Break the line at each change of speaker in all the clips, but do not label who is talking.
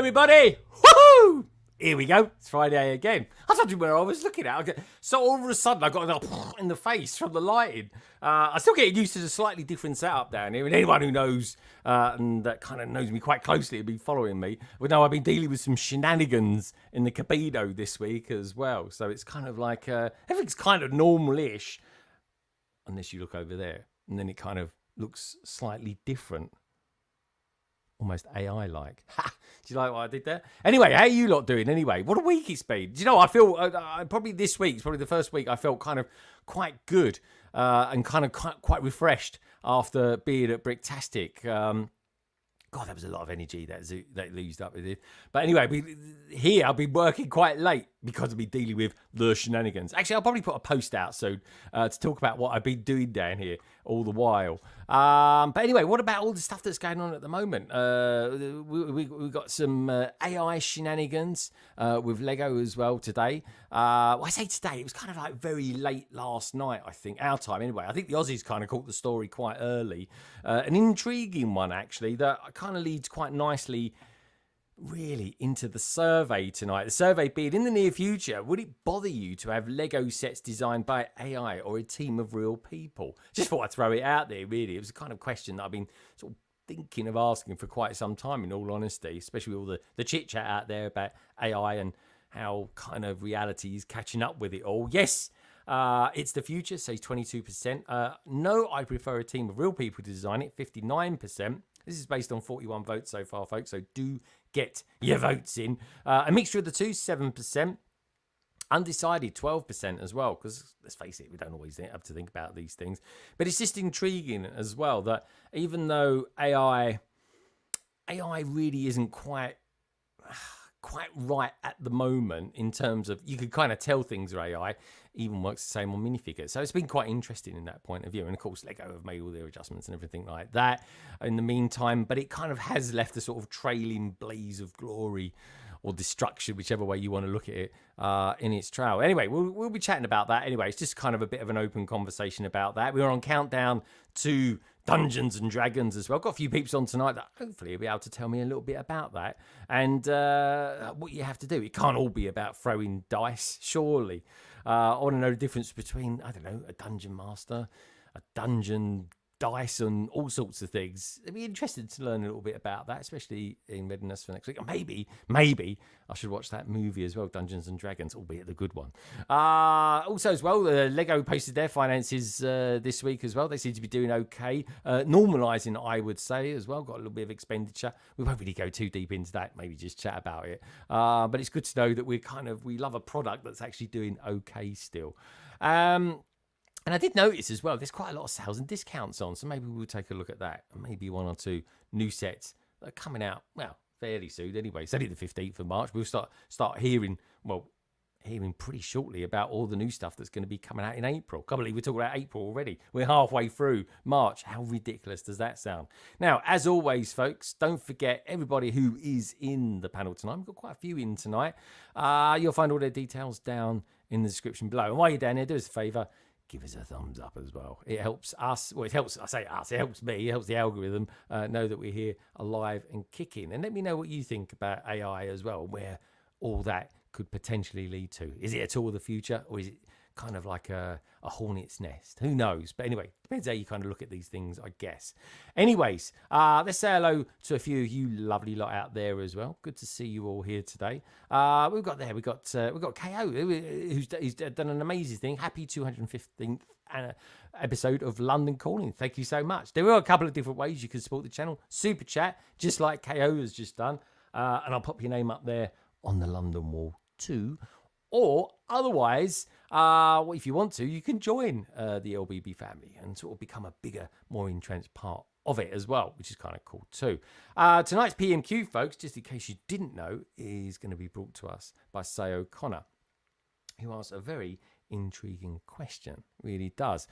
everybody! Woohoo! Here we go. It's Friday again. I was wondering where I was looking at. So all of a sudden, I got a in the face from the lighting. I'm still getting used to the slightly different setup down here. And anyone who knows and that kind of knows me quite closely and been following me would know I've been dealing with some shenanigans in the Cabido this week as well. So it's kind of like everything's kind of normal-ish, unless you look over there, and then it kind of looks slightly different. Almost AI-like. Ha! Do you like what I did there? Anyway, how you lot doing anyway? What a week it's been. Do you know, I feel probably this week, it's probably the first week I felt kind of quite good and kind of quite refreshed after being at Bricktastic. God, that was a lot of energy that used up with it. But anyway, here I've been working quite late because I've been dealing with the shenanigans. Actually, I'll probably put a post out soon to talk about what I've been doing down here all the while. But anyway, what about all the stuff that's going on at the moment? We've got some AI shenanigans with Lego as well today. Well, I say today, it was kind of like very late last night, I think, our time anyway. I think the Aussies kind of caught the story quite early. An intriguing one, actually, that kind of leads quite nicely really into the survey tonight. The survey being, in the near future, would it bother you to have Lego sets designed by AI or a team of real people? Just thought I'd throw it out there, really. It was a kind of question that I've been sort of thinking of asking for quite some time, in all honesty, especially with all the chit-chat out there about AI and how kind of reality is catching up with it all. Yes, it's the future, says 22%. No, I prefer a team of real people to design it, 59%. This is based on 41 votes so far, folks, so do get your votes in. A mixture of the two, 7%. Undecided, 12% as well, because let's face it, we don't always have to think about these things. But it's just intriguing as well that even though AI really isn't quite right at the moment in terms of, you could kind of tell things are AI, even works the same on minifigures. So it's been quite interesting in that point of view. And of course, Lego have made all their adjustments and everything like that in the meantime, but it kind of has left a sort of trailing blaze of glory or destruction, whichever way you want to look at it, in its trail. Anyway, we'll be chatting about that. Anyway, it's just kind of a bit of an open conversation about that. We're on countdown to Dungeons and Dragons as well. Got a few peeps on tonight that hopefully will be able to tell me a little bit about that and what you have to do. It can't all be about throwing dice, surely. I want to know the difference between, I don't know, a dungeon master, a dungeon dice, and all sorts of things. It'd be interesting to learn a little bit about that, especially in readiness for next week. Maybe I should watch that movie as well, Dungeons and Dragons, albeit the good one. Also as well, Lego posted their finances this week as well. They seem to be doing okay. Normalising, I would say, as well. Got a little bit of expenditure. We won't really go too deep into that. Maybe just chat about it. But it's good to know that we love a product that's actually doing okay still. And I did notice as well, there's quite a lot of sales and discounts on, so maybe we'll take a look at that. And maybe one or two new sets that are coming out, well, fairly soon anyway. It's only the 15th of March. We'll start hearing pretty shortly about all the new stuff that's going to be coming out in April. Can't believe we're talking about April already. We're halfway through March. How ridiculous does that sound? Now, as always, folks, don't forget everybody who is in the panel tonight. We've got quite a few in tonight. You'll find all their details down in the description below. And while you're down there, do us a favour. Give us a thumbs up as well. It helps us. Well, it helps. I say us. It helps me. It helps the algorithm know that we're here alive and kicking. And let me know what you think about AI as well, where all that could potentially lead to. Is it at all the future, or is it kind of like a hornet's nest? Who knows? But anyway, depends how you kind of look at these things, I guess. Anyways, let's say hello to a few of you lovely lot out there as well. Good to see you all here today. We've got KO, who's done an amazing thing. Happy 215th episode of London Calling. Thank you so much. There are a couple of different ways you can support the channel. Super chat, just like KO has just done. And I'll pop your name up there on the London wall too. Or otherwise, if you want to, you can join the LBB family and sort of become a bigger, more entrenched part of it as well, which is kind of cool too. Tonight's PMQ, folks, just in case you didn't know, is going to be brought to us by Say O'Connor, who asked a very intriguing question. Really does.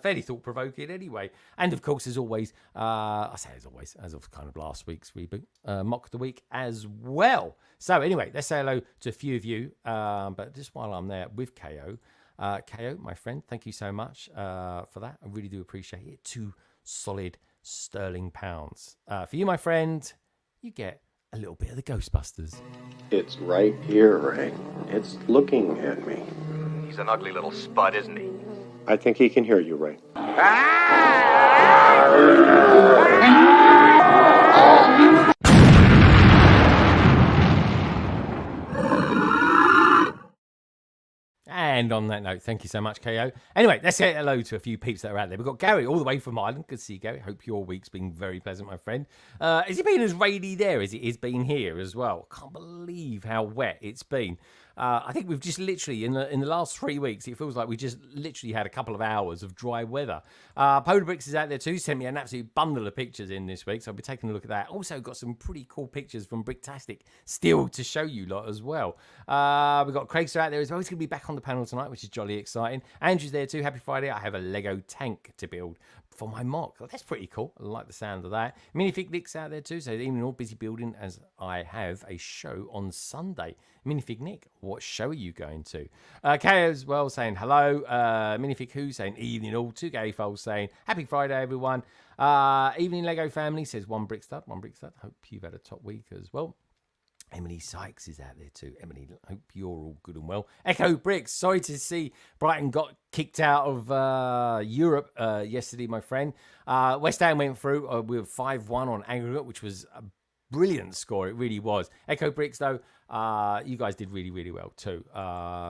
Fairly thought-provoking anyway. And of course, as always, as of kind of last week's reboot, Mock the Week as well. So anyway, let's say hello to a few of you. But just while I'm there with KO, my friend, thank you so much for that. I really do appreciate it. 2 solid sterling pounds. For you, my friend, you get a little bit of the Ghostbusters.
It's right here, Ray. It's looking at me.
He's an ugly little spud, isn't he?
I think he can hear you, Ray.
And on that note, thank you so much, KO. Anyway, let's say hello to a few peeps that are out there. We've got Gary all the way from Ireland. Good to see you, Gary. Hope your week's been very pleasant, my friend. Has it been as rainy there as it has been here as well? Can't believe how wet it's been. I think we've just literally, in the last 3 weeks, it feels like we just literally had a couple of hours of dry weather. Polar Bricks is out there too. Sent me an absolute bundle of pictures in this week, so I'll be taking a look at that. Also got some pretty cool pictures from Bricktastic still to show you lot as well. We've got Craig's out there as well. He's going to be back on the panel tonight, which is jolly exciting. Andrew's there too. Happy Friday. I have a Lego tank to build for my mock. Oh, that's pretty cool. I like the sound of that. Minifig Nick's out there too, so even all busy building as I have a show on Sunday. Minifig Nick, what show are you going to? Kay as well saying hello. Minifig Who saying evening all. 2 Gay Foles saying happy Friday everyone. Evening Lego family says one brick stud. Hope you've had a top week as well. Emily Sykes is out there too. Emily, hope you're all good and well. Echo Bricks, sorry to see Brighton got kicked out of Europe yesterday, my friend. West Ham went through with 5-1 on aggregate, which was a brilliant score. It really was. Echo Bricks, though, you guys did really, really well too.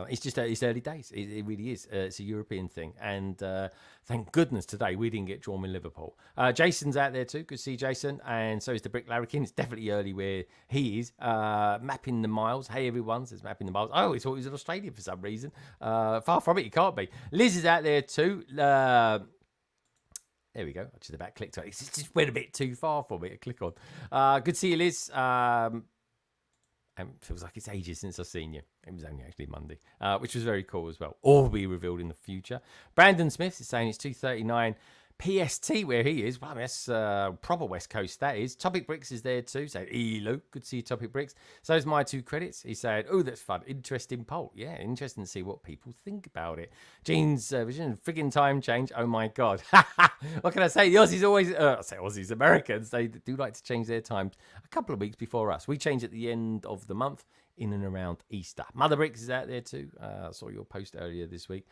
It's just it's early days. It really is. It's a European thing. And thank goodness today we didn't get drawn in Liverpool. Jason's out there too. Good to see Jason. And so is the Brick Larrikin. It's definitely early where he is. Mapping the miles. Hey, everyone, says Mapping the Miles. I always thought he was in Australia for some reason. Far from it, he can't be. Liz is out there too. There we go. I just about clicked on it. It just went a bit too far for me to click on. Good to see you, Liz. It feels like it's ages since I've seen you. It was only actually Monday, which was very cool as well. All will be revealed in the future. Brandon Smith is saying it's 2:39 PST where he is. Wow, that's proper West Coast, that is. Topic Bricks is there too. So, Luke, good to see you, Topic Bricks. So is my 2 credits. He said, oh, that's fun. Interesting poll. Yeah, interesting to see what people think about it. Gene's vision, friggin' time change. Oh, my God. What can I say? The Aussies always, I say Aussies, Americans, they do like to change their times a couple of weeks before us. We change at the end of the month in and around Easter. Mother Bricks is out there too. I saw your post earlier this week.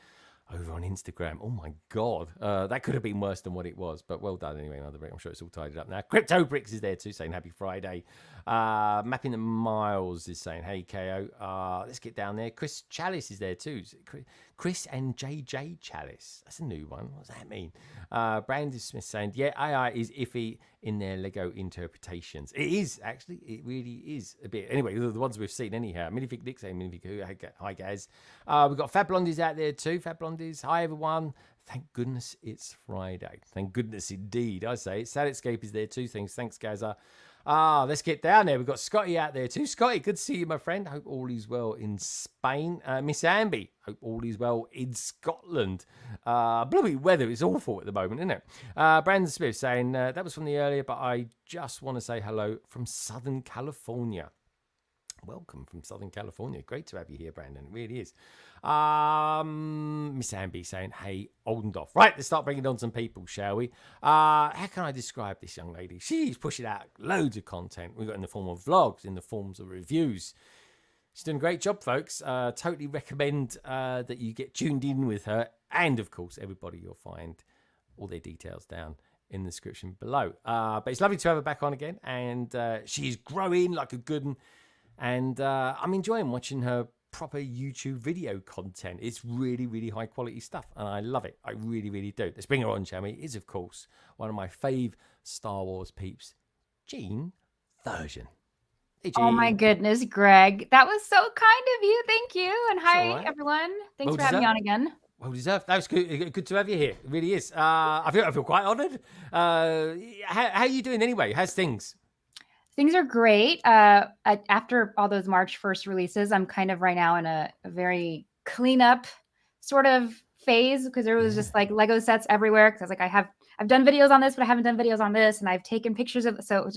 Over on Instagram. Oh my God. That could have been worse than what it was, but well done anyway, Mother Brick. I'm sure it's all tidied up now. Crypto Bricks is there too, saying happy Friday. Mapping the Miles is saying, hey, KO. Let's get down there. Chris Chalice is there too. Chris and JJ Chalice. That's a new one. What does that mean? Brandon Smith saying, yeah, AI is iffy in their Lego interpretations. It is, actually. It really is a bit. Anyway, the ones we've seen anyhow. Minifig Nick saying, Minifig Who. Hi, guys. We've got Fab Blondies out there too. Fab Blondies. Hi, everyone. Thank goodness it's Friday. Thank goodness indeed, I say. Sad Escape is there too. Thanks, Gaza. Let's get down there. We've got Scotty out there too. Scotty, good to see you, my friend. Hope all is well in Spain. Miss Amby, hope all is well in Scotland. Bloody weather is awful at the moment, isn't it? Brandon Smith saying, that was from the earlier, but I just want to say hello from Southern California. Welcome from Southern California. Great to have you here, Brandon. It really is. Miss Amby saying, hey, old and off. Right, let's start bringing on some people, shall we? How can I describe this young lady? She's pushing out loads of content. We've got in the form of vlogs, in the forms of reviews. She's doing a great job, folks. Totally recommend that you get tuned in with her. And, of course, everybody, you'll find all their details down in the description below. But it's lovely to have her back on again. And she's growing like a good one. And I'm enjoying watching her proper YouTube video content. It's really, really high quality stuff. And I love it. I really, really do. Let's bring her on, shall we? It is, of course, one of my fave Star Wars peeps, Jean Version. Hey, Jean.
Oh, my goodness, Greg. That was so kind of you. Thank you. And hi,
right.
everyone. Thanks
Well
for having me on again.
Well deserved. That was good. Good to have you here. It really is. I feel quite honoured. How are you doing anyway? How's things?
Things are great. After all those March 1st releases, I'm kind of right now in a very cleanup sort of phase because there was just like Lego sets everywhere. Because I was like, I've done videos on this, but I haven't done videos on this, and I've taken pictures of it. So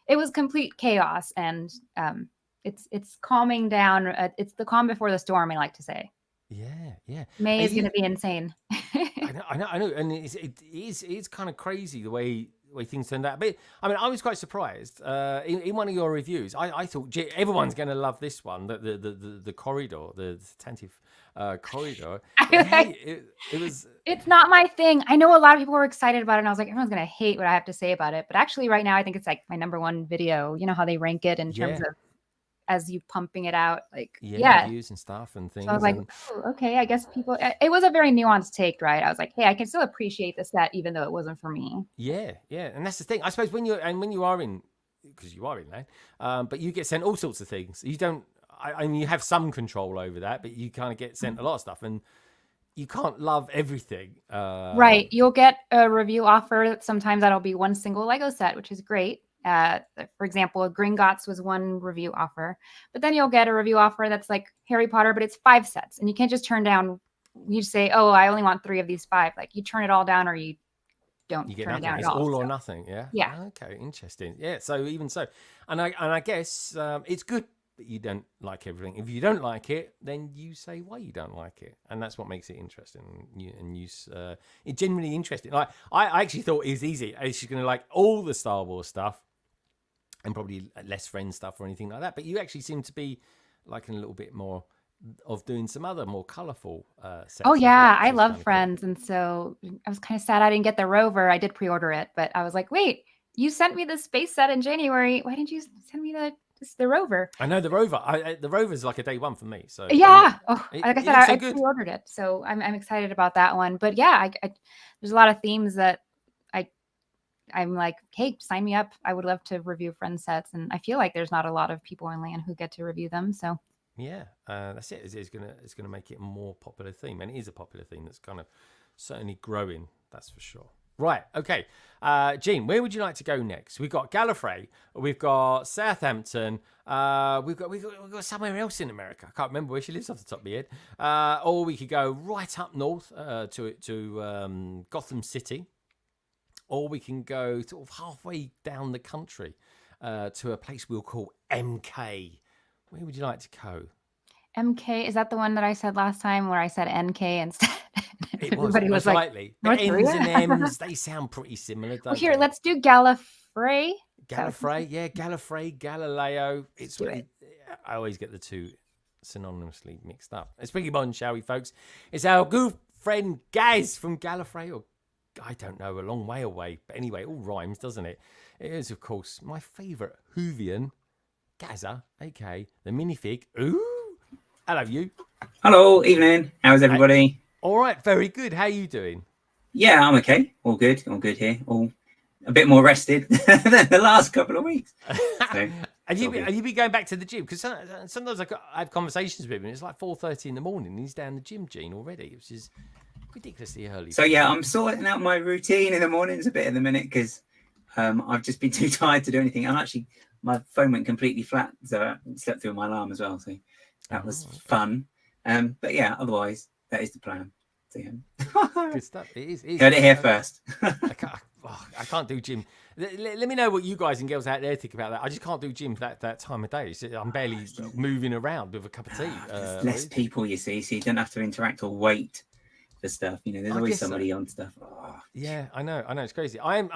it was complete chaos, and it's calming down. It's the calm before the storm, I like to say.
Yeah.
May is going to be insane.
I know, and it's kind of crazy the way way things turned out. But I mean, I was quite surprised in one of your reviews. I thought everyone's going to love this one, the corridor, the Tantive corridor. But, hey, it was.
It's not my thing. I know a lot of people were excited about it, and I was like, everyone's gonna hate what I have to say about it. But actually, right now, I think it's like my #1 video. You know how they rank it in terms of as you pumping it out, like
reviews and stuff and things.
So I was like, oh, okay, I guess people. It was a very nuanced take, right? I was like, hey, I can still appreciate the set even though it wasn't for me.
Yeah, and that's the thing. I suppose when you are in, because you are in land, but you get sent all sorts of things. You don't. I mean, you have some control over that, but you kind of get sent a lot of stuff, and you can't love everything.
Right. You'll get a review offer. Sometimes that'll be one single Lego set, which is great. For example, Gringotts was one review offer, but then you'll get a review offer that's like Harry Potter, but it's 5 sets, and you can't just turn down. You say, "Oh, I only want 3 of these 5." Like you turn it all down, or you don't turn it down
it's
at all.
All or nothing. Yeah.
Yeah.
Okay. Interesting. Yeah. So even so, and I guess it's good that you don't like everything. If you don't like it, then you say why you don't like it, and that's what makes it interesting. It's genuinely interesting. Like I actually thought it was easy. She's going to like all the Star Wars stuff, and probably less Friends stuff or anything like that. But you actually seem to be liking a little bit more of doing some other more colourful sets.
Oh yeah, I love Friends, and so I was kind of sad I didn't get the Rover. I did pre-order it, but I was like, wait, you sent me the space set in January. Why didn't you send me the Rover?
I know the Rover. The Rover's like a day one for me. So
yeah, like I said, I
good.
pre-ordered it, so I'm excited about that one. But yeah, there's a lot of themes that I'm like, hey, sign me up. I would love to review Friends sets, and I feel like there's not a lot of people in land who get to review them. So
yeah, that's it. It's gonna make it a more popular theme, and it is a popular theme that's kind of certainly growing. That's for sure. Right. Okay. Jean, where would you like to go next? We've got Gallifrey. We've got Southampton. We've got somewhere else in America. I can't remember where she lives off the top of my head. Or we could go right up north to Gotham City. Or we can go sort of halfway down the country to a place we'll call MK. Where would you like to go?
MK, is that the one that I said last time where I said NK instead?
It was, most likely. The N's and M's, they sound pretty similar, don't
well, here,
they?
let's do Gallifrey.
Gallifrey, Galileo. I always get the two synonymously mixed up. Let's bring him on, shall we, folks? It's our good friend Gaz from Gallifrey, or I don't know, a long way away. But anyway, it all rhymes, doesn't it? It is, of course, my favourite Whovian, Gaza, aka the minifig. Ooh! Hello, you.
Hello, evening. How's everybody?
All right, very good. How are you doing?
Yeah, I'm okay. All good here. All a bit more rested than the last couple of weeks. So,
have you been going back to the gym? Because sometimes I have conversations with him, and it's like 4:30 in the morning, and he's down the gym, Gene, already, which is ridiculously early.
So yeah, I'm sorting out my routine in the mornings a bit at the minute because I've just been too tired to do anything. My phone went completely flat, so I slept through my alarm as well. So that was fun. But yeah, otherwise that is the plan. So, yeah.
Good stuff. It is.
Heard it here first.
I can't do gym. Let me know what you guys and girls out there think about that. I just can't do gym that time of day. I'm barely moving around with a cup of tea.
There's less people, you see, so you don't have to interact or wait for stuff. You know, there's always somebody on stuff. Oh.
Yeah, I know. It's crazy. I'm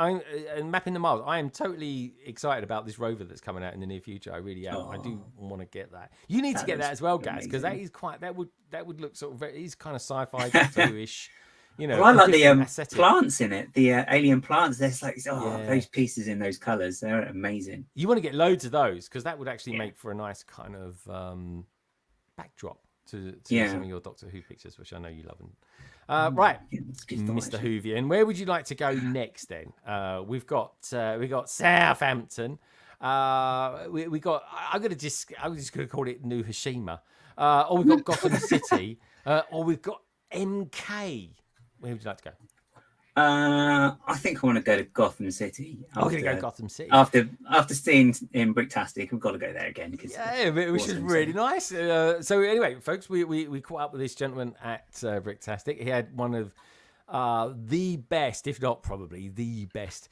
mapping the miles. I am totally excited about this rover that's coming out in the near future. I really am. I do want to get that. You need to get that as well, Gaz, because that is that would look sort of it's kind of sci-fi Doctor-ish. You know,
well, I like the plants in it, the alien plants. There's like those pieces in those colours. They're amazing.
You want to get loads of those because that would actually make for a nice kind of backdrop to some of your Doctor Who pictures, which I know you love. Right, Mr. Whovian, where would you like to go next? Then we've got Southampton. We got. I'm just gonna call it New Hiroshima. Or we've got Gotham City. Or we've got MK. Where would you like to go?
I think I want to go to Gotham City.
I'm going to go Gotham City.
After seeing in Bricktastic, we've got to go there again.
Which is really nice. So anyway, folks, we caught up with this gentleman at Bricktastic. He had one of the best, if not probably the best,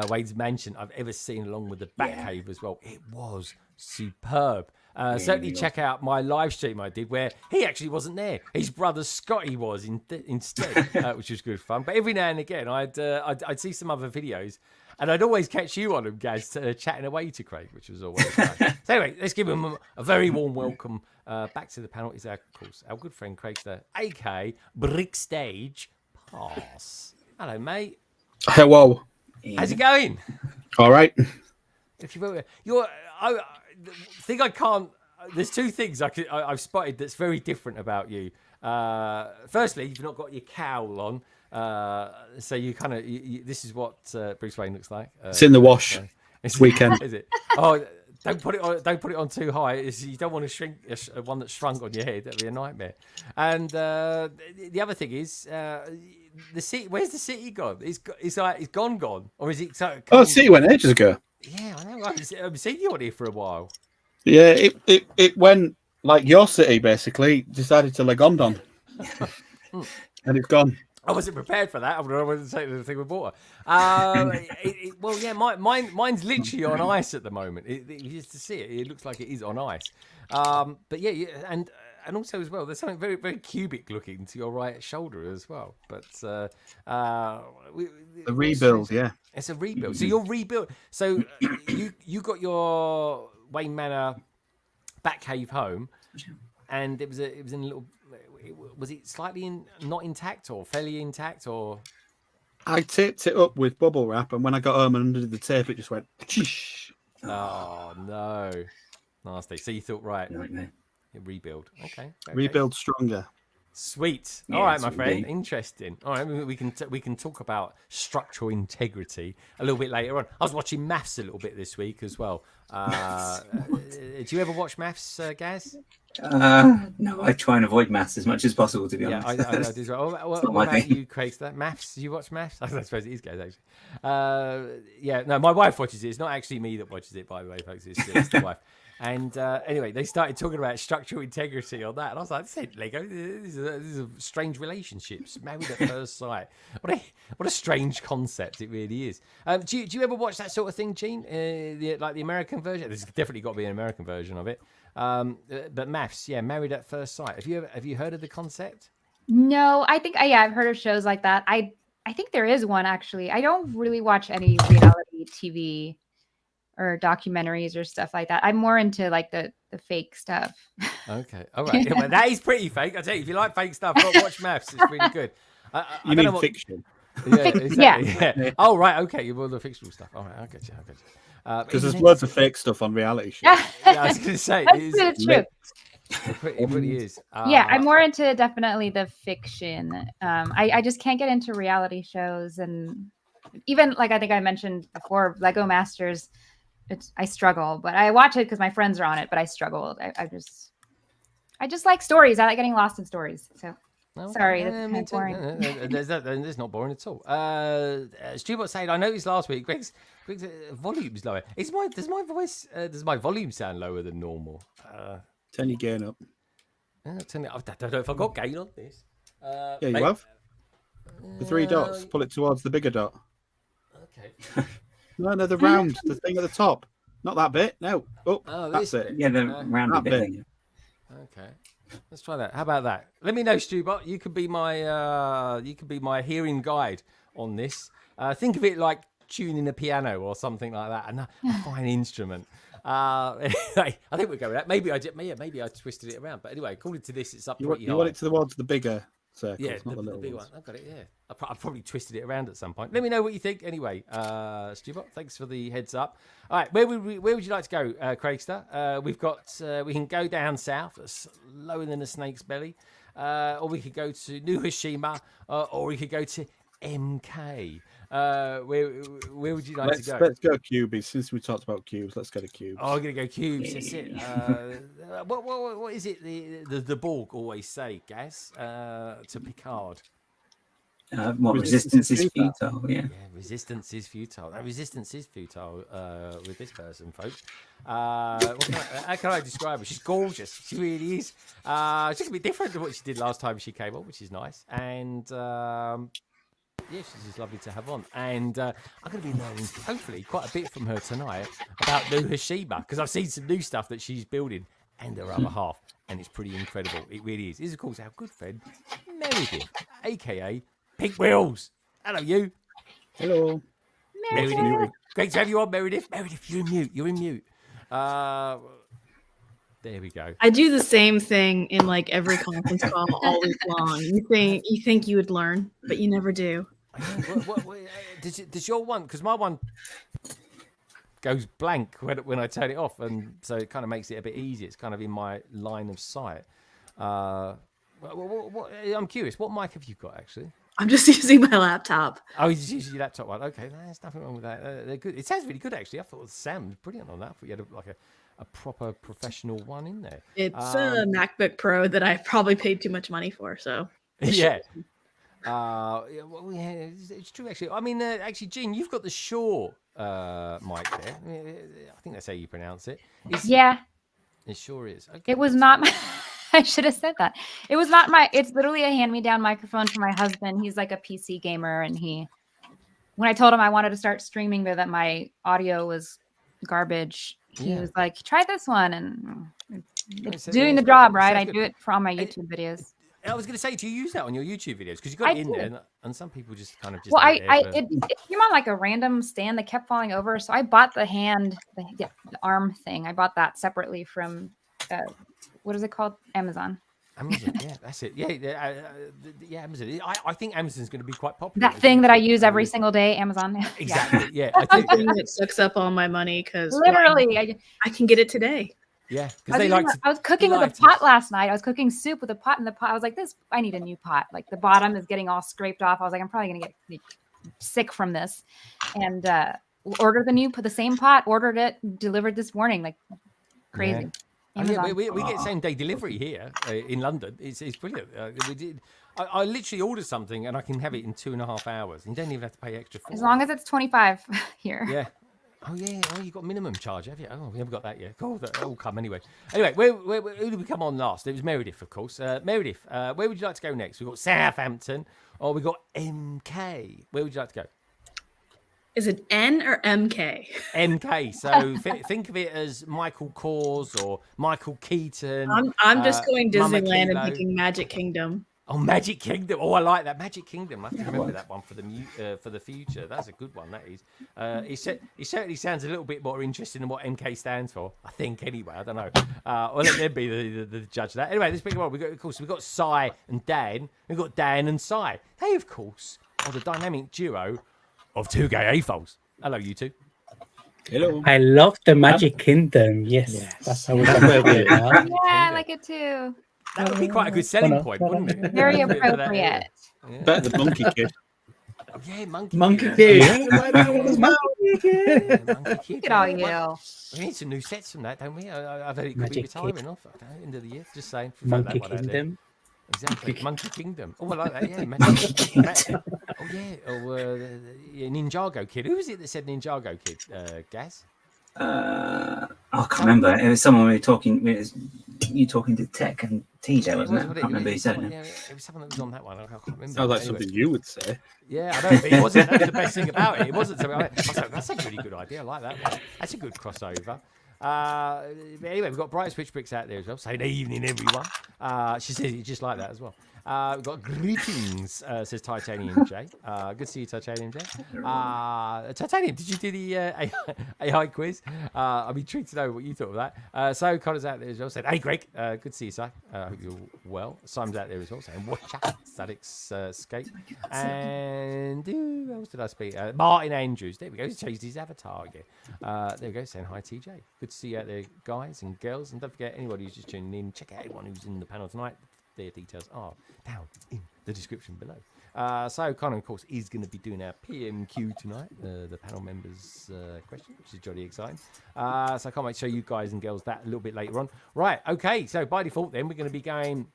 Wayne's Mansion I've ever seen, along with the Batcave as well. It was superb. Certainly
you go.
check out my live stream I did where he actually wasn't there. His brother Scotty was instead, which was good fun. But every now and again, I'd see some other videos, and I'd always catch you on them, Gaz, chatting away to Craig, which was always fun. So anyway, let's give him a very warm welcome back to the panel. Is of course our good friend Craig, aka Brick Stage Pass. Hello, mate.
Hello.
How's it going?
All right.
If you're, the thing I can't. There's two things I've spotted that's very different about you. Firstly, you've not got your cowl on, so you kind of. This is what Bruce Wayne looks like.
It's in the wash. Weekend.
Is it? Oh, don't put it on. Don't put it on too high. You don't want to shrink one that's shrunk on your head. That'd be a nightmare. And the other thing is. The city. Where's the city gone? It's gone, or is it?
Oh, the city went ages ago.
Yeah, I know. I've seen you on here for a while.
Yeah, it went like your city basically decided to leg on, and it's gone.
I wasn't prepared for that. I wasn't saying anything with water. Well, yeah, mine's literally on ice at the moment. Just to see it, it looks like it is on ice. But yeah, and also as well, there's something very, very cubic looking to your right shoulder as well. But
The rebuild, yeah.
It's a rebuild. So you're rebuild. So you got your Wayne Manor Batcave home, and it was in a little. Was it slightly not intact or fairly intact or?
I taped it up with bubble wrap, and when I got home and undid the tape, it just went. Cheesh.
Oh no, nasty. So you thought, right,
Nightmare.
rebuild. Okay.
Rebuild stronger.
Sweet.
Yeah,
All right, my friend.
indeed.
Interesting. All right, we can talk about structural integrity a little bit later on. I was watching Maths a little bit this week as well. Do you ever watch Maths, Gaz?
No, I try and avoid maths as much as possible, to be
Yeah,
honest.
I do as well. What
not my
about
thing.
you, Craig? That Maths? Do you watch Maths? I suppose it is, Gaz, actually. Yeah, no, my wife watches it. It's not actually me that watches it, by the way, folks. It's the wife. And anyway, they started talking about structural integrity on that, and I was like, "This ain't Lego. These are strange relationships, married at first sight. What a strange concept it really is." Do you ever watch that sort of thing, Gene? Like the American version? There's definitely got to be an American version of it. But Maths, yeah, married at first sight. Have you heard of the concept?
No, I think I've heard of shows like that. I think there is one actually. I don't really watch any reality TV or documentaries or stuff like that. I'm more into like the fake stuff.
Okay, all right. Yeah, well, that is pretty fake. I tell you, if you like fake stuff, watch Maths. It's really good. I
You
don't know
mean fiction?
Yeah, exactly. Yeah. Oh, right. Okay, you want the fictional stuff. All right, I get you.
Because there's loads of fake stuff on reality shows.
Yeah, I was going to say
That's true.
It really is.
Yeah, I'm more into definitely the fiction. I just can't get into reality shows, and even like I think I mentioned before, Lego Masters. I struggle, but I watch it because my friends are on it. But I struggle. I just like stories. I like getting lost in stories. So sorry, that's kind of boring.
That's not boring at all. Stuart saying, I noticed last week Greg's volume's lower. Does my volume sound lower than normal?
Turn your gain up.
I don't know if I got gain on this.
Yeah, you have. The three dots. Pull it towards the bigger dot.
Okay.
No, the round, the thing at the top. Not that bit. No. Oh, that's
this
it.
bit.
Yeah, the rounded
that
bit.
bit.
Thing.
Okay. Let's try that. How about that? Let me know, Stubot. You could be my hearing guide on this. Think of it like tuning a piano or something like that, a fine instrument. I think we're going with that. Maybe I twisted it around, but anyway, according to this, it's up pretty high.
You want it towards the bigger circles,
Yeah,
not
the
the little
big
ones.
one. I've got it. Yeah, I probably twisted it around at some point. Let me know what you think. Anyway, Stubot, thanks for the heads up. All right, where would you like to go, Craigster? We've got we can go down south, that's lower than a snake's belly, or we could go to New Hiroshima, or we could go to MK. Where would you like to go?
Let's go cubies. Since we talked about cubes, let's go to cubes.
Oh, I'm gonna go cubes. That's it. What is it? The Borg always say, Gaz, to Picard.
Resistance is futile. Yeah.
Yeah, resistance is futile. Resistance is futile with this person, folks. How can I describe her? She's gorgeous. She really is. She's a bit different to what she did last time she came on, which is nice. And Yeah, she's just lovely to have on. And I'm going to be learning, hopefully, quite a bit from her tonight about the Hashima, because I've seen some new stuff that she's building and her other half, and it's pretty incredible. It really is. This is, of course, our good friend, Meredith, a.k.a. Pink Wheels. Hello, you.
Hello.
Meredith. Great to have you on, Meredith. Meredith, you're in mute. You're in mute. There we go.
I do the same thing in like every conference call all week long. You think you would learn, but you never do.
Does your one? Because my one goes blank when I turn it off, and so it kind of makes it a bit easier. It's kind of in my line of sight. I'm curious. What mic have you got actually?
I'm just using my laptop.
Oh, you just use your laptop one. Okay, there's nothing wrong with that. They're good. It sounds really good actually. I thought the sound was brilliant on that. I thought you had a proper professional one in there.
It's a MacBook Pro that I probably paid too much money for. So
yeah. It's true actually. I mean, actually, Jean, you've got the Shaw mic there. I think that's how you pronounce it.
Yeah.
It sure is. Okay,
it was not my. I should have said that. It was not my. It's literally a hand-me-down microphone for my husband. He's like a PC gamer, and when I told him I wanted to start streaming, but that my audio was garbage, he was like, "Try this one," and it's doing the job, right? I do it for all my YouTube videos.
I was going to say, do you use that on your YouTube videos? Because you got it in there, and some people just kind of just.
Well, it came on like a random stand that kept falling over, so I bought the arm thing. I bought that separately from, what is it called? Amazon.
Amazon, yeah, that's it. Yeah, Amazon. I think Amazon's going to be quite popular.
That thing that I use every single day, Amazon.
Exactly. Yeah,
I think it sucks up all my money because
literally,
I can get it today.
Yeah, because
I was cooking with a pot last night. I was cooking soup with a pot in the pot. I was like, I need a new pot. Like the bottom is getting all scraped off. I was like, I'm probably gonna get sick from this, and ordered the same pot. Ordered it, delivered this morning. Like crazy.
Yeah. We get same day delivery here in London. It's brilliant. I literally order something and I can have it in 2.5 hours. You don't even have to pay extra for it.
As long as it's 25 here.
Yeah. Oh yeah. Oh, you got minimum charge, have you? Oh, we haven't got that yet. Cool. That'll all come anyway. Anyway, who did we come on last? It was Meredith, of course. Meredith, where would you like to go next? We've got Southampton, or we got MK. Where would you like to go?
Is it N or MK?
MK. So think of it as Michael Kors or Michael Keaton.
I'm just going Disneyland and picking Magic Kingdom.
Oh, Magic Kingdom. Oh, I like that. Magic Kingdom. I have to remember that one for the future. That's a good one, that is. It certainly sounds a little bit more interesting than what MK stands for, I think, anyway. I don't know. Well, let them be the judge of that. Anyway, let's bring it on. We've got Sai and Dan. We've got Dan and Sai. They, of course, are the dynamic duo of two gay AFOLs. Hello, you two.
Hello.
I love the Magic Kingdom. Yes. That's how we are.
Yeah, I like it too.
That would be quite a good selling point, wouldn't it?
Very appropriate.
Better than Monkey Kid.
Oh, yeah,
Monkey Kid.
Monkey Kid.
Look at all you.
We need some new sets from that, don't we? I've heard it could be retiring off at the end of the year. Just saying.
Monkey Kingdom.
Exactly. Monkey Kingdom. Oh, I like that. Yeah. Oh, yeah. Oh, Ninjago Kid. Who was it that said Ninjago Kid? Gaz?
I can't remember. It was someone we were talking. You talking to Tech and TJ, wasn't it? I can't remember who said it.
Yeah, it was someone that was on that one. I can't remember.
Sounds like something you would say.
Yeah, I know, but it wasn't. That's the best thing about it. It wasn't something. I was like, that's a really good idea. I like that one. That's a good crossover. Anyway, we've got Bright Switch Bricks out there as well. Say good evening, everyone. She says it just like that as well. We've got greetings, says Titanium J. Good to see you, Titanium J. Titanium, did you do the AI quiz? I'm intrigued to know what you thought of that. So Connor's out there as well, saying, hey, Greg, good to see you, Si. I hope you're well. Simon's out there as well, saying, watch out, Statics Escape. And who else did I speak? Martin Andrews, there we go. He's changed his avatar again. There we go, saying hi, TJ. Good to see you out there, guys and girls. And don't forget, anybody who's just tuning in, check out everyone who's in the panel tonight. Their details are down in the description below. So Connor, of course, is going to be doing our PMQ tonight, the panel members' question, which is jolly exciting. So I can't wait to show you guys and girls that a little bit later on. Right, okay, so by default then, we're going to be going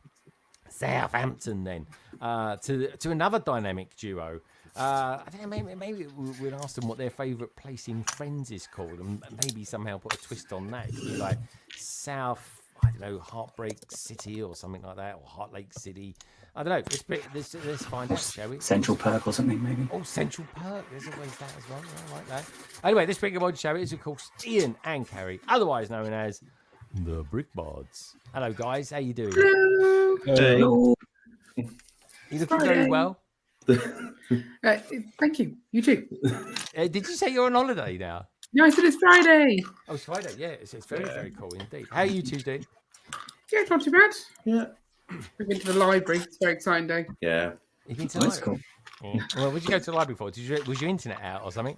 Southampton then to another dynamic duo. I think maybe we'll ask them what their favourite place in Friends is called, and maybe somehow put a twist on that. It'd be like South I don't know, Heartbreak City or something like that, or Heart Lake City. I don't know. Let's find out, shall we?
Central Perk or something, maybe.
Oh, Central Perk. There's always that as well. I like that. Anyway, this Brick Mod show is, of course, Ian and Carrie, otherwise known as the Brick Mods. Hello, guys. How you doing?
Hello.
You looking very well.
Thank you. You too.
Did you say you're on holiday now?
No, I said it's Friday.
Oh, it's Friday. Yeah, it's very, very cool indeed. How are you two doing?
Yeah, not too bad.
Yeah.
We've been to the library. It's a very exciting day.
Yeah.
You've been to the
That's
library?
cool.
Well, what did you go to the library for? Was your internet out or something?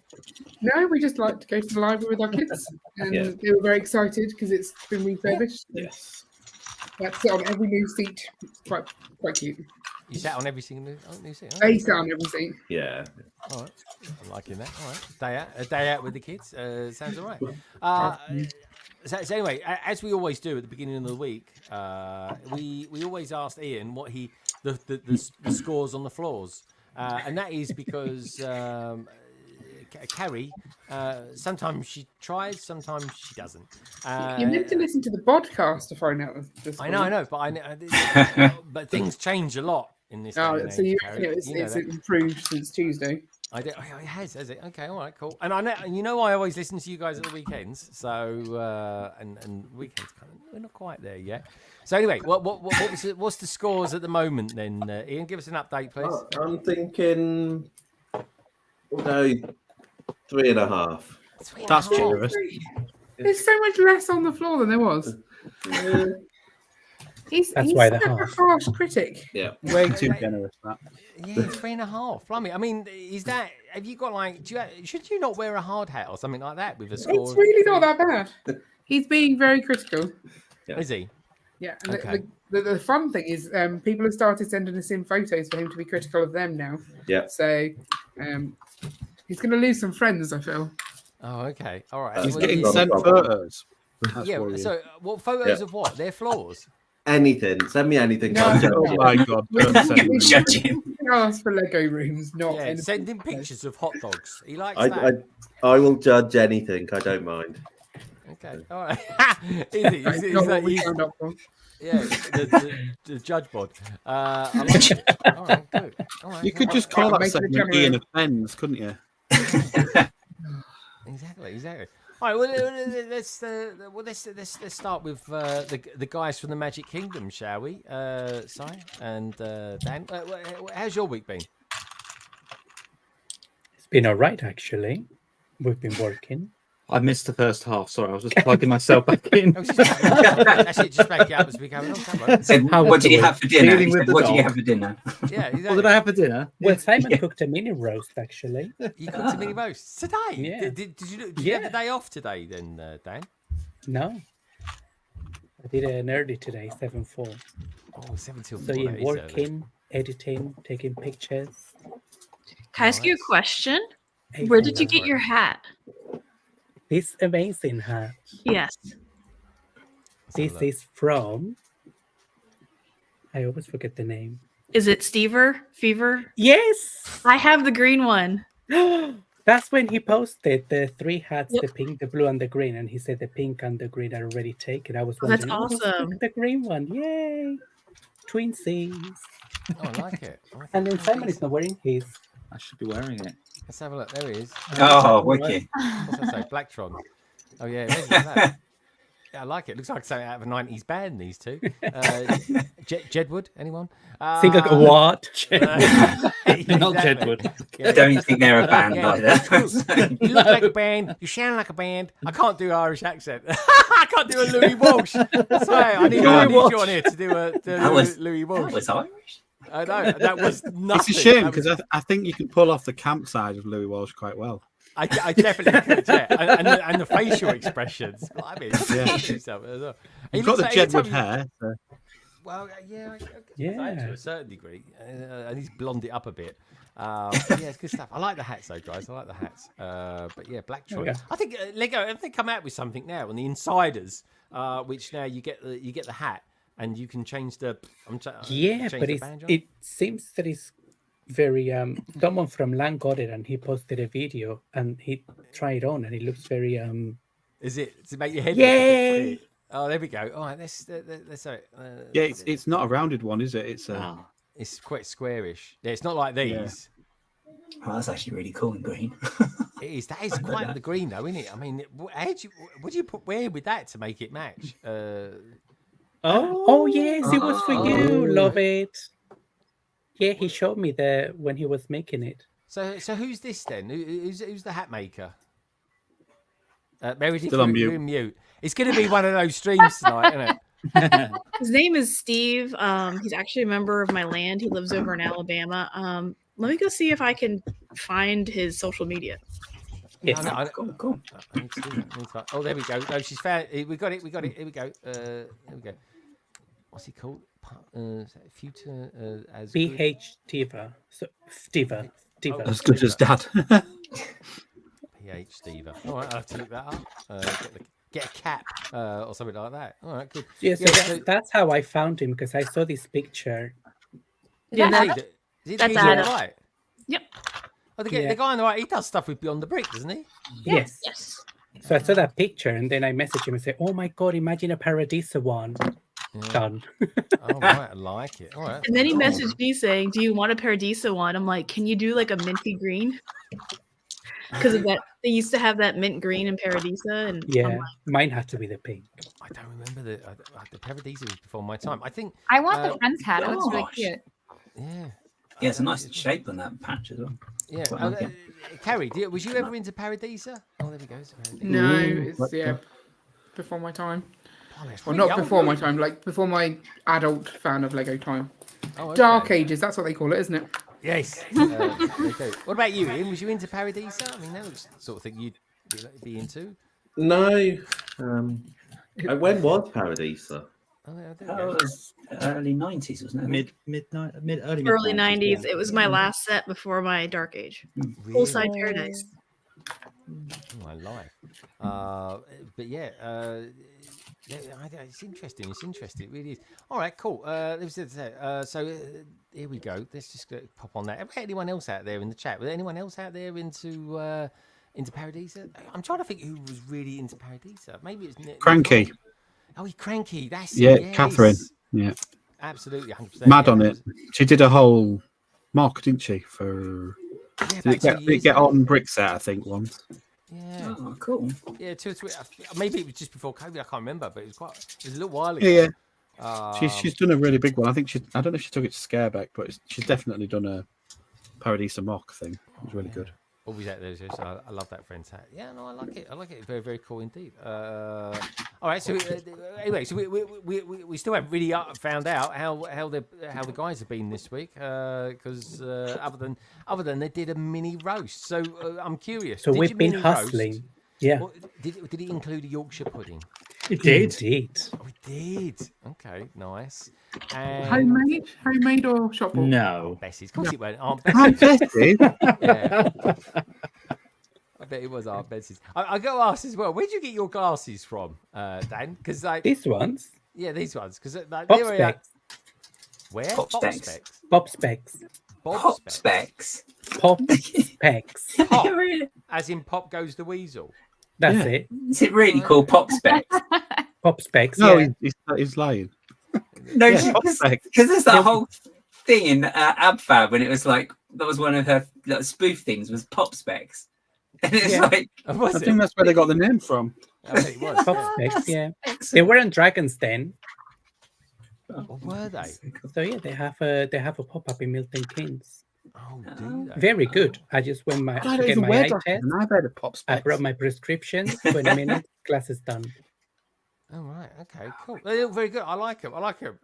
No, we just like to go to the library with our kids, and
Yeah.
they were very excited because it's been refurbished.
Yes.
That's on every new seat. It's quite cute.
You sat on every single new seat? Oh,
They sat on every seat.
Yeah.
all right. I'm liking that. All right. A day out with the kids. Sounds all right. So anyway, as we always do at the beginning of the week, we always ask Ian what the scores on the floors, and that is because Carrie sometimes she tries, sometimes she doesn't.
You meant to listen to the podcast to find out.
I know, but but things change a lot in this.
Oh,
day and
so
age,
you
Carrie.
know, it's
that.
improved since Tuesday.
Oh, it has it? Okay, all right, cool. And I know, and I always listen to you guys at the weekends. So and weekends we're not quite there yet. So anyway, what's the scores at the moment then? Ian, give us an update, please.
I'm thinking, 3.5.
That's generous.
There's so much less on the floor than there was. He's
why they're
such a harsh critic.
Yeah.
Way too generous. That.
Yeah, 3.5. Blimey. I mean, is that? Have you got like? Should you not wear a hard hat or something like that with a score?
It's really not that bad. He's being very critical.
Yeah.
Is he?
Yeah, and
Okay.
the fun thing is people have started sending us in photos for him to be critical of them now.
Yeah.
So he's going to lose some friends, I feel.
Oh, okay. All right.
He's
Well,
getting
yeah.
sent photos. That's
Yeah.
worrying.
So, what photos of what? Their floors.
Anything. Send me anything.
No.
I'll judge
Oh
it.
my god. Don't send me.
Judge him.
We asked for Lego rooms, not
Yeah.
in
Send him pictures of hot dogs. He likes
I
that.
will judge anything. I don't mind.
Okay. All right. Is
That's
he?
not
Is
what we
that,
signed up for.
yeah. The judge bod. I like it. All right. Good. All right.
You could just call that
Make the
segment
camera-
Ian offends, couldn't you?
Exactly. All right. Well, let's start with the guys from the Magic Kingdom, shall we? Si and Dan. How's your week been?
It's been all right, actually. We've been working.
I missed the first half. Sorry, I was just plugging myself back in.
Oh, that's it. Just make it up as we go along. Come on.
Said, what did you have for dinner?
Dealing
He
with
said,
the
what did you
dog.
have for dinner?
Yeah.
What did I have for dinner?
Well, Simon cooked a mini roast, actually.
You cooked a mini roast today.
Yeah.
Did you have the day off today then, Dan?
No. I did an early today, 7:4.
Oh, 7 till 4.
So you're
that is early.
working, editing, taking pictures.
Can I ask you a question?
Hey,
Where did you
fella.
get your hat?
This amazing hat?
Yes.
This
look.
is from... I always forget the name.
Is it Fever?
Yes!
I have the green one.
That's when he posted the 3 hats,
Yep.
the pink, the blue, and the green. And he said the pink and the green are already taken. I was
Oh, that's
wondering,
awesome.
the green one. Yay! Twinsies.
Oh, I like it. I like
And
it.
then Simon is not wearing his.
I should be wearing it.
Let's have a look. There he is.
Oh, wicked.
What's that say? Blacktron. Oh, yeah. Look at that. Yeah, I like it. Looks like something out of a 90s band, these two. Jedward, anyone?
Think like, what?
Not
Exactly.
Jedward.
I don't think they're a band
Yeah,
either.
that's cool. You look like a band. You sound like a band. I can't do Irish accent. I can't do a Louis Walsh. Sorry, I need you on here to do a Louis
That
Walsh.
was Irish.
I know. That was nothing.
It's a shame
That was-
because I think you can pull off the camp side of Louis Walsh quite well.
I definitely could, yeah. And the facial expressions. I mean,
Yeah.
himself as well. He
You've got
looks
the
like-
Jedward
anytime
hair. So.
Well, yeah, I guess
Yeah.
to a certain degree. And he's blonde it up a bit. Yeah, it's good stuff. I like the hats, though, guys. I like the hats. But yeah, black choice.
Yeah.
I think Lego. They come out with something now on the insiders, which now you get the hat and you can change the.
Yeah,
change
but
the badge on.
it seems that it's very someone from Lang got it and he posted a video and he tried it on and it looks very
Does it make your head?
Yay!
Oh, there we go. All right, let's
Yeah, it's not a rounded one, is it? It's a.
Ah.
It's quite squarish. Yeah, it's not like these.
Oh, that's actually really cool in green.
It is. That is quite the green, though, isn't it? I mean, what do you put where with that to make it match?
Oh yes, it was for you. Love it. Yeah, he showed me there when he was making it.
So who's this then? Who's the hat maker? Meredith,
Still on
you're
mute.
in mute. It's going to be one of those streams tonight, isn't it?
His name is Steve. He's actually a member of my land. He lives over in Alabama. Let me go see if I can find his social media.
Yes.
Cool.
I need to do that. Oh, there we go. Oh, she's found. We got it. Here we go. There we go. What's he called? Future as good.
BH Diva. So, Diva.
As good as Dad.
PH Steve. All right, I'll have to look that up. Get a cap or something like that. All right, good.
Yeah, so that's how I found him, because I saw this picture.
Yeah,
Is it
that's
the guy on the
Adam.
right?
Yep.
Oh, the guy on the right, he does stuff with Beyond the Brick, doesn't he?
Yes.
Yes.
So I saw that picture, and then I messaged him and said, "Oh my god, imagine a Paradisa one."
Yeah.
Done.
Oh, right, I like it. All right.
And then he messaged me saying, "Do you want a Paradisa one?" I'm like, "Can you do like a minty green?" Because of that, they used to have that mint green in Paradisa, and
Yeah,
I'm like,
mine had to be the pink.
I don't remember the Paradisa was before my time. I think.
I want the friend's hat. It looks really
gosh.
cute.
Yeah.
Yeah, it's a nice shape on that patch as well.
Yeah.
Quite like it.
Carrie, was you ever into Paradisa? Oh, there we go. It's Paradisa.
No, it's before my time.
Oh, that's
Well,
really
not
old,
before my
isn't it?
time, like before my adult fan of Lego time.
Oh, okay.
Dark Ages, that's what they call it, isn't it?
Yes. They do. What about you, Ian? Was you into Paradisa? I mean, that was the sort of thing you'd be into.
No. When was Paradisa?
Oh, yeah, there we
That
go.
was early 90s, wasn't it?
early 90s. It was my last set before my Dark Age. Full side Paradise.
My life. But yeah, it's interesting. It's interesting. It really is. All right, cool. So here we go. Let's just pop on that. Anyone else out there in the chat? Was anyone else out there into Paradisa? I'm trying to think who was really into Paradisa. Maybe it's
Cranky.
Oh, he's Cranky. That's
Yeah,
it. Yes.
Catherine. Yeah.
Absolutely, 100%.
Mad on it. She did a whole mock, didn't she? For
Yeah,
did it get on brick set, I think, once.
Yeah.
Oh, cool.
Yeah, 2 or 3. Maybe it was just before COVID. I can't remember, but it was a little while ago.
Yeah. She's done a really big one. I think I don't know if she took it to Scareback, but she's definitely done a Paradisa mock thing. It was really good.
Always out there. I love that friend's hat. Yeah, no, I like it. I like it. Very, very cool indeed. All right. So anyway, so we still haven't really found out how the guys have been this week, because other than they did a mini roast. So I'm curious.
So
did
we've
your
been
mini
hustling.
roast-
Yeah,
Well, did it include a Yorkshire pudding?
it did.
Oh, it did. Okay, nice. And
Homemade or shop bought?
No.
Bessie's. Of course it went. Aunt
Hi,
Bessie's.
Bessie.
Yeah. I bet it was Aunt Bessie's. I got to ask as well. Where did you get your glasses from, Dan? Because
These ones.
yeah, these ones. Because
Pop
they were
specs.
where?
Pop specs.
specs.
Pop specs.
Pop specs.
Pop specs.
Pop,
Really?
as in Pop Goes the Weasel.
That's
Yeah.
it.
Is it really called pop specs?
Pop specs.
No,
yeah.
he's lying.
No,
Yeah, pop
because
specs.
there's that whole thing in AbFab when it was like that was one of her spoof things was pop specs, and it's
Yeah.
like
Oh, was
I
it?
think that's where they got the name from.
I bet it was.
Pop
Yeah.
specs. Yeah. They weren't dragons then.
Or were they?
So yeah, they have a pop up in Milton Keynes.
Oh, do they?
Very good. I just went
I
to
don't
get
even
my
wear
eye
glasses,
test.
and I've had a pop
I
specs.
brought my prescriptions. 20 minutes. Class is done.
Oh right, okay, cool. They look very good. I like them. I like them.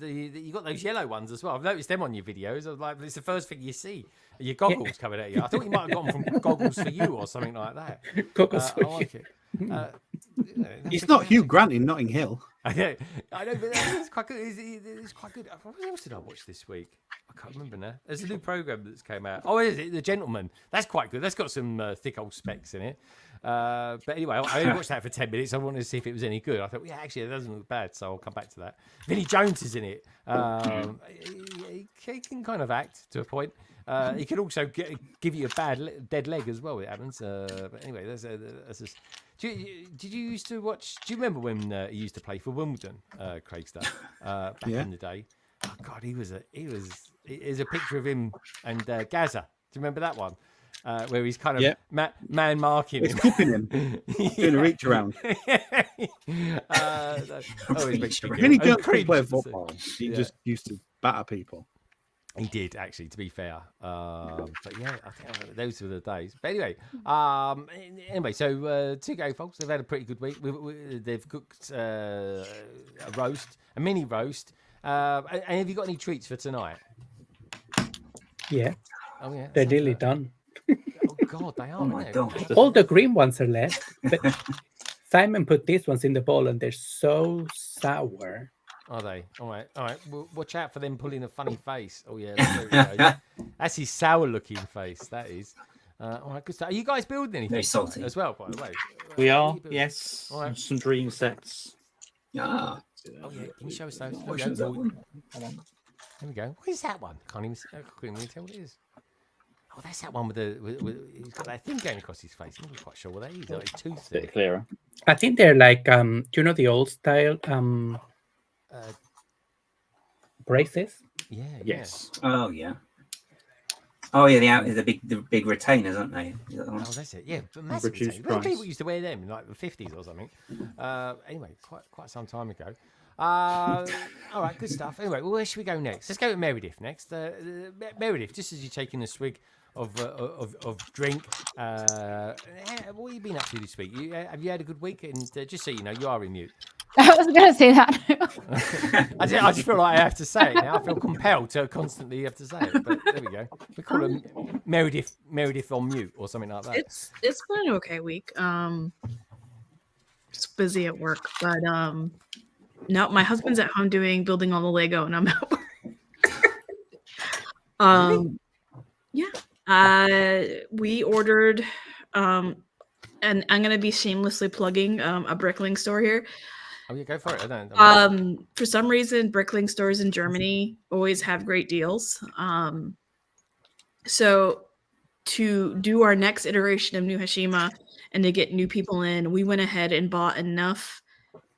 You got those yellow ones as well. I've noticed them on your videos. I was like, it's the first thing you see. Your goggles coming at you. I thought you might have gotten from Goggles for You or something like that.
Goggles for
I like it.
It's not Hugh Grant in Notting Hill.
I know, but it's quite good. It's quite good. What else did I watch this week? I can't remember now. There's a new program that's came out. Oh, is it The Gentleman? That's quite good. That's got some thick old specs in it. But anyway, I only watched that for 10 minutes. I wanted to see if it was any good. I thought, well, yeah, actually, it doesn't look bad, so I'll come back to that. Vinnie Jones is in it. He can kind of act to a point. He can also give you a dead leg as well. It happens. But anyway, do did you used to watch? Do you remember when he used to play for Wimbledon, Craig Stuff, back in the day? Oh God, There's a picture of him and Gaza. Do you remember that one? Where he's kind of man marking
It's
him.
clipping him, doing a reach around.
Always makes me
Vinny
giggle.
Jones could play football. He just used to batter people.
He did, actually, to be fair. But yeah, I think those were the days. But anyway, so to go, folks. They've had a pretty good week. They've cooked a roast, a mini roast. And have you got any treats for tonight?
Yeah.
Oh yeah.
They're nearly done.
Oh God, they are.
Oh my God.
All the green ones are left. But Simon put these ones in the bowl, and they're so sour.
Are they? All right. Well, watch out for them pulling a funny face. Oh yeah, there we go. That's his sour-looking face. That is. All right, good stuff. Are you guys building anything?
Very salty
as well, by the way.
We are, yes.
All right.
Some dream sets.
Ah.
Oh yeah, can you show us those?
Which one's that one?
There we go. What is that one? Can't even tell what it is. Oh, that's that one with he's got that thing going across his face. I'm not quite sure what that is. Like his tooth there.
Bit clearer.
I think they're like do you know the old style braces?
Yeah.
Yes.
Oh yeah. Oh yeah, the big retainers, aren't they? Is that the one?
Oh, that's it. Yeah, but massive
Reduced
retainers.
price.
People used to wear them in like the 50s or something. Anyway, quite some time ago. All right, good stuff. Anyway, well, where should we go next? Let's go to Meredith next. Meredith, just as you're taking a swig of drink, what have you been up to this week? Have you had a good week? And just so you know, you are in mute.
I was going to say that.
I just feel like I have to say it now. I feel compelled to constantly have to say it. But there we go. We call him Meredith on mute or something like that.
It's been an okay week. Just busy at work, but no, my husband's at home building all the Lego, and I'm at work. Yeah. We ordered, and I'm gonna be shamelessly plugging a Bricklink store here.
Oh yeah, go for it. I don't.
For some reason, Bricklink stores in Germany always have great deals. So to do our next iteration of New Hashima and to get new people in, we went ahead and bought enough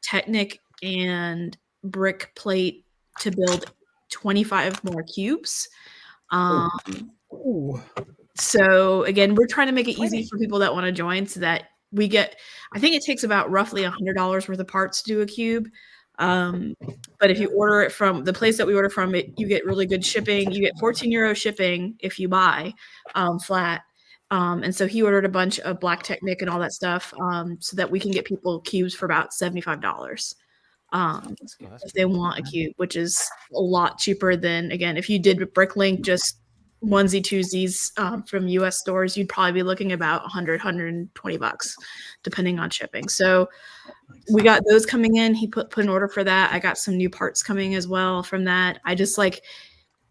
Technic and brick plate to build 25 more cubes. So again, we're trying to make it easy for people that want to join so that we get, I think it takes about roughly $100 worth of parts to do a cube. But if you order it from the place that we order from, you get really good shipping. You get 14 euro shipping if you buy flat. And so he ordered a bunch of black Technic and all that stuff so that we can get people cubes for about $75 if they want a cube, which is a lot cheaper than, again, if you did Bricklink, just onesie twosies from US stores, you'd probably be looking about $120 depending on shipping. So we got those coming in. He put an order for that. I got some new parts coming as well from that. I just like,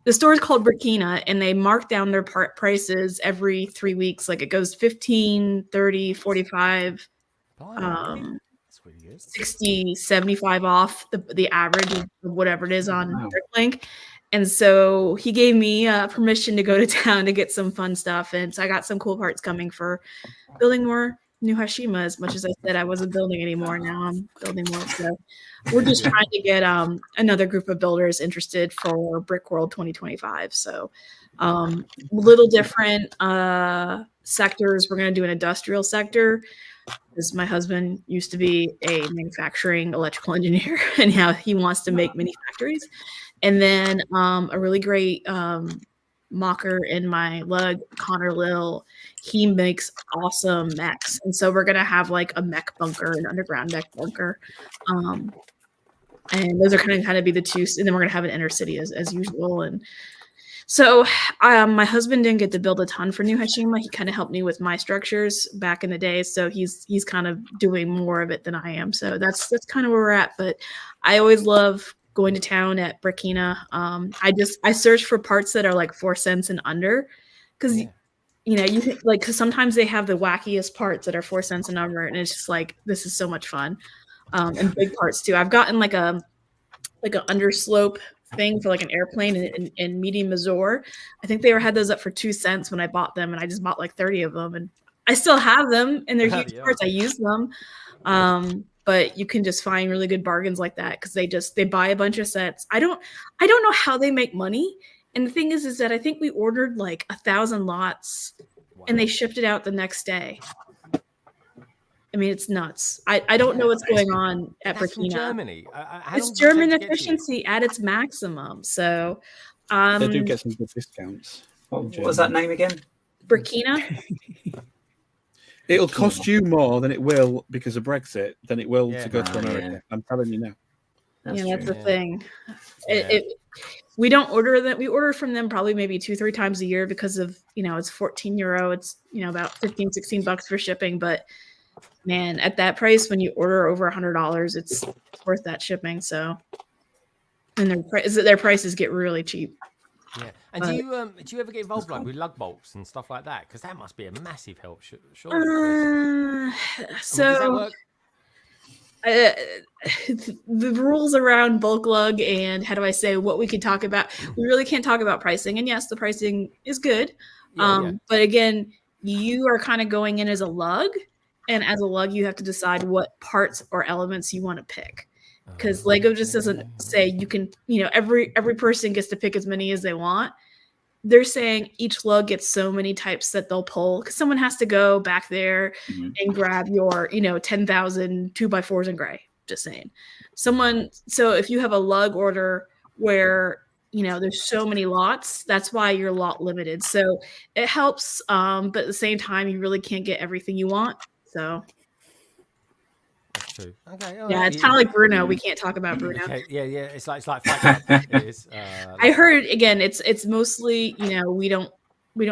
the store is called Burkina, and they mark down their part prices every 3 weeks. Like it goes 15, 30, 45, 60, 75 off the average of whatever it is on Bricklink. And so he gave me permission to go to town to get some fun stuff. And so I got some cool parts coming for building more New Hashima. As much as I said I wasn't building anymore, now I'm building more. So we're just trying to get another group of builders interested for Brick World 2025. So little different sectors. We're going to do an industrial sector, because my husband used to be a manufacturing electrical engineer, and now he wants to make mini factories. And then a really great mocker in my lug, Connor Lill, he makes awesome mechs. And so we're going to have like a mech bunker, an underground mech bunker. And those are going to kind of be the two. And then we're going to have an inner city as usual. And so my husband didn't get to build a ton for New Hashima. He kind of helped me with my structures back in the day. So he's kind of doing more of it than I am. So that's kind of where we're at. But I always love going to town at Burkina. I search for parts that are like 4 cents and under, because you know, you like, because sometimes they have the wackiest parts that are 4 cents and under, and it's just like, this is so much fun. And big parts too. I've gotten like an underslope thing for like an airplane in medium Mazor. I think they had those up for 2 cents when I bought them, and I just bought like 30 of them, and I still have them, and they're huge
Yeah.
parts. I use them. But you can just find really good bargains like that because they buy a bunch of sets. I don't know how they make money. And the thing is that I think we ordered like 1,000 lots, and they shipped it out the next day. I mean, it's nuts. I don't know what's going on at
That's from
Burkina.
Germany. How long
It's
does it take
German
to get to you?
efficiency at its maximum. So,
They do get some good discounts.
What was that name again?
Burkina.
It'll cost you more than it will because of Brexit than it will
Yeah.
to go to America.
Yeah.
I'm telling you now.
That's
true.
the thing.
Yeah.
We don't order that. We order from them probably maybe 2-3 times a year because of, it's €14. It's, about $15-16 for shipping. But man, at that price, when you order over $100, it's worth that shipping. So, and their prices get really cheap.
Yeah. And do you ever get involved like with lug bolts and stuff like that? Because that must be a massive help. Sure.
So
does that work?
The rules around bulk lug and how do I say what we can talk about? We really can't talk about pricing. And yes, the pricing is good.
Yeah.
But again, you are kind of going in as a lug, and as a lug, you have to decide what parts or elements you want to pick. Because Lego just doesn't say you can, every person gets to pick as many as they want. They're saying each lug gets so many types that they'll pull because someone has to go back there and grab your, 10,000 2x4s in gray. Just saying. So if you have a lug order where, there's so many lots, that's why you're lot limited. So it helps, but at the same time, you really can't get everything you want. So.
That's true. Okay.
Yeah, it's kind of like Bruno. We can't talk about Bruno.
Okay. Yeah. It's like Fight Club. It is.
I heard again. It's mostly we don't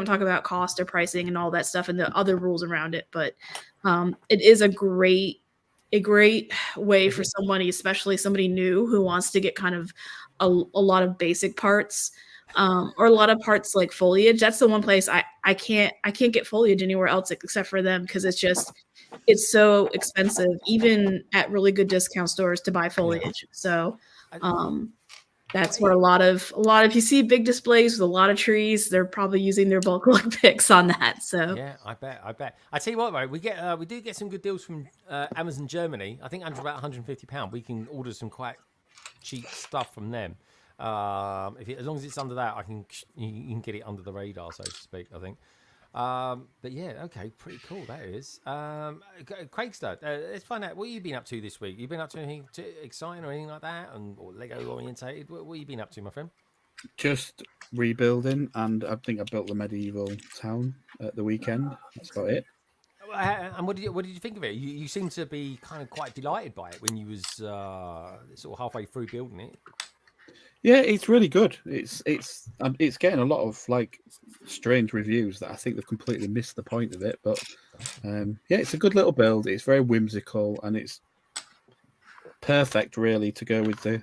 talk about cost or pricing and all that stuff and the other rules around it. But it is a great way for somebody, especially somebody new who wants to get kind of a lot of basic parts or a lot of parts like foliage. That's the one place I can't get foliage anywhere else except for them because it's so expensive, even at really good discount stores to buy foliage. So that's where a lot of you see big displays with a lot of trees, they're probably using their bulk lug picks on that. So
yeah, I bet. I tell you what, right, we do get some good deals from Amazon Germany. I think under about £150, we can order some quite cheap stuff from them. As long as it's under that, you can get it under the radar, so to speak. I think. But yeah, okay, pretty cool that is. Craigster, let's find out what you've been up to this week. You been up to anything exciting or anything like that, or Lego orientated? What have you been up to, my friend?
Just rebuilding, and I think I built the medieval town at the weekend. That's about it.
And what did you think of it? You seem to be kind of quite delighted by it when you was sort of halfway through building it.
Yeah, it's really good. It's getting a lot of like strange reviews that I think they've completely missed the point of it. But yeah, it's a good little build. It's very whimsical and it's perfect, really, to go with the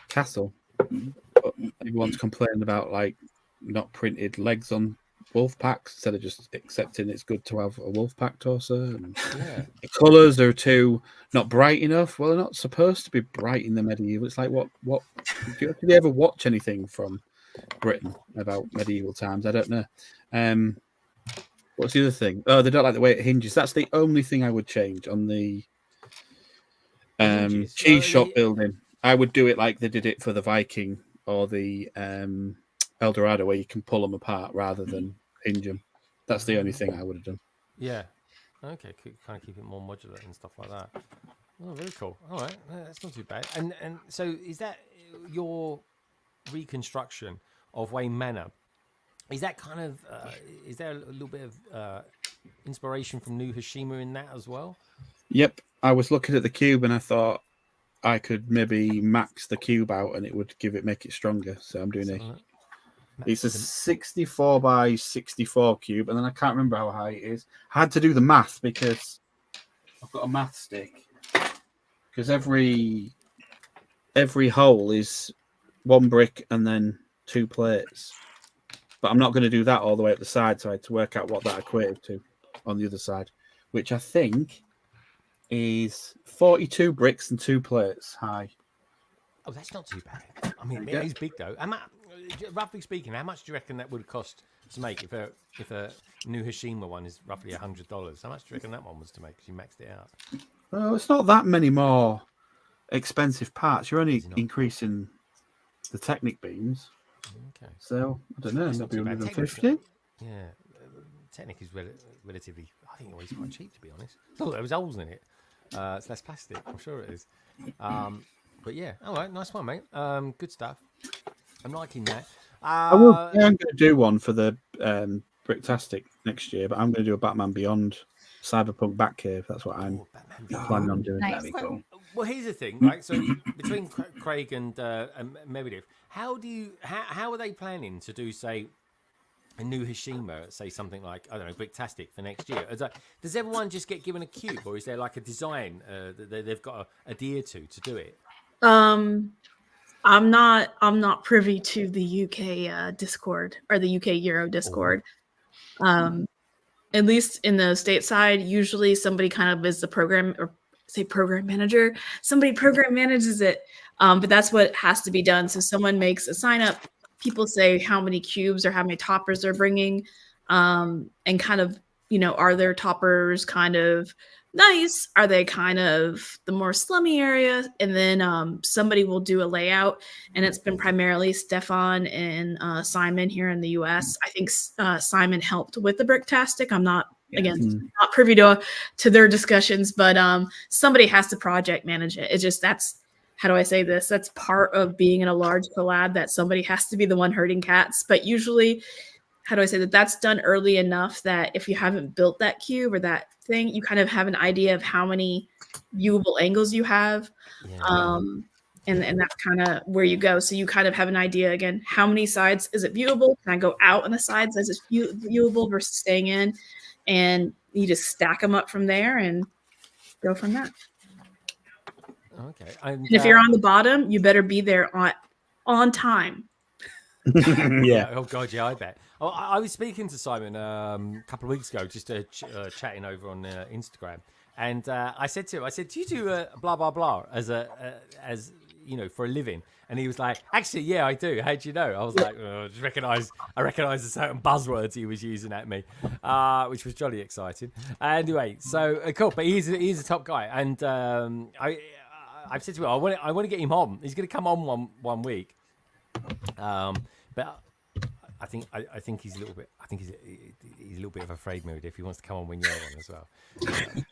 castle. But everyone's complaining about like not printed legs on wolf packs instead of just accepting it's good to have a wolf pack torso. And the colours are too not bright enough. Well, they're not supposed to be bright in the medieval. It's like what did you ever watch anything from Britain about medieval times? I don't know. What's the other thing? Oh, they don't like the way it hinges. That's the only thing I would change on the cheese shop building. I would do it like they did it for the Viking or the El Dorado, where you can pull them apart rather than hinge them. That's the only thing I would have done.
Yeah. Okay. Kind of keep it more modular and stuff like that. Oh, very cool. All right, that's not too bad. And so is that your reconstruction of Wayne Manor? Is that kind of is there a little bit of inspiration from New Hashima in that as well?
Yep. I was looking at the cube and I thought I could maybe max the cube out and it would make it stronger. So I'm doing it's a 64 by 64 cube, and then I can't remember how high it is. I had to do the math because I've got a math stick. Because every hole is one brick and then 2 plates. But I'm not going to do that all the way up the side, so I had to work out what that equated to on the other side, which I think is 42 bricks and 2 plates high.
Oh, that's not too bad. I mean, it is big though. roughly speaking, how much do you reckon that would cost to make if a new Hashima one is roughly $100? How much do you reckon that one was to make? Because you maxed it out.
Well, it's not that many more expensive parts. You're only increasing the Technic beams.
Okay.
So I don't know,
That's not
maybe
too bad.
150.
Yeah, Technic is relatively. I think it's quite cheap, to be honest. Oh, there was holes in it. It's less plastic. I'm sure it is. But yeah, all right, nice one, mate. Good stuff. I'm liking that.
I'm going to do one for the Bricktastic next year, but I'm going to do a Batman Beyond Cyberpunk Batcave. That's what I'm planning on doing.
Nice.
That'd be cool.
Well, here's the thing, right? So between Craig and Meredith, how are they planning to do, say, a new Hashima, say something like, I don't know, Bricktastic for next year? Does everyone just get given a cube, or is there like a design that they've got to adhere to do it?
I'm not privy to the UK Discord or the UK Euro Discord. At least in the stateside, usually somebody kind of is the program manager. Somebody program manages it, but that's what has to be done. So someone makes a sign up. People say how many cubes or how many toppers they're bringing, and kind of, are their toppers kind of nice? Are they kind of the more slummy area? And then somebody will do a layout, and it's been primarily Stefan and Simon here in the US. I think Simon helped with the Bricktastic. I'm not not privy to their discussions, but somebody has to project manage it. It's just how do I say this? That's part of being in a large collab, that somebody has to be the one herding cats. But usually, how do I say that? That's done early enough that if you haven't built that cube or that thing, you kind of have an idea of how many viewable angles you have. And that's kind of where you go. So you kind of have an idea, again, how many sides is it viewable? Can I go out on the sides as it's viewable versus staying in? And you just stack them up from there and go from that.
Okay.
And if you're on the bottom, you better be there on time.
Yeah.
Oh God, yeah, I bet. Oh, I was speaking to Simon a couple of weeks ago, just chatting over on Instagram, and I said to him, do you do blah blah blah as for a living? And he was like, actually, yeah, I do. How do you know? I was like, I recognise the certain buzzwords he was using at me, which was jolly exciting. Anyway, so cool. But he's a top guy, and I've said to him, I want to get him on. He's going to come on one week, but I think he's a little bit. I think he's a little bit of a afraid mood if he wants to come on when you're on as well.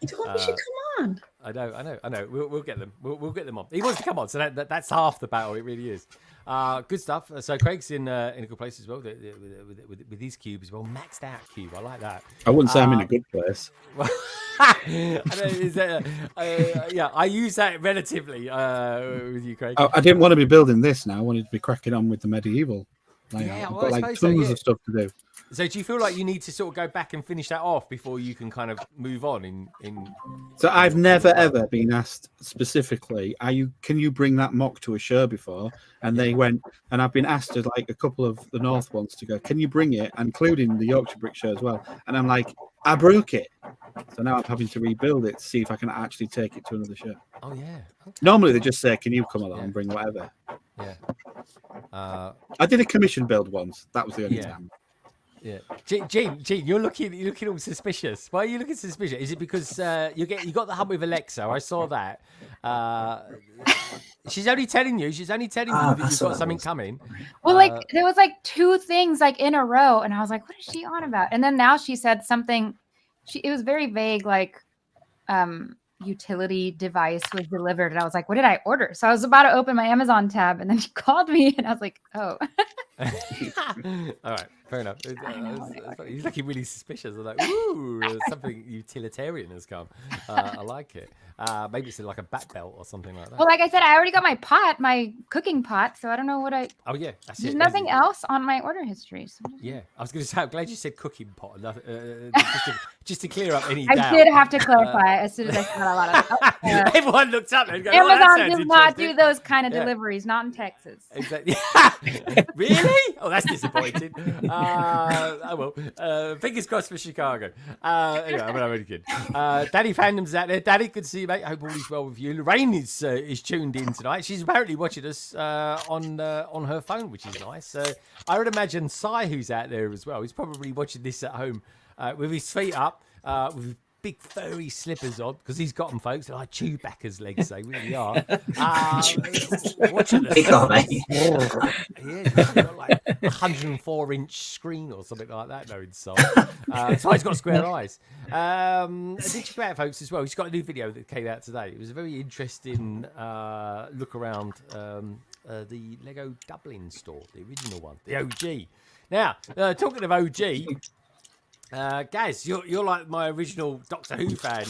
You told me you should come on.
I know. We'll get them. We'll get them on. He wants to come on, so that's half the battle. It really is. Good stuff. So Craig's in a good place as well with his cube as well. Maxed out cube. I like that.
I wouldn't say I'm in a good place.
I use that relatively with you, Craig.
I didn't want to be building this now. I wanted to be cracking on with the medieval.
Yeah,
I've
well,
got
I suppose
tons
so,
of stuff to do.
So do you feel like you need to sort of go back and finish that off before you can kind of move on in
So I've never ever been asked specifically, can you bring that mock to a show before? And they went, and I've been asked to like a couple of the North ones to go, can you bring it, including the Yorkshire Brick Show as well? And I'm like, I broke it. So now I'm having to rebuild it to see if I can actually take it to another show.
Oh yeah. Okay.
Normally they just say, can you come along and bring whatever?
Yeah.
I did a commission build once. That was the only time.
Yeah, Gene, you're looking all suspicious. Why are you looking suspicious? Is it because you got the hub with Alexa? I saw that. She's only telling you that you've got something coming.
Well, there was like two things like in a row, and I was like, "What is she on about?" And then now she said something. It was very vague, like utility device was delivered, and I was like, "What did I order?" So I was about to open my Amazon tab, and then she called me, and I was like, "Oh."
All right, fair enough. He's looking really suspicious. I'm like, ooh, something utilitarian has come. I like it. Maybe it's like a bat belt or something like that.
Well, like I said, I already got my cooking pot, so I don't know what I.
Oh yeah, that's
There's
it.
nothing else on my order history. So.
Yeah, I was going to say, I'm glad you said cooking pot. Just to clear up any
I
doubt.
did have to clarify as soon as I said a lot of.
Everyone looked up and go,
Amazon does not do those kind of deliveries, not in Texas.
Exactly. Really? Oh, that's disappointing. Oh well. Fingers crossed for Chicago. Anyway, I'm really good. Daddy Fandom's out there. Daddy, good to see you, mate. Hope all is well with you. Lorraine is tuned in tonight. She's apparently watching us on her phone, which is nice. I would imagine Sai, who's out there as well, he's probably watching this at home with his feet up, with big furry slippers on, because he's got them, folks. They're like Chewbacca's legs, they really are. Watching
Big on, mate.
He's got like 104-inch screen or something like that now inside. That's why he's got square eyes. Did check out, folks, as well. He's got a new video that came out today. It was a very interesting look around the Lego Dublin store, the original one, the OG. Now, talking of OG, Gaz, you're like my original Doctor Who fan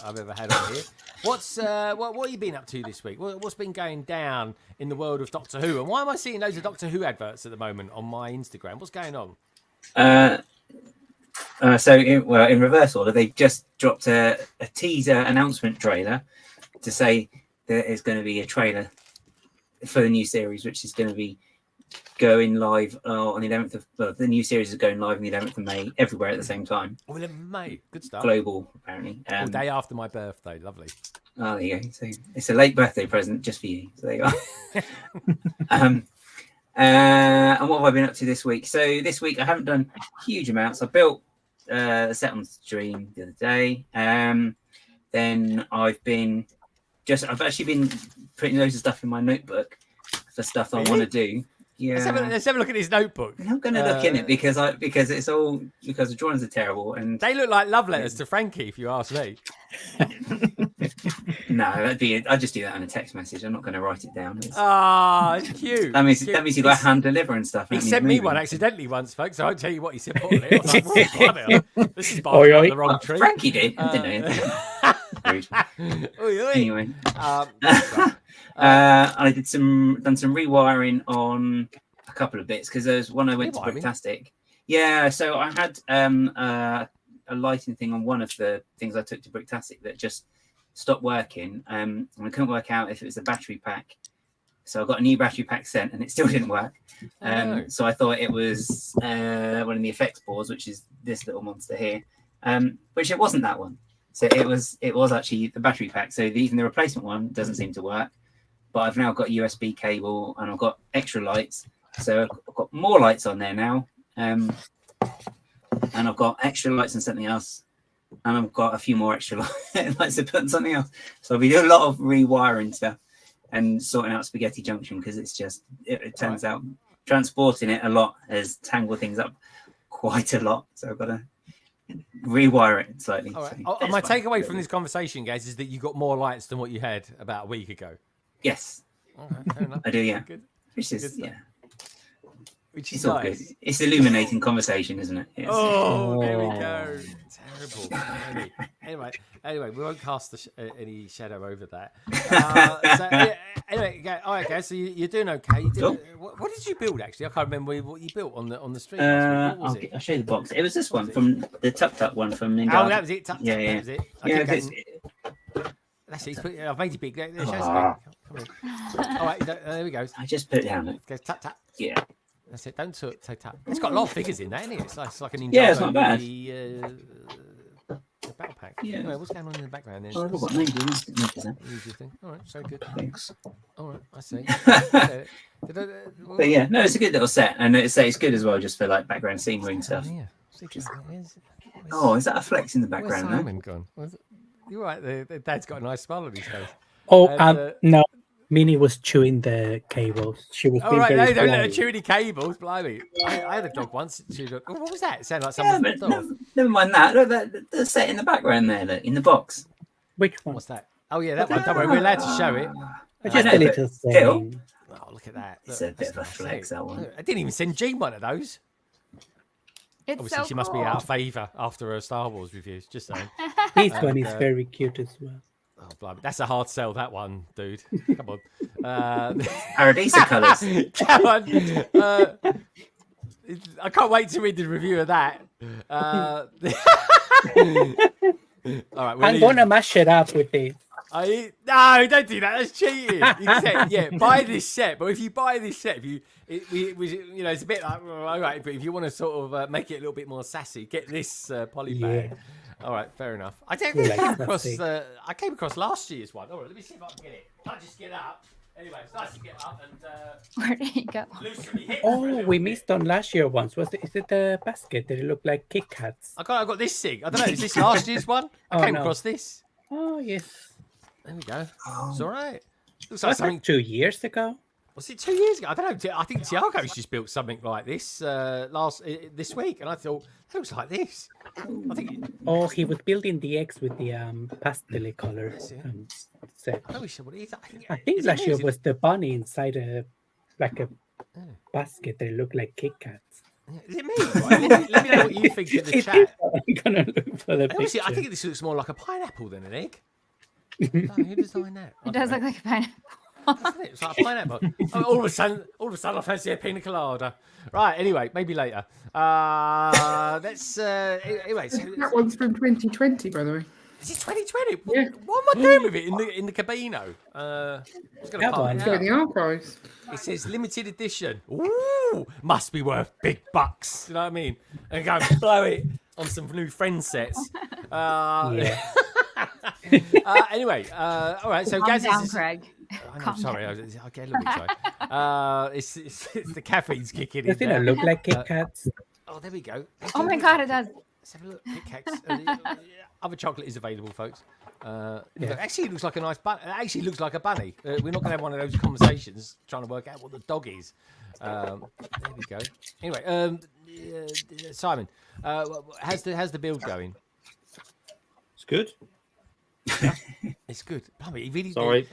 I've ever had on here. What have you been up to this week? What's been going down in the world of Doctor Who? And why am I seeing loads of Doctor Who adverts at the moment on my Instagram? What's going on?
In reverse order, they've just dropped a teaser announcement trailer to say there is going to be a trailer for the new series, which is going to be going live on the 11th of... Well, the new series is going live on the 11th of May, everywhere at the same time.
Oh, 11th of May. Good stuff.
Global, apparently.
The day after my birthday. Lovely.
Oh, there you go. So it's a late birthday present just for you. So there you are. And what have I been up to this week? So this week I haven't done huge amounts. I built a set on stream the other day. Then I've actually been putting loads of stuff in my notebook for stuff I want to do. Yeah.
Let's have a look at his notebook.
I'm not going to look in it because the drawings are terrible and
they look like love letters to Frankie, if you ask me.
No, I'd just do that in a text message. I'm not going to write it down.
It's cute.
That means you got hand deliver and stuff.
He sent me one accidentally once, folks. So I won't tell you what he said. Put on it. I was like, this is the wrong tree.
Frankie did. I didn't know. Anyway, I did done some rewiring on a couple of bits because there's one I went to Bricktastic. Yeah, so I had a lighting thing on one of the things I took to Bricktastic that just stopped working, and I couldn't work out if it was the battery pack. So I got a new battery pack sent, and it still didn't work. So I thought it was one of the effects boards, which is this little monster here, which it wasn't that one. So it was actually the battery pack. So even the replacement one doesn't seem to work. But I've now got a USB cable and I've got extra lights. So I've got more lights on there now. And I've got extra lights and something else. And I've got a few more extra lights to put on something else. So I'll be doing a lot of rewiring stuff and sorting out Spaghetti Junction because it turns out transporting it a lot has tangled things up quite a lot. So I've got to rewire it slightly.
All right.
So
my takeaway from this conversation, guys, is that you got more lights than what you had about a week ago.
Yes.
Okay, fair enough.
I do, yeah.
Good.
Which is,
Good
yeah.
Which is
It's all
nice.
good. It's illuminating conversation, isn't it? Yes.
Oh, there we go. Terrible. Anyway, we won't cast any shadow over that. Anyway, all right, guys. So you're doing okay. What did you build actually? I can't remember what you built on the stream. What was it?
I'll show you the box. It was this one from the Tuck one from NINJAGO.
Oh, that was it.
Yeah.
That was it. That's it. I've made it big. There, Come on. All right, there we go.
I just put it down.
Go tap tap.
Yeah.
That's it. Don't say tap. It's got a lot of figures in there, isn't it? It's like an NINJAGO.
Yeah, it's not bad.
The battle pack.
Yeah.
Anyway, what's going on in the background there?
Oh, I've got names.
Usual thing. All right, very good.
Thanks.
All right, I see.
But yeah, no, it's a good little set, and it's good as well, just for like background scenery and stuff. Oh, is that a flex in the background?
Where's Simon gone? You're right. The dad's got a nice smile on his face.
Oh, no. Minnie was chewing the cables. She was being very
no, don't let her
polite.
chew any cables. Blimey. I had a dog once. What was that? It sounded like someone's dog.
Never mind that. Look, the set in the background there, look, in the box.
Which one?
What's that? Oh, yeah, that one. Don't worry, we're allowed to show it.
Just a little thing.
Oh, look at that.
It's a bit of a flex, that one.
I didn't even send Jean one of those.
It's
Obviously,
so
she must be
cool.
out of favour after her Star Wars reviews. Just saying.
This one is very cute as well.
Oh, blimey. That's a hard sell, that one, dude. Come on.
Paradisa colours.
Come on. I can't wait to read the review of that. All right,
I'm going to mash it up with this.
No, don't do that. That's cheating. Buy this set. But if you buy this set, it's a bit like all right. But if you want to sort of make it a little bit more sassy, get this poly bag. All right, fair enough. I came across last year's one. All right, let me see if I can get it. I just get up. Anyway, it's nice to get up and.
Where did he go?
Oh, we missed on last year once. Is it the basket that it looked like Kit Kats?
I got this thing. I don't know. Is this last year's one? I came across this.
Oh yes.
There we go. It's all right. Looks
like something 2 years ago.
Was it 2 years ago? I don't know. I think Tiago's just built something like this this week, and I thought it looks like this. I think.
Oh, he was building the eggs with the pastel color set.
I wish what it is.
I think last year was the bunny inside a basket that looked like Kit Kats.
Is it me? Right, let me know what you think in the chat.
I'm gonna look for the picture.
I think this looks more like a pineapple than an egg. Who designed that?
It does look like a pineapple.
Doesn't it? It's like a pineapple. All of a sudden, I fancy a pina colada. Right. Anyway, maybe later. Let's. Anyway,
that one's from 2020, by the way.
Is it 2020?
Yeah.
What am I doing with it in the Cabino?
It's in the archives.
It says limited edition. Ooh, must be worth big bucks. You know what I mean? And go and blow it on some new friend sets. Anyway, all right. So,
Calm down, Greg.
I'm sorry. I get a little bit shy. It's the caffeine's kicking in.
Doesn't it look like Kit Kats?
Oh, there we go.
Oh my God, it does.
Let's have a look. Kit Kats. Other chocolate is available, folks. Actually, it looks like a nice bunny. It actually looks like a bunny. We're not going to have one of those conversations trying to work out what the dog is. There we go. Anyway, Simon, how's the build going?
It's good.
It's good. Blimey, really.
Sorry,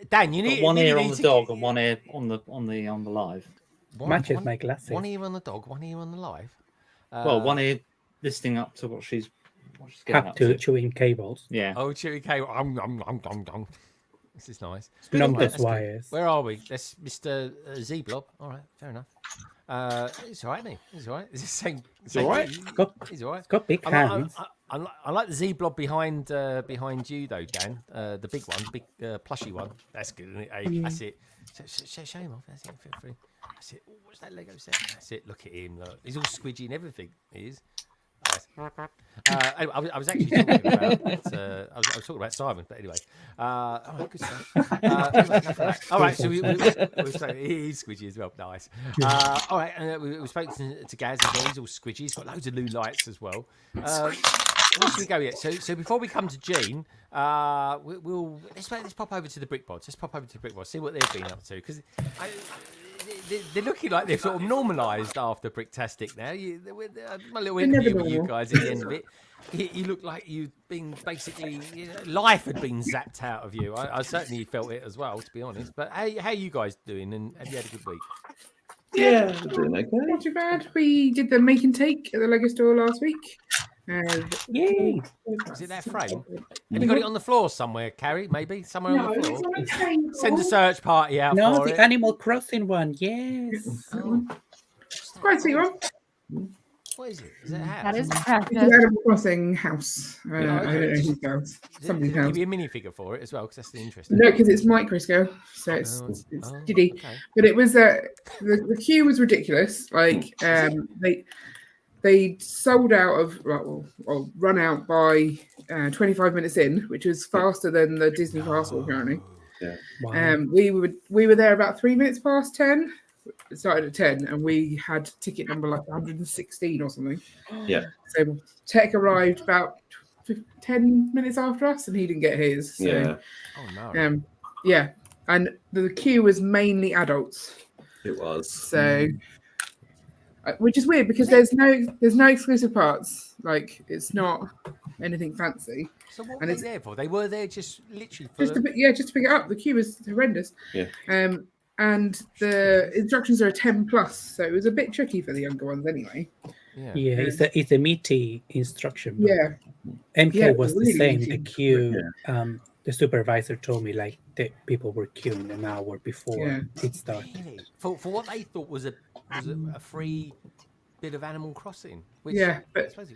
Dan, you need
one ear on the dog and one ear on the live.
Matches my glasses.
One ear on the dog, one ear on the live.
Well, one ear listening up to what she's getting
up to chewing cables.
Yeah.
Oh, chewing cable. This is nice.
Numbers wires.
Where are we? That's Mr. Z-Blob. All right, fair enough. It's all right, isn't he? It's all right. It's the same.
All right.
He's all right.
It's got big hands.
I like the Z-Blob behind you though, Dan. The big one, the big plushy one. That's good, isn't it? Hey, that's it. Show him off. That's it. Feel free. That's it. Ooh, what's that Lego set? That's it. Look at him. Look. He's all squidgy and everything. He is. Anyway, I was actually talking about. I was talking about Simon, but anyway. All right, good stuff. All right, so we he's squidgy as well. Nice. All right, and we spoke to Gaz as well. He's all squidgy. He's got loads of new lights as well. Where should we go yet? So before we come to Gene, let's pop over to the brick bods. Let's pop over to the brick bods. See what they've been up to because. They're looking like they've sort of normalised after Bricktastic now. My little interview with you guys at the end of it, you look like you've been basically life had been zapped out of you. I certainly felt it as well, to be honest. But how are you guys doing? And have you had a good week?
Yeah, doing okay. Not too bad. We did the make and take at the Lego store last week.
Yay!
Is it that frame? Have you got it on the floor somewhere, Carrie? Maybe somewhere on the floor.
It's on
Send a search party out
No,
for
the
it.
Animal Crossing one. Yes.
It's quite a sweet one.
What is it? Is it a house?
That is
It's
practice.
an Animal Crossing house. I don't know whose house. Somebody's
There'll
house.
be a minifigure for it as well, because that's the interesting.
No, because it's micro scale, so it's giddy.
Okay.
But it was the queue was ridiculous. Like they sold out of run out by 25 minutes in, which was faster than the Disney Castle apparently.
Yeah.
Wow.
We were there about 3 minutes past 10. It started at 10, and we had ticket number like 116 or something.
Yeah.
So Tech arrived about 10 minutes after us, and he didn't get his. So,
Yeah.
Oh no.
yeah, and the queue was mainly adults.
It was.
So, which is weird because there's no exclusive parts. Like it's not anything fancy.
So what were they there for? They were there just literally for
Just to pick it up. The queue was horrendous.
Yeah.
And the instructions are a 10 plus, so it was a bit tricky for the younger ones anyway.
Yeah, it's a meaty instruction book.
Yeah.
MK was
really
the same.
meaty.
The queue. The supervisor told me like that people were queuing an hour before it started.
Really? For what they thought was a free bit of Animal Crossing. Which
Yeah,
I
but
suppose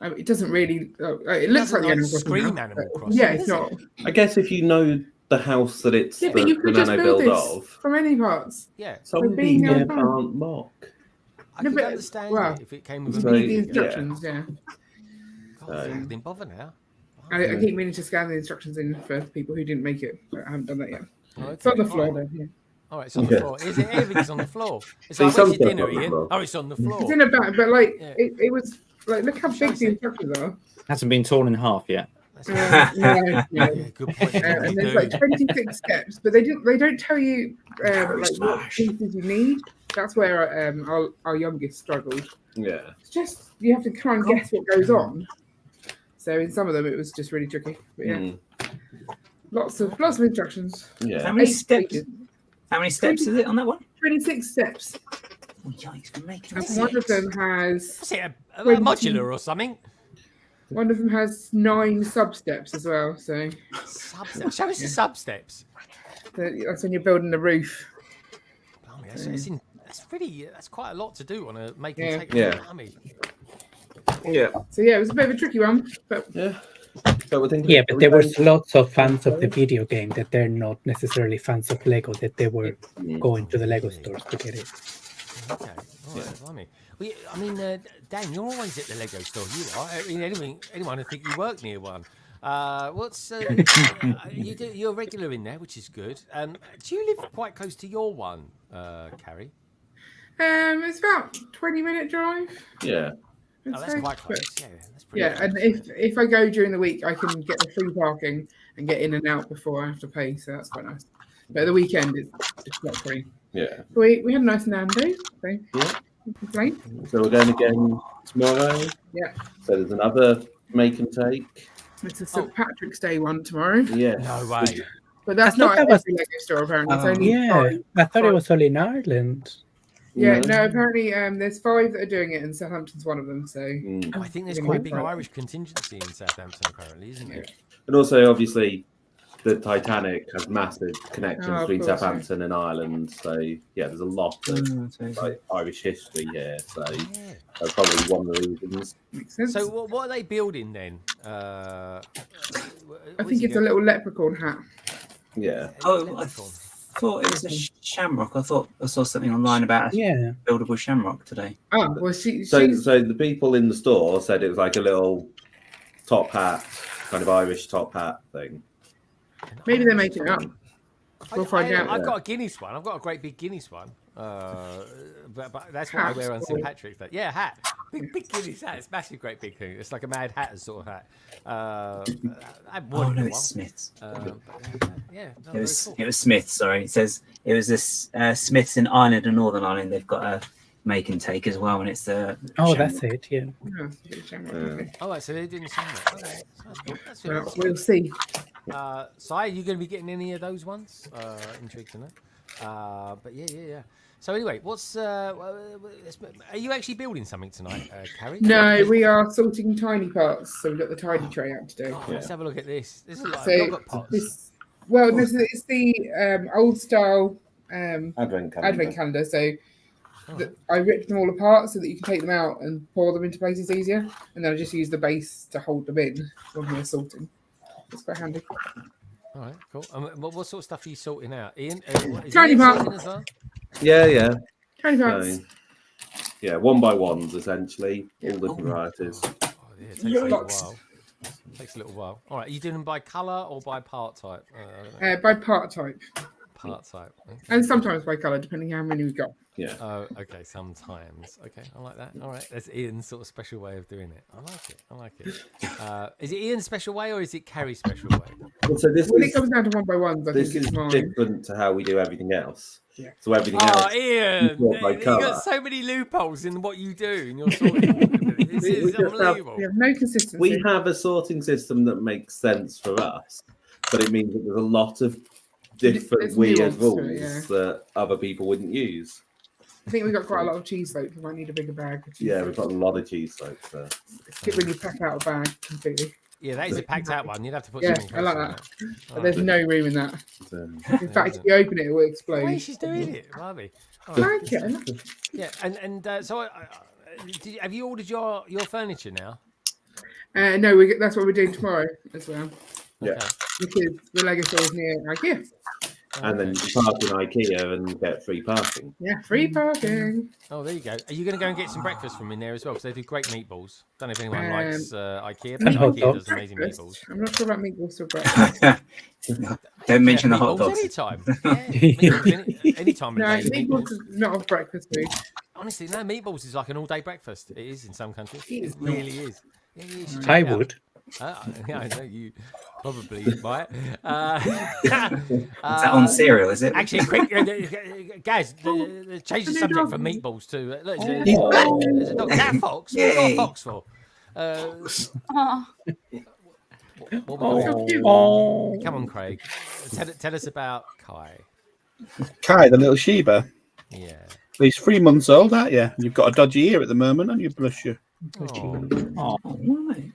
It doesn't really. It looks like the Animal Crossing
scream
house,
Animal
but
Crossing.
Yeah, it's
does
not.
it?
I guess if you know the house that it's
Yeah, but you
the
could just
nano
build
build
this
of,
from any parts.
Yeah.
some
being
people
on-
can't mock.
I
No,
could
but-
understand
well,
it if it came with a
So,
Read the
movie.
instructions. Yeah.
God, I didn't bother now.
I keep meaning to scan the instructions in for people who didn't make it, but I haven't done that yet.
Oh,
It's on
okay.
the floor,
All right.
though. Yeah.
All right, it's on the
Yeah.
floor. Is it? Everything's on the floor. It's
See,
like,
some
where's your
stuff
dinner,
on the
Ian?
floor.
Oh, it's on the floor.
It's in a bag, but like
Yeah.
it was like look how big the instructions are.
Hasn't been torn in half yet.
Yeah.
Yeah, good point.
And there's like 26 steps, but they don't tell you like what pieces you need. That's where our youngest struggled.
Yeah.
It's just you have to try and guess what goes on. So in some of them it was just really tricky. But yeah,
Mm.
lots of instructions.
Yeah.
How many
8
steps?
pages.
How many steps is it on that one?
26 steps.
Oh, yikes, we're making
And one of them has
What's it? A
20.
modular or something?
One of them has 9 sub steps as well. So
Sub-steps. Show us the sub-steps.
that's when you're building the roof.
Blimey, that's quite a lot to do on a make
Yeah.
and take
Yeah.
army.
Yeah.
So yeah, it was a bit of a tricky one, but
Yeah. So we're thinking.
Yeah, but there was lots of fans of the video game that they're not necessarily fans of Lego, that they were going to the Lego stores to get it.
Okay, all right, blimey. Well, I mean, Dan, you're always at the Lego store. You are. I mean, anyone would think you work near one. You're a regular in there, which is good. Do you live quite close to your one, Carrie?
it's about 20-minute drive.
Yeah.
I'd
Oh, that's
say.
quite close.
But-
Yeah, that's pretty.
Yeah,
close.
and if I go during the week, I can get the free parking and get in and out before I have to pay, so that's quite nice. But the weekend, it's not free.
Yeah.
We had a nice Nando's, so
Yeah.
no complaint.
So we're going again tomorrow.
Yeah.
So there's another make and take.
It's a St. Patrick's Day one tomorrow,
Yeah.
No way.
but that's
I thought
not at
that was-
every Lego store apparently. It's
Oh.
only
Yeah,
5.
I thought it was only in Ireland.
Yeah, no, apparently there's 5 that are doing it, and Southampton's one of them. So
Mm.
Oh, I think there's
Yeah,
quite a big
right.
Irish contingency in Southampton, apparently, isn't there?
And also, obviously, the Titanic has massive connections
Oh, of
between
course, yeah.
Southampton and Ireland. So yeah, there's a lot of like Irish history here. So
Yeah.
that's probably one of the reasons.
makes sense.
So what are they building then?
I think it's a little leprechaun hat.
Yeah.
Oh, I thought it was a shamrock. I thought I saw something online about a
Yeah.
buildable shamrock today.
Oh, well, she's
So the people in the store said it was like a little top hat, kind of Irish top hat thing.
maybe they're making it up. We'll find out.
I've got a Guinness one. I've got a great big Guinness one. But that's what I wear on St. Patrick's Day. Yeah, hat. Big Guinness hat. It's massive, great big thing. It's like a Mad Hatter sort of hat. I
Oh
wanted
no,
one.
it's Smiths.
Yeah, no,
It
very
was
cool.
it was Smiths. Sorry, it says it was this Smiths in Ireland and Northern Ireland. They've got a make and take as well, and it's the
Oh, that's it. Yeah.
Oh, it's a bit of shamrock,
Yeah.
okay.
Oh, right, so they're doing the same. Okay, so that's cool. That's really
Well,
cool.
we'll see.
Si, are you going to be getting any of those ones? Intrigued to know. But yeah. So anyway, are you actually building something tonight, Carrie?
No, we are sorting tiny parts, so we've got the tidy tray out today.
Oh, let's have a look at this. This is like
So
yogurt pots.
it's the old style
Advent calendar.
advent calendar. So I ripped them all apart so that you can take them out and pour them into places easier, and then I just use the base to hold them in when we're sorting. It's quite handy.
All right, cool. What sort of stuff are you sorting out, Ian? Is
Tiny
Ian
part.
sorting as well?
Yeah.
Tiny parts.
So, yeah, 1x1s essentially, all different varieties.
Oh, yeah, it takes a little while. Takes a little while. All right, are you doing them by colour or by part type?
By part type,
Part type. Okay.
and sometimes by colour, depending how many we've got.
Yeah.
Oh, okay. Sometimes. Okay, I like that. All right, that's Ian's sort of special way of doing it. I like it. Is it Ian's special way or is it Carrie's special way?
Well, so this
When it
is,
comes down to 1x1s, I
this
think
is
it's mine.
different to how we do everything else.
Yeah.
So everything
Oh,
else.
Ian,
sort by
you
colour.
got so many loopholes in what you do in your sorting. This
We
is
just have-
unbelievable.
We have no consistency.
We have a sorting system that makes sense for us, but it means that there's a lot of different
There's
weird
nuance to
rules
it, yeah.
that other people wouldn't use.
I think we've got quite a lot of cheese floats. We might need a bigger bag. Of cheese
Yeah,
floats.
we've got a lot of cheese floats there.
It's good when you pack out a bag completely.
Yeah, that is a packed out one. You'd have to put
Yeah,
something
I like
close
that.
on
But there's no room in that.
So,
In fact, if you open it, it will
The
explode.
way she's doing it, Barbie. All
I
right.
like it.
Yeah, and so have you ordered your furniture now?
No, that's what we're doing tomorrow as well.
Yeah.
Because the Lego store is near IKEA.
And then you park in IKEA and get free parking.
Yeah, free parking.
Oh, there you go. Are you going to go and get some breakfast from in there as well? Because they do great meatballs. Don't know if anyone likes IKEA, but IKEA does amazing meatballs.
I'm not sure about meatballs for breakfast.
Don't mention the hot dogs.
Anytime. Yeah, anytime.
No, meatballs is not a breakfast food.
Honestly, no, meatballs is like an all-day breakfast. It is in some countries. It really is. Yeah, you should check
I
it out.
would.
Yeah, I know you probably might.
Is that on cereal, is it?
Actually, quick, guys, change the subject from meatballs to. Look, there's a dog. Is that a fox? What's got a fox for? Come on, Craig. Tell us about Kai.
Kai, the little Sheba.
Yeah.
He's 3 months old, aren't you? You've got a dodgy ear at the moment, and you blush you.
Oh,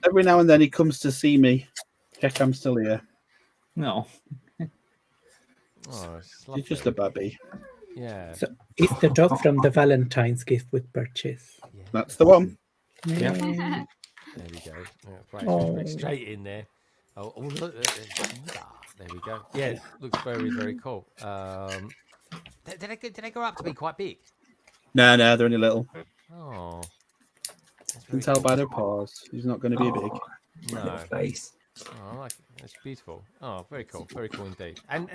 Every now and then he comes to see me. Check I'm still here.
no.
Oh,
He's just a baby.
Yeah.
So it's the dog from the Valentine's gift with purchase.
Yeah.
That's the one.
Yeah.
There we go. Right, straight in there. Oh, look. There we go. Yeah, looks very, very cool. Did they grow up to be quite big?
No, they're only little.
Oh.
You can tell by their paws. He's not going to be big.
No.
Face.
Oh, I like it. That's beautiful. Oh, very cool. Very cool indeed. And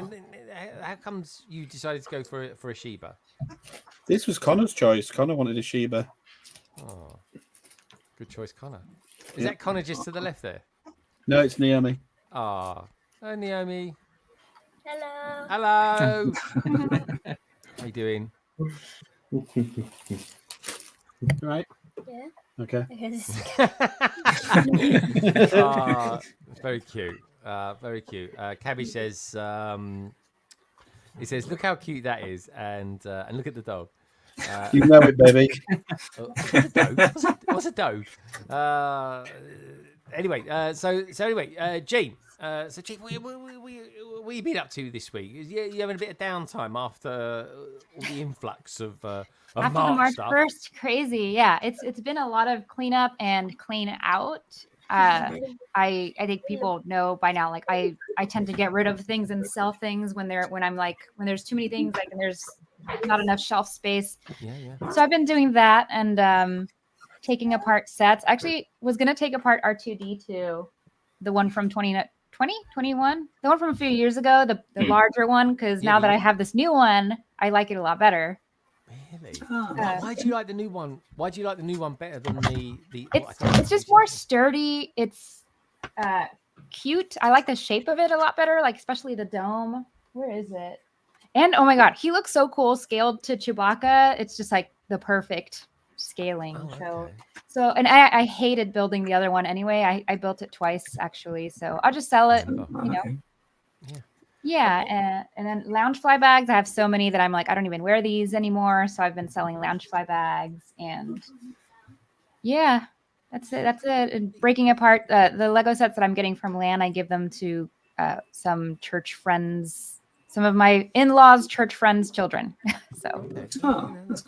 how comes you decided to go for a Sheba?
This was Connor's choice. Connor wanted a Sheba.
Oh, good choice, Connor. Is that Connor just to the left there?
No, it's Naomi.
Ah, oh, Naomi.
Hello.
Hello. How you doing?
Right.
Yeah.
Okay.
It's very cute. Very cute. Cabbage says, he says, look how cute that is, and look at the dog.
You know it, baby.
What's a doe? Anyway, so anyway, Gene. So Gene, what you been up to this week? You having a bit of downtime after all the influx of
after
March
the March
stuff?
1st, crazy. Yeah, it's been a lot of cleanup and clean out. I think people know by now. Like I tend to get rid of things and sell things when there's too many things, like and there's not enough shelf space.
Yeah.
So I've been doing that and taking apart sets. Actually, was gonna take apart R2D2, the one from 2021, the one from a few years ago, the larger one, because now that I have this new one, I like it a lot better.
Really? Why do you like the new one? Why do you like the new one better than the?
It's just more sturdy. It's cute. I like the shape of it a lot better, like especially the dome. Where is it? And oh my god, he looks so cool scaled to Chewbacca. It's just like the perfect scaling. So and I hated building the other one anyway. I built it twice actually, so I'll just sell it. You know. Yeah, and then Loungefly bags. I have so many that I'm like, I don't even wear these anymore. So I've been selling Loungefly bags, and yeah, that's it. And breaking apart the Lego sets that I'm getting from LAN, I give them to some church friends, some of my in-laws' church friends' children. So
that's good. That's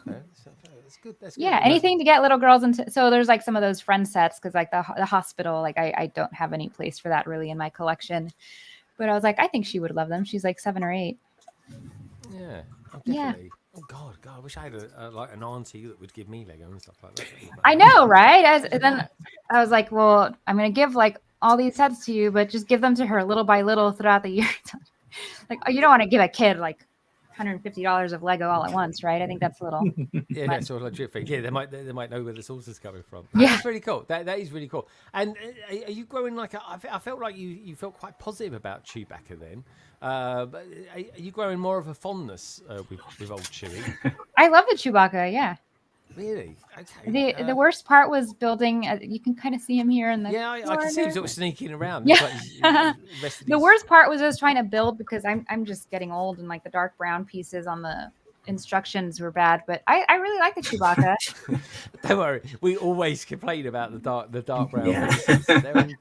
good.
Yeah, anything to get little girls into. So there's like some of those friend sets because like the hospital, like I don't have any place for that really in my collection. But I was like, I think she would love them. She's like 7 or 8.
Yeah, definitely. Oh God, I wish I had like an auntie that would give me Lego and stuff like that.
I know, right? And then I was like, well, I'm gonna give like all these sets to you, but just give them to her little by little throughout the year. Like, you don't want to give a kid like $150 of Lego all at once, right? I think that's a little.
Yeah, that's sort of like drip feed. Yeah, they might know where the source is coming from.
Yeah,
that's really cool. That is really cool. And are you growing like I felt like you felt quite positive about Chewbacca then. But are you growing more of a fondness with old Chewie?
I love the Chewbacca. Yeah.
Really? Okay.
The worst part was building. You can kind of see him here in the.
Yeah, I can see him sort of sneaking around.
Yeah. The worst part was just trying to build because I'm just getting old and like the dark brown pieces on the instructions were bad. But I really like the Chewbacca.
Don't worry, we always complain about the dark brown pieces.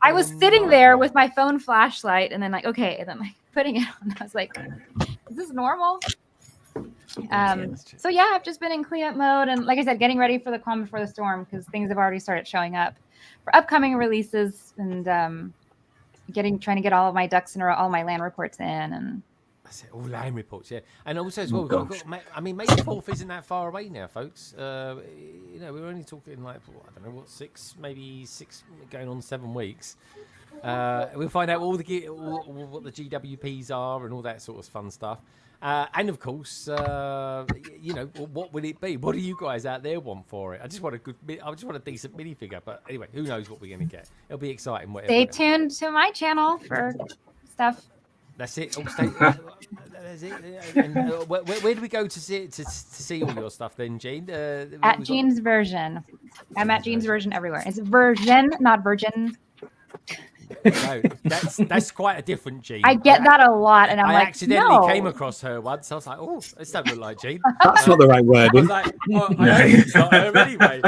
I was sitting there with my phone flashlight and then like okay, and then like putting it on. I was like, is this normal? So yeah, I've just been in cleanup mode and like I said, getting ready for the calm before the storm because things have already started showing up. for upcoming releases and trying to get all of my ducks in a row, all my land reports in, and
that's it, all land reports, yeah. And also as well, May the 4th isn't that far away now, folks. You know, we're only talking like, I don't know, what, 6 going on 7 weeks. We'll find out all what the GWPs are and all that sort of fun stuff. And of course, you know, what will it be? What do you guys out there want for it? I just want a decent minifigure. But anyway, who knows what we're going to get? It'll be exciting. Whatever.
Stay tuned to my channel for stuff.
That's it. That's it. And, where do we go to see all your stuff then, Jean?
At Jean's Version. I'm at Jean's Version everywhere. It's version, not virgin.
No, that's quite a different Jean.
I get that a lot, and I
accidentally came across her once. I was like, "Oh, this doesn't look like Jean."
That's not the right word.
I was like, well, I hope it's not her anyway.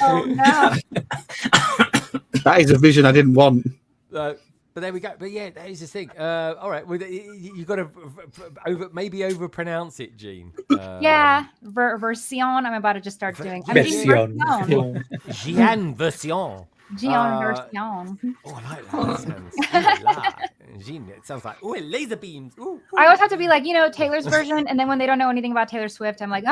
Oh no!
That is a vision I didn't want.
But there we go. But yeah, that is the thing. All right, well, you got to overpronounce it, Jean.
Yeah, version. I'm about to just start doing.
Version.
Jean version.
Jean version.
Oh, I like that. Sounds. Jean, it sounds like laser beams. Ooh.
I always have to be like, Taylor's version, and then when they don't know anything about Taylor Swift, I'm like,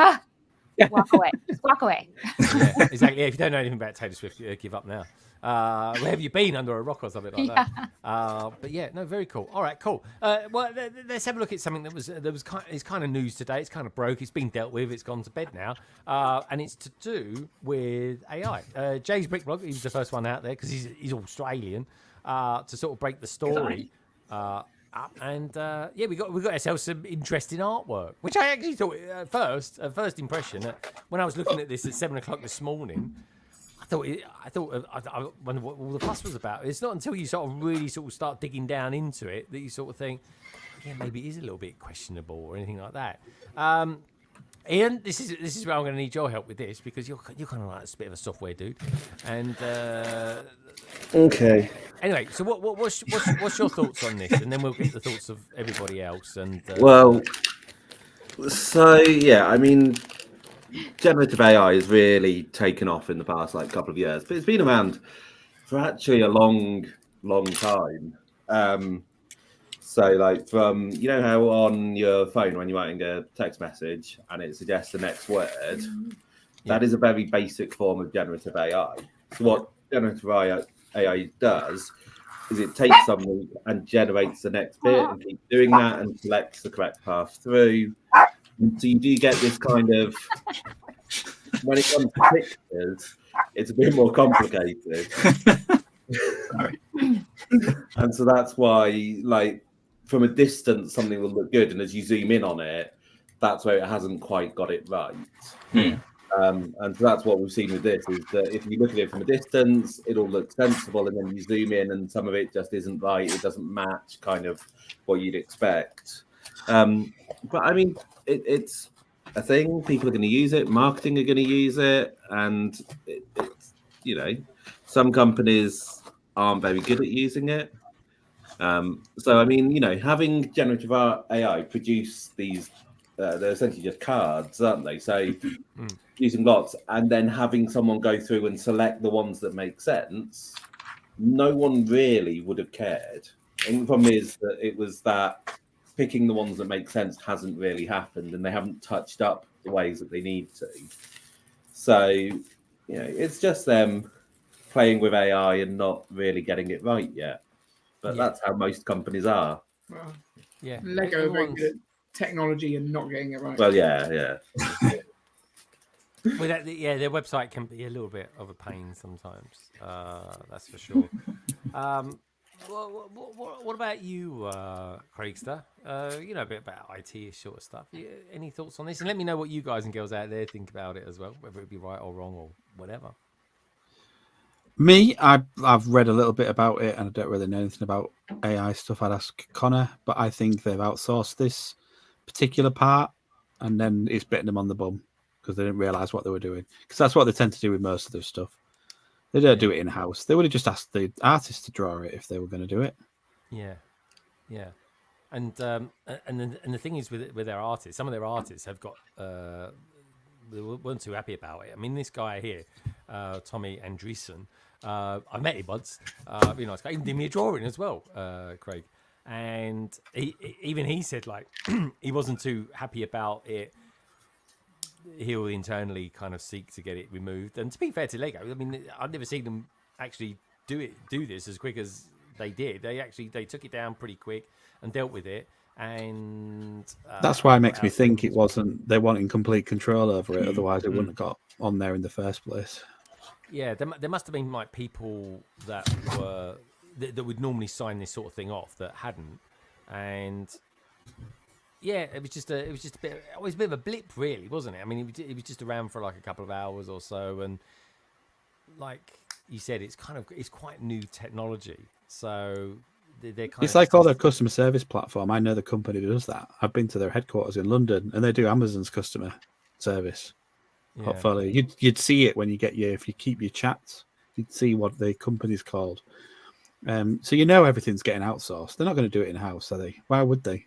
walk away. Just walk away.
Yeah, exactly. Yeah, if you don't know anything about Taylor Swift, give up now. Where have you been, under a rock or something like that? But yeah, no, very cool. All right, cool. Well, let's have a look at something that was kind of news today. It's kind of broke. It's been dealt with. It's gone to bed now, and it's to do with AI. Jay's Brickblog, he was the first one out there because he's Australian to sort of break the story up. And yeah, we got ourselves some interesting artwork, which I actually thought at first impression when I was looking at this at 7 o'clock this morning. I wonder what all the fuss was about. It's not until you sort of really start digging down into it that you sort of think, yeah, maybe it is a little bit questionable or anything like that. Ian, this is where I'm going to need your help with this because you're kind of like a bit of a software dude. And
okay.
Anyway, so what's your thoughts on this, and then we'll get the thoughts of everybody else. And
well, so yeah, I mean, generative AI has really taken off in the past couple of years, but it's been around for actually a long time. So from how on your phone when you're writing a text message and it suggests the next word, that is a very basic form of generative AI. So what generative AI does is it takes something and generates the next bit and keeps doing that and selects the correct path through. And so you do get this kind of, when it comes to pictures, it's a bit more complicated. And so that's why, from a distance, something will look good. And as you zoom in on it, that's where it hasn't quite got it right. And so that's what we've seen with this, is that if you look at it from a distance, it'll look sensible. And then you zoom in and some of it just isn't right. It doesn't match kind of what you'd expect. But I mean, it's a thing. People are going to use it. Marketing are going to use it. And, some companies aren't very good at using it. So, I mean, having generative AI produce these, they're essentially just cards, aren't they? So using lots and then having someone go through and select the ones that make sense, no one really would have cared. And the problem is that it was that picking the ones that make sense hasn't really happened, and they haven't touched up the ways that they need to. So, it's just them playing with AI and not really getting it right yet. But that's how most companies are.
Well,
yeah,
Lego are very good at technology and not getting it right.
Well, yeah.
Well, their website can be a little bit of a pain sometimes. That's for sure. What about you, Craigster? You know a bit about IT sort of stuff. Any thoughts on this? And let me know what you guys and girls out there think about it as well, whether it be right or wrong or whatever.
Me, I've read a little bit about it and I don't really know anything about AI stuff. I'd ask Connor, but I think they've outsourced this particular part and then it's bitten them on the bum because they didn't realise what they were doing. Because that's what they tend to do with most of their stuff. They don't do it in-house. They would have just asked the artist to draw it if they were going to do it.
Yeah. And the thing is with their artists, some of their artists have got... they weren't too happy about it. I mean, this guy here, Tommy Andreessen. I met him once. Really nice guy. Even did me a drawing as well, Craig. And even he said like he wasn't too happy about it. He'll internally kind of seek to get it removed. And to be fair to Lego, I mean, I've never seen them actually do this as quick as they did. They took it down pretty quick and dealt with it. And
that's why it makes me think it wasn't they wanting complete control over it. Otherwise, it wouldn't have got on there in the first place.
Yeah, there must have been like people that were that would normally sign this sort of thing off that hadn't, and yeah, it was a bit of a blip, really, wasn't it? I mean, it was just around for like a couple of hours or so, and like you said, it's quite new technology, so
it's like all their customer service platform. I know the company that does that. I've been to their headquarters in London, and they do Amazon's customer service portfolio. You'd see it when you if you keep your chats, you'd see what the company's called. So you know everything's getting outsourced. They're not going to do it in house, are they? Why would they?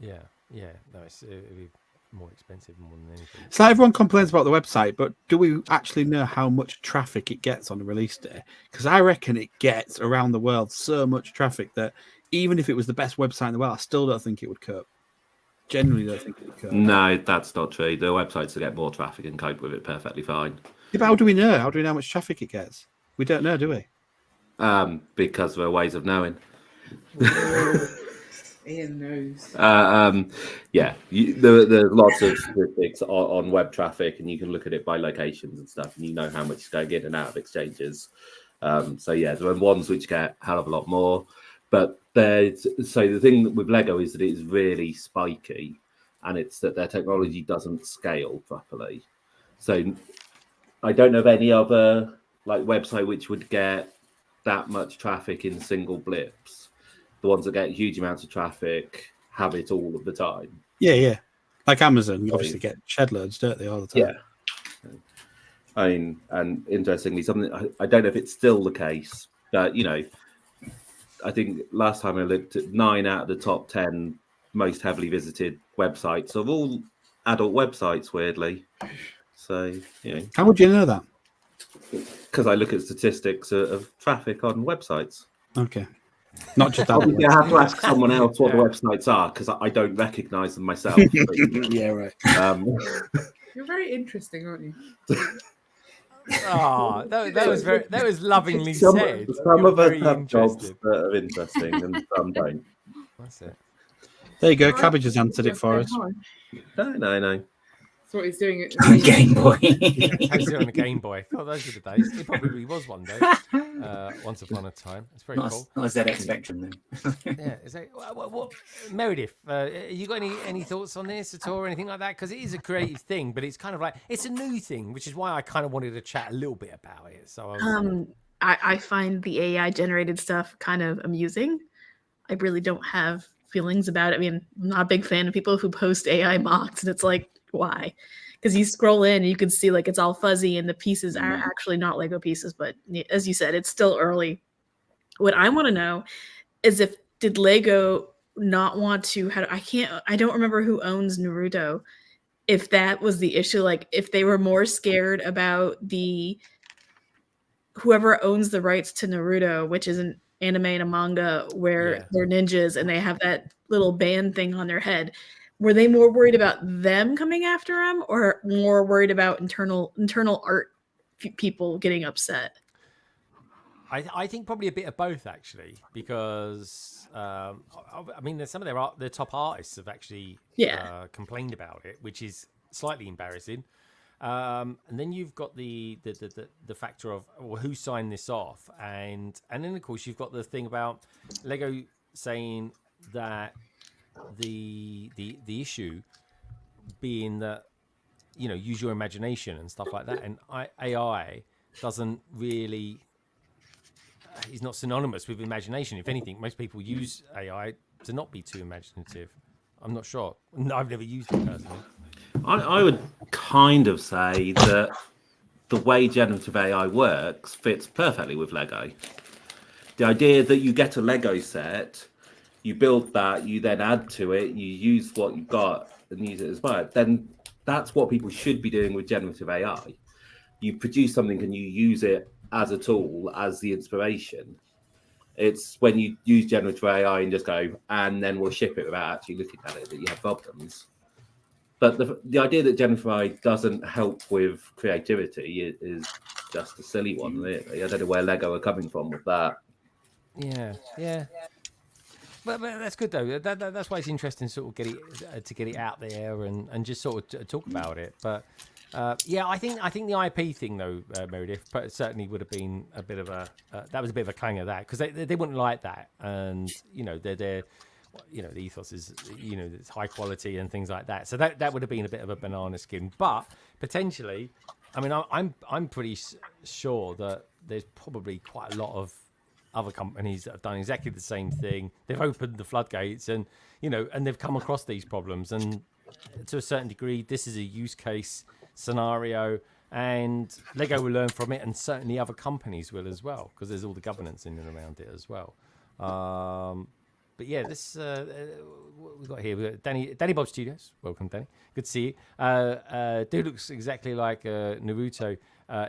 Yeah. No, it'd be more expensive more than anything.
So everyone complains about the website, but do we actually know how much traffic it gets on the release day? Because I reckon it gets around the world so much traffic that even if it was the best website in the world, I still don't think it would cope. Generally, don't think it would cope.
No, that's not true. The websites that get more traffic and cope with it perfectly fine.
Yeah, but how do we know? How do we know how much traffic it gets? We don't know, do we?
Because there are ways of knowing.
Ian knows.
There are lots of statistics on web traffic, and you can look at it by locations and stuff, and you know how much is going in and out of exchanges. So there are ones which get a hell of a lot more, but the thing with Lego is that it's really spiky, and it's that their technology doesn't scale properly. So I don't know of any other like website which would get that much traffic in single blips. The ones that get huge amounts of traffic have it all of the time.
Yeah. Like Amazon, you obviously get shed loads, don't they, all the time?
Yeah. I mean, and interestingly, something I don't know if it's still the case, but I think last time I looked at 9 out of the top 10 most heavily visited websites are all adult websites, weirdly. So,
How would you know that?
Because I look at statistics of traffic on websites.
Okay. Not just that.
I have to ask someone else what the websites are because I don't recognise them myself.
Yeah, right.
You're very interesting, aren't you?
Oh, that was lovingly
some
said.
Some of us have jobs that are interesting and some don't.
That's it.
There you go. Cabbage has answered it for us.
No.
That's what he's doing
on the Game Boy.
He's on the Game Boy. Oh, those were the days. It probably was one day. Once upon a time. It's very cool.
Not a ZX Spectrum then.
Yeah. Is that, what Meredith? You got any thoughts on this at all or anything like that? Because it is a creative thing, but it's kind of like it's a new thing, which is why I kind of wanted to chat a little bit about it. So
I find the AI generated stuff kind of amusing. I really don't have feelings about it. I mean, I'm not a big fan of people who post AI mocks, and it's like, why? Because you scroll in and you can see like it's all fuzzy and the pieces are actually not Lego pieces, but as you said, it's still early. What I want to know is did Lego not want to I don't remember who owns Naruto, if that was the issue, like if they were more scared about whoever owns the rights to Naruto, which is an anime and a manga where they're ninjas and they have that little band thing on their head. Were they more worried about them coming after him, or more worried about internal art people getting upset?
I think probably a bit of both, actually, because I mean, some of their top artists have actually complained about it, which is slightly embarrassing. And then you've got the factor of who signed this off, and then of course you've got the thing about Lego saying that the issue being that use your imagination and stuff like that, and AI doesn't really is not synonymous with imagination. If anything, most people use AI to not be too imaginative. I'm not sure. No, I've never used it personally.
I would kind of say that the way generative AI works fits perfectly with Lego. The idea that you get a Lego set, you build that, you then add to it, you use what you've got and use it as well, then that's what people should be doing with generative AI. you produce something and you use it as a tool, as the inspiration. It's when you use generative AI and just go, and then we'll ship it without actually looking at it, that you have problems. But the idea that generative AI doesn't help with creativity is just a silly one, really. I don't know where Lego are coming from with that.
Yeah. But that's good though. That's why it's interesting to sort of get it out there and just sort of talk about it. But yeah, I think the IP thing though, Meredith, but certainly would have been a bit of a that was a bit of a clanger that because they wouldn't like that, and they're the ethos is it's high quality and things like that. So that would have been a bit of a banana skin, but potentially, I mean, I'm pretty sure that there's probably quite a lot of other companies that have done exactly the same thing. They've opened the floodgates and they've come across these problems, and to a certain degree this is a use case scenario, and Lego will learn from it, and certainly other companies will as well, because there's all the governance in and around it as well. But yeah, this what we got here. We got Danny Bob Studios. Welcome, Danny. Good to see you. Dude looks exactly like Naruto,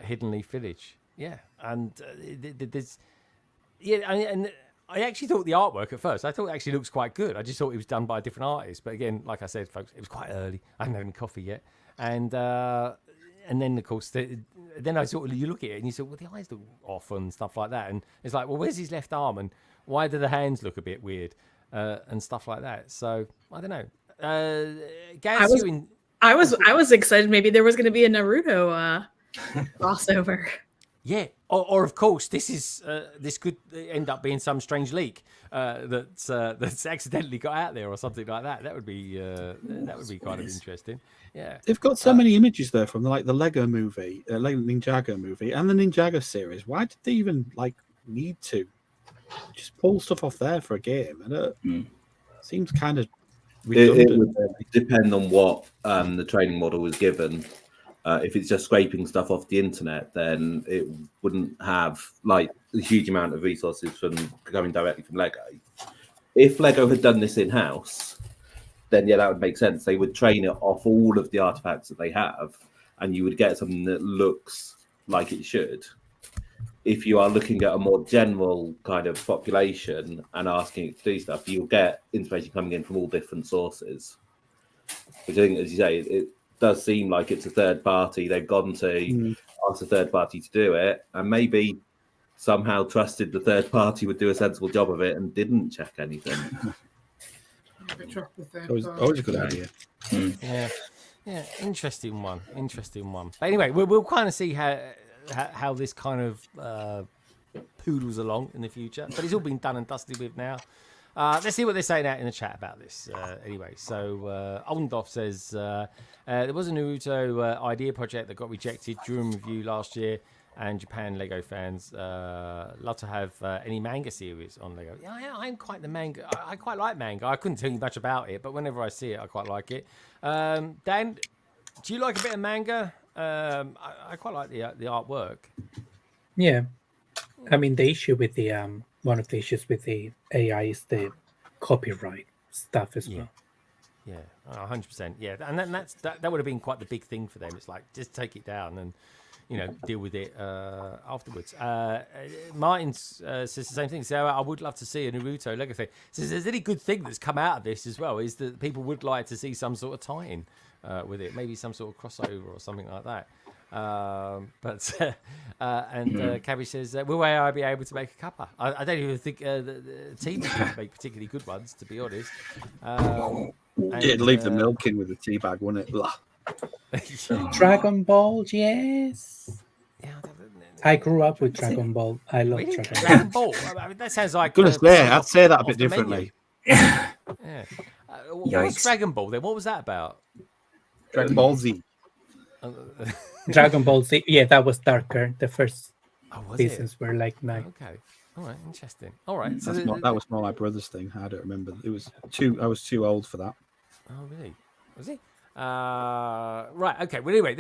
Hidden Leaf Village. Yeah, and there's and I actually thought the artwork at first, I thought it actually looks quite good. I just thought it was done by a different artist. But again, like I said, folks, it was quite early. I haven't had any coffee yet, and then of course, then I sort of you look at it and you say, well, the eyes look off and stuff like that, and it's like, well, where's his left arm and why do the hands look a bit weird and stuff like that? So I don't know. Gaz,
I was excited. Maybe there was going to be a Naruto crossover.
Yeah, or of course, this could end up being some strange leak that's accidentally got out there or something like that. That would be kind of interesting. Yeah,
they've got so many images there from the Lego movie, Lego Ninjago movie, and the Ninjago series. Why did they even need to just pull stuff off there for a game? And it seems kind of redundant.
It would depend on what the training model was given. If it's just scraping stuff off the internet, then it wouldn't have a huge amount of resources from coming directly from Lego. If Lego had done this in-house, then yeah, that would make sense. They would train it off all of the artifacts that they have, and you would get something that looks like it should. If you are looking at a more general kind of population and asking it to do stuff, you'll get information coming in from all different sources. Which I think, as you say, it does seem like it's a third party. They've gone to ask a third party to do it, and maybe somehow trusted the third party would do a sensible job of it and didn't check anything.
Always a good idea.
Yeah, interesting one. But anyway, we'll kind of see how this kind of poodles along in the future. But it's all been done and dusted with now. Let's see what they're saying out in the chat about this. Anyway, so Oldendorf says there was a Naruto idea project that got rejected during review last year, and Japan Lego fans love to have any manga series on Lego. Yeah, I'm quite the manga. I quite like manga. I couldn't tell you much about it, but whenever I see it, I quite like it. Dan, do you like a bit of manga? I quite like the artwork.
Yeah, I mean the issue with the one of the issues with the AI is the copyright stuff as well.
Yeah, 100%. Yeah, and that would have been quite the big thing for them. It's like just take it down and deal with it afterwards. Martin says the same thing. So I would love to see a Naruto Lego thing. Says there's any good thing that's come out of this as well is that people would like to see some sort of tie-in with it, maybe some sort of crossover or something like that. Cabbage says, will AI be able to make a cuppa? I don't even think the team can make particularly good ones, to be honest.
It'd leave the milk in with the tea bag, wouldn't it? Blah.
Dragon Ball, yes. I grew up with Dragon Ball. I love
Dragon Ball. I mean, that sounds like.
I'd say that a bit differently.
Yeah. What's Dragon Ball then? What was that about?
Dragon Ball Z.
Dragon Ball Z. Yeah, that was darker. The first
was
seasons were like nice.
Okay. All right. Interesting. All right. So
that was more my brother's thing. I don't remember. I was too old for that.
Oh really? Was he? Right. Okay. Well, anyway,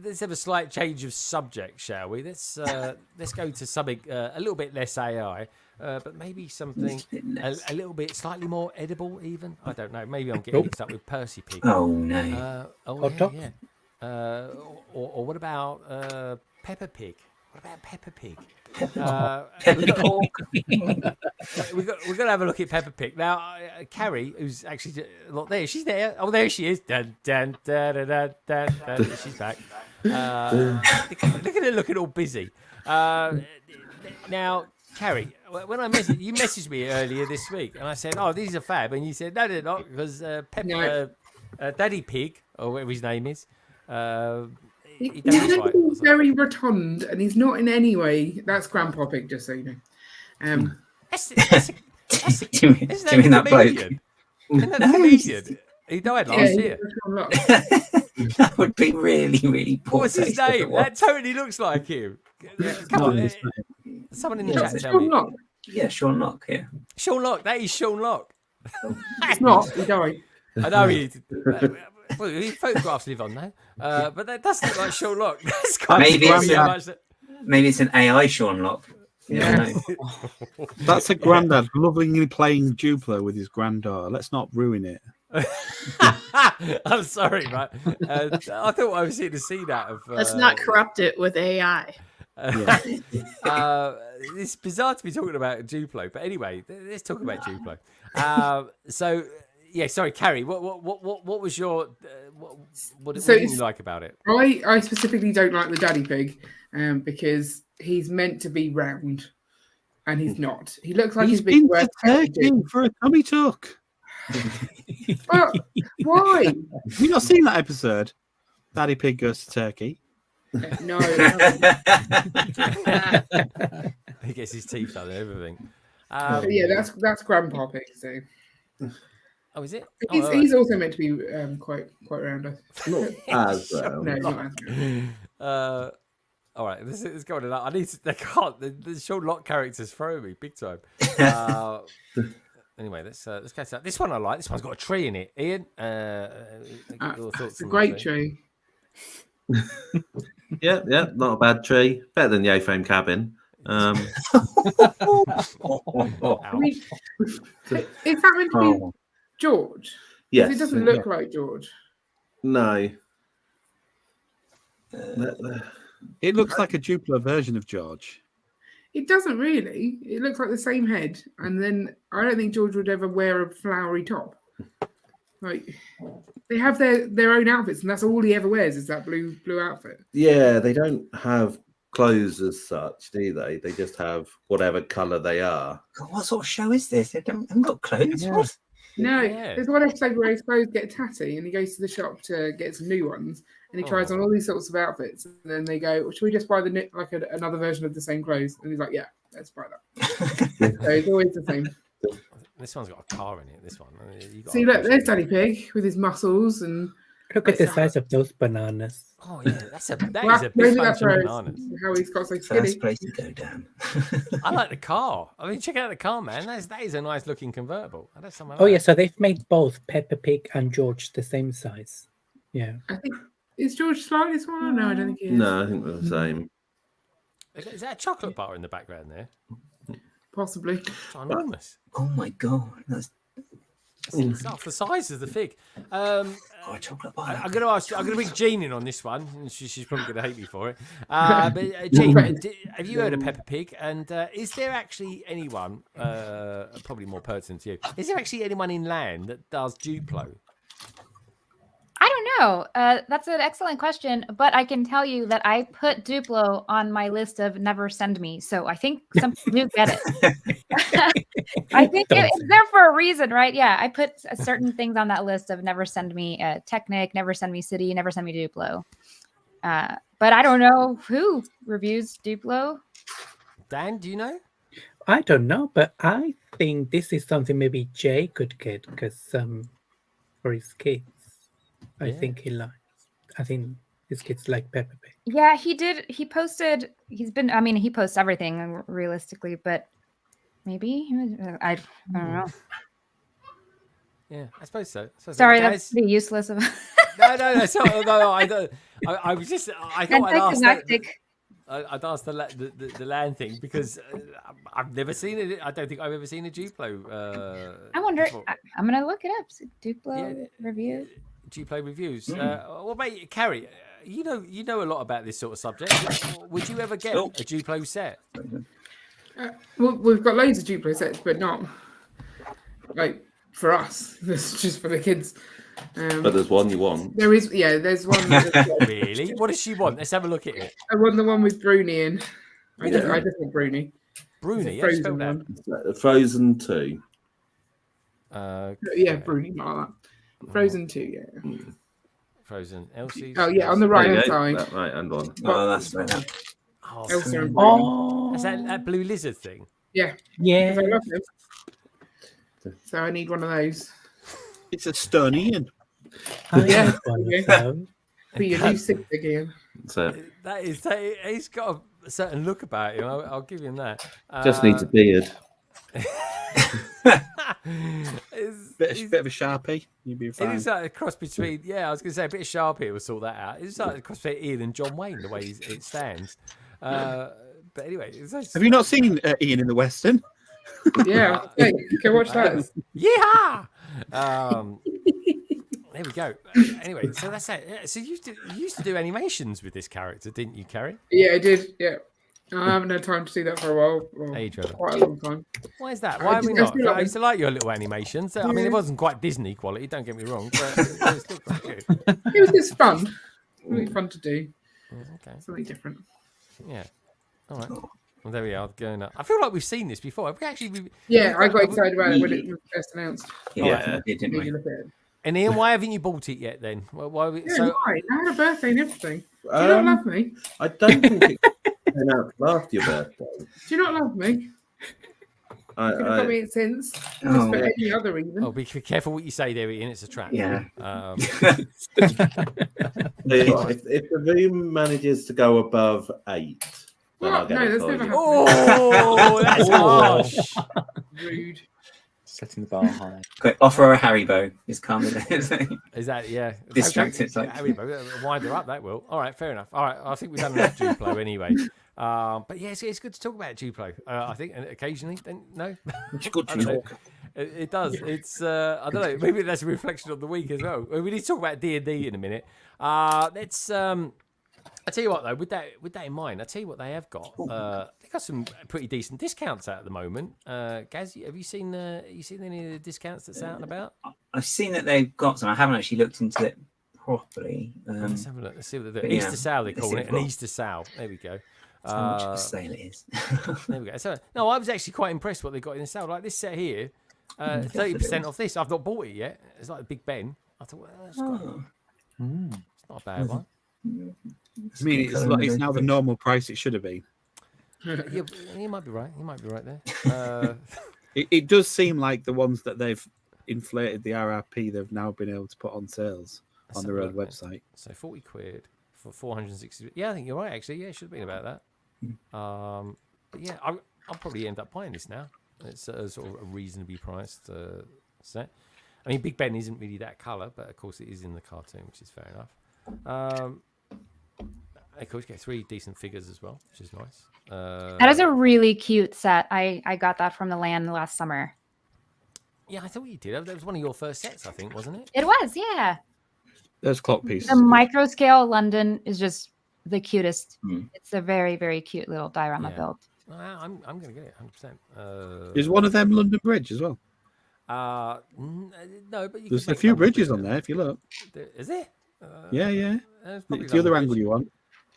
let's have a slight change of subject, shall we? Let's go to something a little bit less AI, but maybe something a little bit slightly more edible. Even I don't know. Maybe I'm getting mixed up with Percy Pig.
Oh no!
Hot dog? Yeah. Or what about Peppa Pig? What about Peppa Pig? We've got to have a look at Peppa Pig now. Carrie, who's actually not there, she's there. Oh, there she is. Dun, dun, dun, dun, dun, dun, dun. She's back. Look at her looking all busy. Now, Carrie, when you messaged me earlier this week, and I said, "Oh, these are fab," and you said, "No, they're not," because Daddy Pig, or whatever his name is.
He's very rotund, and he's not in any way. That's Grandpa Pig, just so you know.
Do you mean that bloke?
Isn't that a comedian? He died last year.
That would be really, really poor.
What's his name? That totally looks like him. Come on, someone in the chat tell me.
Yeah, Sean Locke. Yeah,
Sean Locke. That is Sean Locke.
It's not. He died.
I know he. Well, his photographs live on now, but that does look like Sean Locke. That's
maybe it's an AI Sean Locke.
Yeah,
that's a granddad lovingly playing Duplo with his granddaughter. Let's not ruin it.
I'm sorry, mate. I thought I was here to see that.
Let's not corrupt it with AI.
It's bizarre to be talking about Duplo, but anyway, let's talk about Duplo. So. Yeah, sorry, Carrie. What was your what did you like about it?
I specifically don't like the Daddy Pig, because he's meant to be round, and he's not. He looks like he's been
to Turkey for a tummy tuck.
But why?
Have you not seen that episode? Daddy Pig goes to Turkey.
No.
He gets his teeth done and everything.
Yeah, that's Grandpa Pig. So.
Oh, is it?
He's also meant to be quite round.
Not as
No, not as.
All right, let's go on. I need to. They can't. The Sean Locke characters throw me big time. Anyway, let's go to that. This one I like. This one's got a tree in it. Ian,
it's a great tree.
Yeah, not a bad tree. Better than the A-frame cabin.
I mean, is that meant to be George?
Yes.
It doesn't look like George.
No.
It looks like a Duplo version of George.
It doesn't really. It looks like the same head, and then I don't think George would ever wear a flowery top. Like, they have their own outfits, and that's all he ever wears is that blue outfit.
Yeah, they don't have clothes as such, do they? They just have whatever colour they are.
God, what sort of show is this? They haven't got clothes.
Yeah.
What?
No, there's one episode where he's supposed to get a tatty, and he goes to the shop to get some new ones, and he tries on all these sorts of outfits, and then they go, well, "Should we just buy another version of the same clothes?" And he's like, "Yeah, let's buy that." So it's always the same.
This one's got a car in it. This one.
See, look, there's Daddy Pig with his muscles, and
look at the size of those bananas.
Oh yeah, that is a big bunch of bananas.
How he's got so skinny.
First place to go down.
I like the car. I mean, check out the car, man. That is a nice looking convertible.
Yeah, so they've made both Peppa Pig and George the same size. Yeah.
I think is George slightly smaller? No, I don't think he is.
No, I think they're the same.
Is that a chocolate bar in the background there?
Possibly.
It's enormous.
Oh my god, that's
half the size of the fig.
chocolate bar.
I'm going to bring Jean in on this one. She's probably going to hate me for it. But Jean, have you heard of Peppa Pig? And is there actually anyone, probably more pertinent to you, is there actually anyone in land that does Duplo?
I don't know. That's an excellent question, but I can tell you that I put Duplo on my list of never send me. So I think some people do get it. I think it's there for a reason, right? Yeah, I put certain things on that list of never send me Technic, never send me City, never send me Duplo. But I don't know who reviews Duplo.
Dan, do you know?
I don't know, but I think this is something maybe Jay could get because for his kids. I think he likes. I think his kids like Peppa Pig.
Yeah, he did. He posted. He posts everything realistically, but maybe I don't know.
Yeah, I suppose so.
Sorry, that's pretty useless.
No. I was just. I thought I'd ask the land thing because I've never seen it. I don't think I've ever seen a Duplo.
I wonder. I'm gonna look it up. Duplo reviews.
Duplo reviews. What about you, Carrie? you know a lot about this sort of subject. Would you ever get a Duplo set?
Well, we've got loads of Duplo sets, but not like for us. This is just for the kids.
But there's one you want.
There is, yeah. There's one.
Really? What does she want? Let's have a look at it.
I want the one with Bruni in. I just want Bruni.
Bruni,
It's a
yeah,
Frozen one.
Frozen 2.
Yeah, Bruni, not like that. Frozen 2, yeah.
Frozen. Elsie's.
Oh yeah, on the right hand side.
That right hand one.
Oh, that's right now.
Oh,
Elsa and Bruni.
Oh,
is that blue lizard thing?
Yeah.
yeah.
'Cause I love them. So I need one of those.
It's a stern Ian.
Yeah.
Have one of
Okay.
those.
Be your new six again.
So
He's got a certain look about him. I'll give him that.
just needs a beard.
It's
Bit of a Sharpie. You'd be
It
fine.
is like a cross between, I was going to say a bit of Sharpie will sort that out. It's like a cross between Ian and John Wayne, the way it stands. But anyway,
Have you not seen Ian in the Western?
Yeah. Hey, go watch that.
Yeah. There we go. Anyway, so that's it. So you used to do animations with this character, didn't you, Carrie?
Yeah, I did. Yeah. I haven't had time to do that for a while. Well,
Age rather.
quite a long time.
Why is that? Why are we
I just
not?
feel
I used to like your little animations. I mean, it wasn't quite Disney quality, don't get me wrong, but it was still quite good.
It was just fun. Really fun to do.
Okay.
Something different.
Yeah. All right. Well, there we are. Going up. I feel like we've seen this before. Have we actually?
Yeah, I got excited about it when it was first announced.
Yeah, didn't
Need
we?
to look at it.
And Ian, why haven't you bought it yet? Then? Why?
Yeah, why? I had a birthday and everything. Do you not love me?
I don't think it came out after your birthday.
Do you not love me? You could have got me it since. Just for any other reason.
Oh, be careful what you say there, Ian. It's a trap.
Yeah.
If the room manages to go above 8, then I'll
What?
get
No,
it
that's
for
never
you.
happened.
Oh, that's harsh.
Rude.
Setting the bar high.
Quick, offer her a Haribo. Just calm it down.
Is that
Distract it, like-
wind her up. That will. All right, fair enough. All right, I think we've done enough Duplo anyway. But yeah, it's good to talk about Duplo. I think, and occasionally, then no,
It's good
I
to
don't know.
talk.
It does. It's I don't know. Maybe that's a reflection of the week as well. We need to talk about D&D in a minute. Let's. I tell you what though, with that in mind, I tell you what they have got. They got some pretty decent discounts out at the moment. Gaz, have you seen any of the discounts that's out and about?
I've seen that they've got some. I haven't actually looked into it properly.
Let's have a look. Let's see what they're
but
doing.
yeah,
Easter sale, they
let's
call
see
it.
what
An
we've got.
Easter sale. There we go.
How much of a sale it is.
There we go. So, no, I was actually quite impressed what they got in the sale. Like this set here, 30% off this. I've not bought it yet. It's like a Big Ben. I thought, well, that's it's not a bad one.
I mean, it's now the normal price it should have been.
Yeah, you might be right. You might be right there.
It does seem like the ones that they've inflated the RRP, they've now been able to put on sales
Let's
on
have
their
a
own
look,
website.
So 40 quid for 460. Yeah, I think you're right, actually. Yeah, it should have been about that. But yeah, I'll probably end up buying this now. It's a sort of a reasonably priced set. I mean, Big Ben isn't really that colour, but of course it is in the cartoon, which is fair enough. Of course, you get 3 decent figures as well, which is nice.
That is a really cute set. I got that from the land last summer.
Yeah, I thought you did. That was one of your first sets, I think, wasn't it?
It was, yeah.
Those clock pieces.
The micro scale London is just the cutest.
Mm.
It's a very, very cute little diorama
Yeah.
build.
I'm going to get it 100%.
Is one of them London Bridge as well?
No, but you
There's
can
a
make
few
London
bridges
Bridge
on
now.
there if you look.
Is it?
Yeah.
It's
It's
probably
the other
London
angle
Bridge.
you want.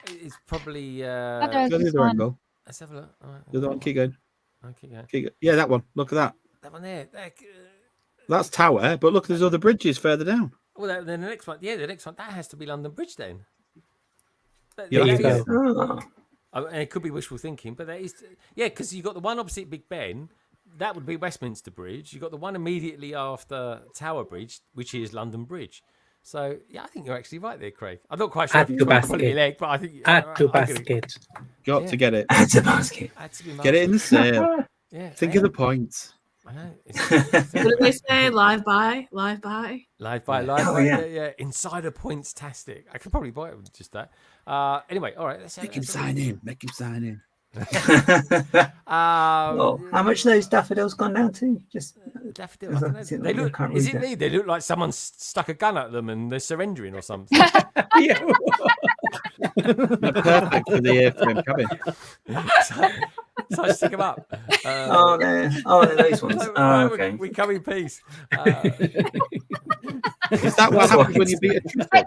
It's probably.
Thought there was
Go the
this
other
one.
angle.
Let's have a look. All right,
The other one. Keep going.
Okay, go.
Keep go- Yeah, that one. Look at that.
That one there.
That's Tower, but look, there's other bridges further down.
Well, then the next one. Yeah, the next one. That has to be London Bridge then.
Yeah,
That
you
is-
Oh.
I mean, it could be wishful thinking, but that is. Yeah, because you got the one opposite Big Ben. That would be Westminster Bridge. You got the one immediately after Tower Bridge, which is London Bridge. So yeah, I think you're actually right there, Craig. I'm not quite sure
Add
if
to
you want to put it in
basket.
your leg, but I think
Add to
I'm gonna-
basket.
Got
Yeah.
to get it.
It's a basket.
Had to be
Get it in the
Martin.
sale.
Yeah,
Think
I
of the
am.
points.
I know.
What did they say? Live buy? Live buy?
Live by.
Oh,
yeah.
yeah.
Insider points-tastic. I could probably buy it with just that. Anyway, all right. Let's
Make him sign in. Make him sign in.
Well, how much are those daffodils gone down to? Just
daffodil. I don't know. They look. Is it me? They look like someone stuck a gun at them and they're surrendering or something.
They're perfect for the airframe cabin.
So I stick them up.
They're those ones. Okay.
We come in peace.
Is that what happens when you beat a trigger?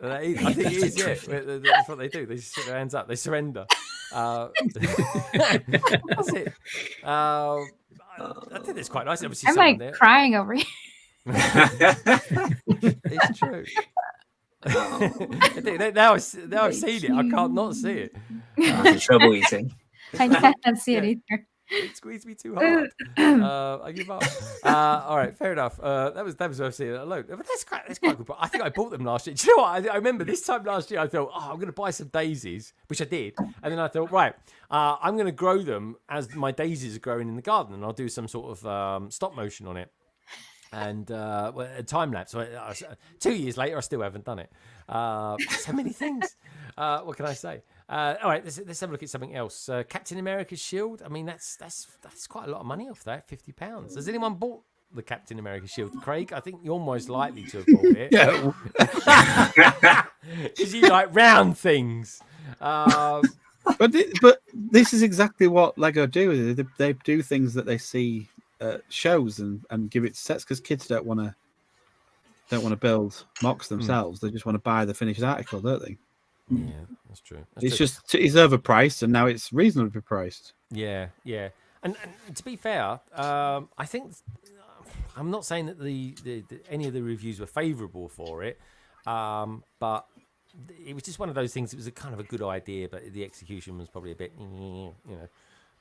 I think it is, yeah. That's what they do. They just stick their hands up. They surrender. That's it. I think it's quite nice. Obviously,
I'm
someone
like
there.
crying over here.
It's true. Now I've seen it. I can't not see it.
That's the trouble, you see.
I can't see it either.
It squeezed me too hard. I give up. All right, fair enough. That was worth seeing it alone. But that's quite good. But I think I bought them last year. Do you know what? I remember this time last year. I thought, I'm going to buy some daisies, which I did. And then I thought, right, I'm going to grow them as my daisies are growing in the garden, and I'll do some sort of stop motion on it. And a time lapse. So 2 years later, I still haven't done it. So many things. What can I say? All right, let's have a look at something else. Captain America's shield. I mean, that's quite a lot of money off that. £50. Has anyone bought the Captain America shield? Craig, I think you're most likely to have bought it.
Yeah,
because you like round things.
But this is exactly what Lego do. They do things that they see shows and give it sets because kids don't want to build mocks themselves. They just want to buy the finished article, don't they?
Yeah, that's true.
It's overpriced, and now it's reasonably priced.
Yeah. And to be fair, I think I'm not saying that the any of the reviews were favourable for it, but it was just one of those things. It was a kind of a good idea, but the execution was probably a bit,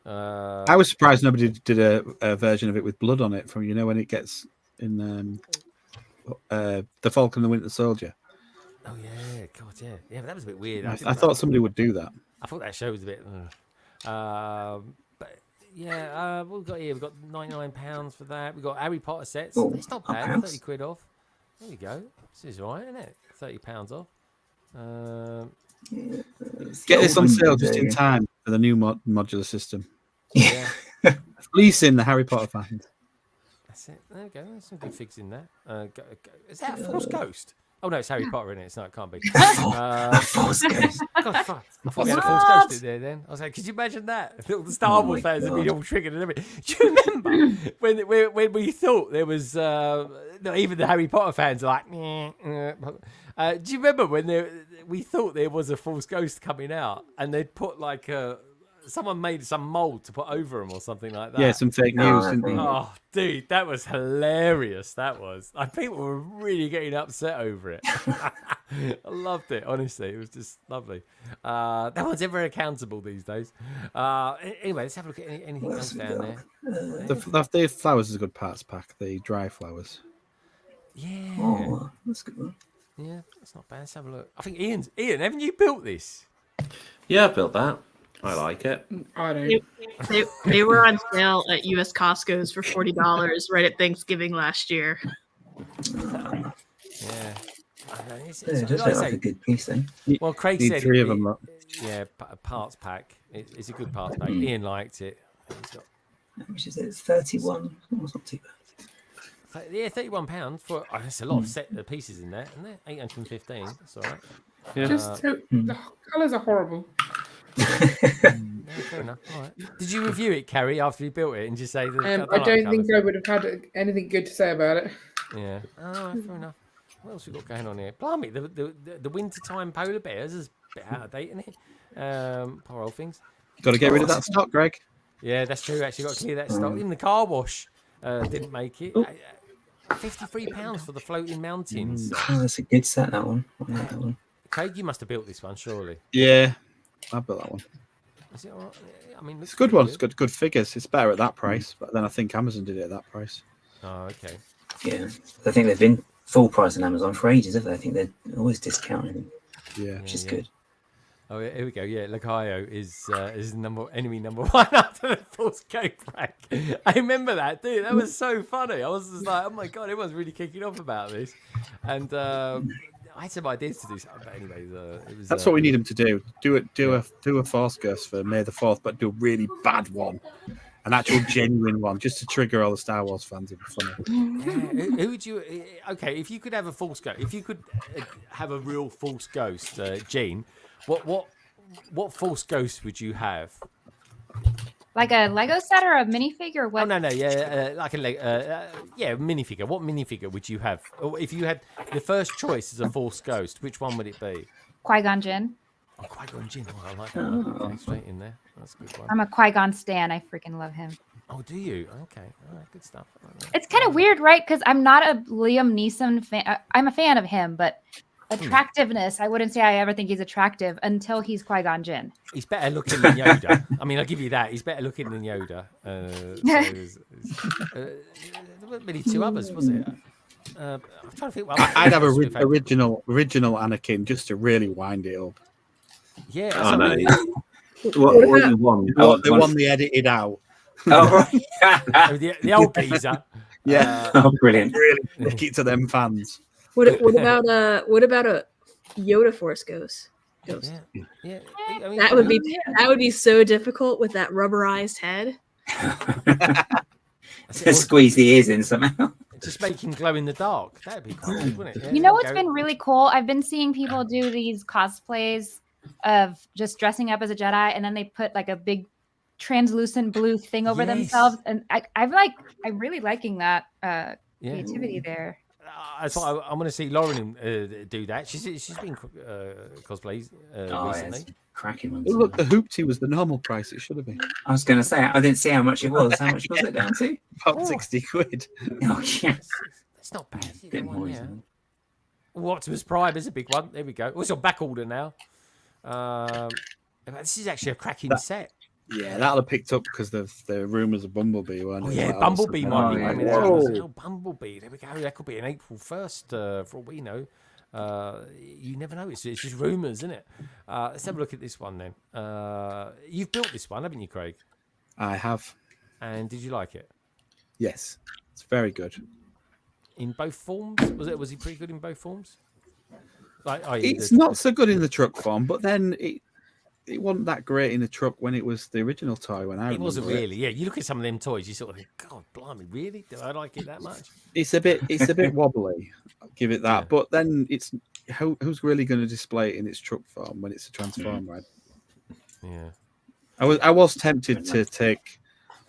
I was surprised nobody did a version of it with blood on it from when it gets in the Falcon and the Winter Soldier.
Oh yeah, God, yeah. But that was a bit weird.
I thought somebody would do that.
I thought that show was a bit. But yeah, what we've got here? We've got £99 for that. We've got Harry Potter sets. It's not bad. £30 off. There you go. This is right, isn't it? £30 off.
Get this on sale just in time for the new modular system.
Yeah.
Fleecing the Harry Potter fans.
That's it. There we go. There's some good figs in there. Is that a Force Ghost? Oh no, it's Harry Potter in it. It's not. It can't be.
Force Ghost.
God, fuck. I thought we had a Force Ghost in there. Then I was like, could you imagine that? All the Star Wars fans have been all triggered and everything. Do you remember when we thought there was even the Harry Potter fans are like? Do you remember when we thought there was a Force Ghost coming out and they'd put like someone made some mold to put over them or something like that?
Yeah, some fake news.
Oh, dude, that was hilarious. That was. People were really getting upset over it. I loved it. Honestly, it was just lovely. No one's ever accountable these days. Anyway, let's have a look at anything else down there.
The flowers is a good parts pack. The dry flowers.
Yeah.
Oh, that's a good one.
Yeah, that's not bad. Let's have a look. I think Ian, haven't you built this?
Yeah, I built that. I like it.
I don't.
They were on sale at US Costco's for $40 right at Thanksgiving last year.
Yeah.
It does look like a good piece then.
Well, Craig
Need
said
3 of them.
Yeah, a parts pack. It's a good parts pack. Ian liked it.
How much is it? It's 31. Oh, it's not too bad.
Yeah, £31 for. Oh, that's a lot of set pieces in there, isn't there? 815. That's all right.
Yeah.
The colours are horrible.
Fair enough. All right. Did you review it, Carrie, after you built it, and just say?
I don't think I would have had anything good to say about it.
Yeah. Oh, fair enough. What else we got going on here? Blimey, the wintertime polar bears is a bit out of date, isn't it? Poor old things.
Got to get rid of that stock, Greg.
Yeah, that's true. Actually, got to clear that stock. Even the car wash didn't make it. £53 for the floating mountains.
Oh, that's a good set, that one. I like that one.
Craig, you must have built this one, surely.
Yeah, I built that one.
Is it all right? I mean,
It's a good one. It's good figures. It's better at that price, but then I think Amazon did it at that price.
Oh, okay.
Yeah, I think they've been full price on Amazon for ages, haven't they? I think they're always discounting, which is good.
Oh, here we go. Yeah, Lagayo is enemy number 1 after the Force Ghost pack. I remember that, dude. That was so funny. I was just like, oh my god, everyone's really kicking off about this. And I had some ideas to do something, but anyways, it was.
That's what we need him to do. Do a Force Ghost for May the 4th, but do a really bad one, an actual genuine one, just to trigger all the Star Wars fans. It'd be funny.
Yeah, who would you? Okay, if you could have a Force Ghost, if you could have a real Force Ghost, Gene, what Force Ghost would you have?
Like a Lego set or a minifigure? What?
Oh no, yeah, like a minifigure. What minifigure would you have? Or if you had the first choice as a Force Ghost, which one would it be?
Qui-Gon Jinn.
Oh, Qui-Gon Jinn. Oh, I like that. One. Okay, straight in there. That's a good one.
I'm a Qui-Gon stan. I freaking love him.
Oh, do you? Okay, all right, good stuff.
It's kind of weird, right? Because I'm not a Liam Neeson fan. I'm a fan of him, but attractiveness, I wouldn't say I ever think he's attractive until he's Qui-Gon Jinn.
He's better looking than Yoda. I mean, I'll give you that. He's better looking than Yoda. There weren't really two others, was it? I'm trying to think.
I'd have original Anakin just to really wind it up.
Yeah.
Oh, no.
The one they edited out.
Oh, right.
the old geezer.
Yeah.
Oh, brilliant.
Really stick it to them fans.
What about a Yoda Force Ghost?
Yeah. I mean,
that would be so difficult with that rubberized head.
Squeeze the ears in somehow.
Just making glow in the dark. That'd be cool, wouldn't it? Yeah,
You know what's been really cool? I've been seeing people do these cosplays of just dressing up as a Jedi, and then they put like a big translucent blue thing over themselves, and I'm really liking that creativity there.
I'm going to see Lauren do that. She's been cosplays recently.
Yeah, cracking ones.
Oh, look, the hoopty was the normal price. It should have been.
I was going to say, I didn't see how much it was. How much was it down to?
About 60 quid.
Oh, yeah.
It's not bad.
Bit more,
yeah.
isn't
Optimus Prime is a big one. There we go. It's on back order now. This is actually a cracking set.
Yeah, that'll have picked up because the rumours of Bumblebee, weren't it?
Oh, yeah,
That
Bumblebee might be coming out.
Whoa.
Bumblebee, there we go. That could be an April 1st, for all we know. You never know. It's just rumours, isn't it? Let's have a look at this one then. You've built this one, haven't you, Craig?
I have.
And did you like it?
Yes, it's very good.
In both forms? Was he pretty good in both forms?
It's not so good in the truck form, but then it wasn't that great in the truck when it was the original toy. When it wasn't
really. Yeah, you look at some of them toys, you sort of think, God, blimey, really? Do I like it that much?
It's a bit wobbly. I'll give it that. Yeah. But then it's who's really going to display it in its truck form when it's a transform, right?
Yeah.
I was tempted to take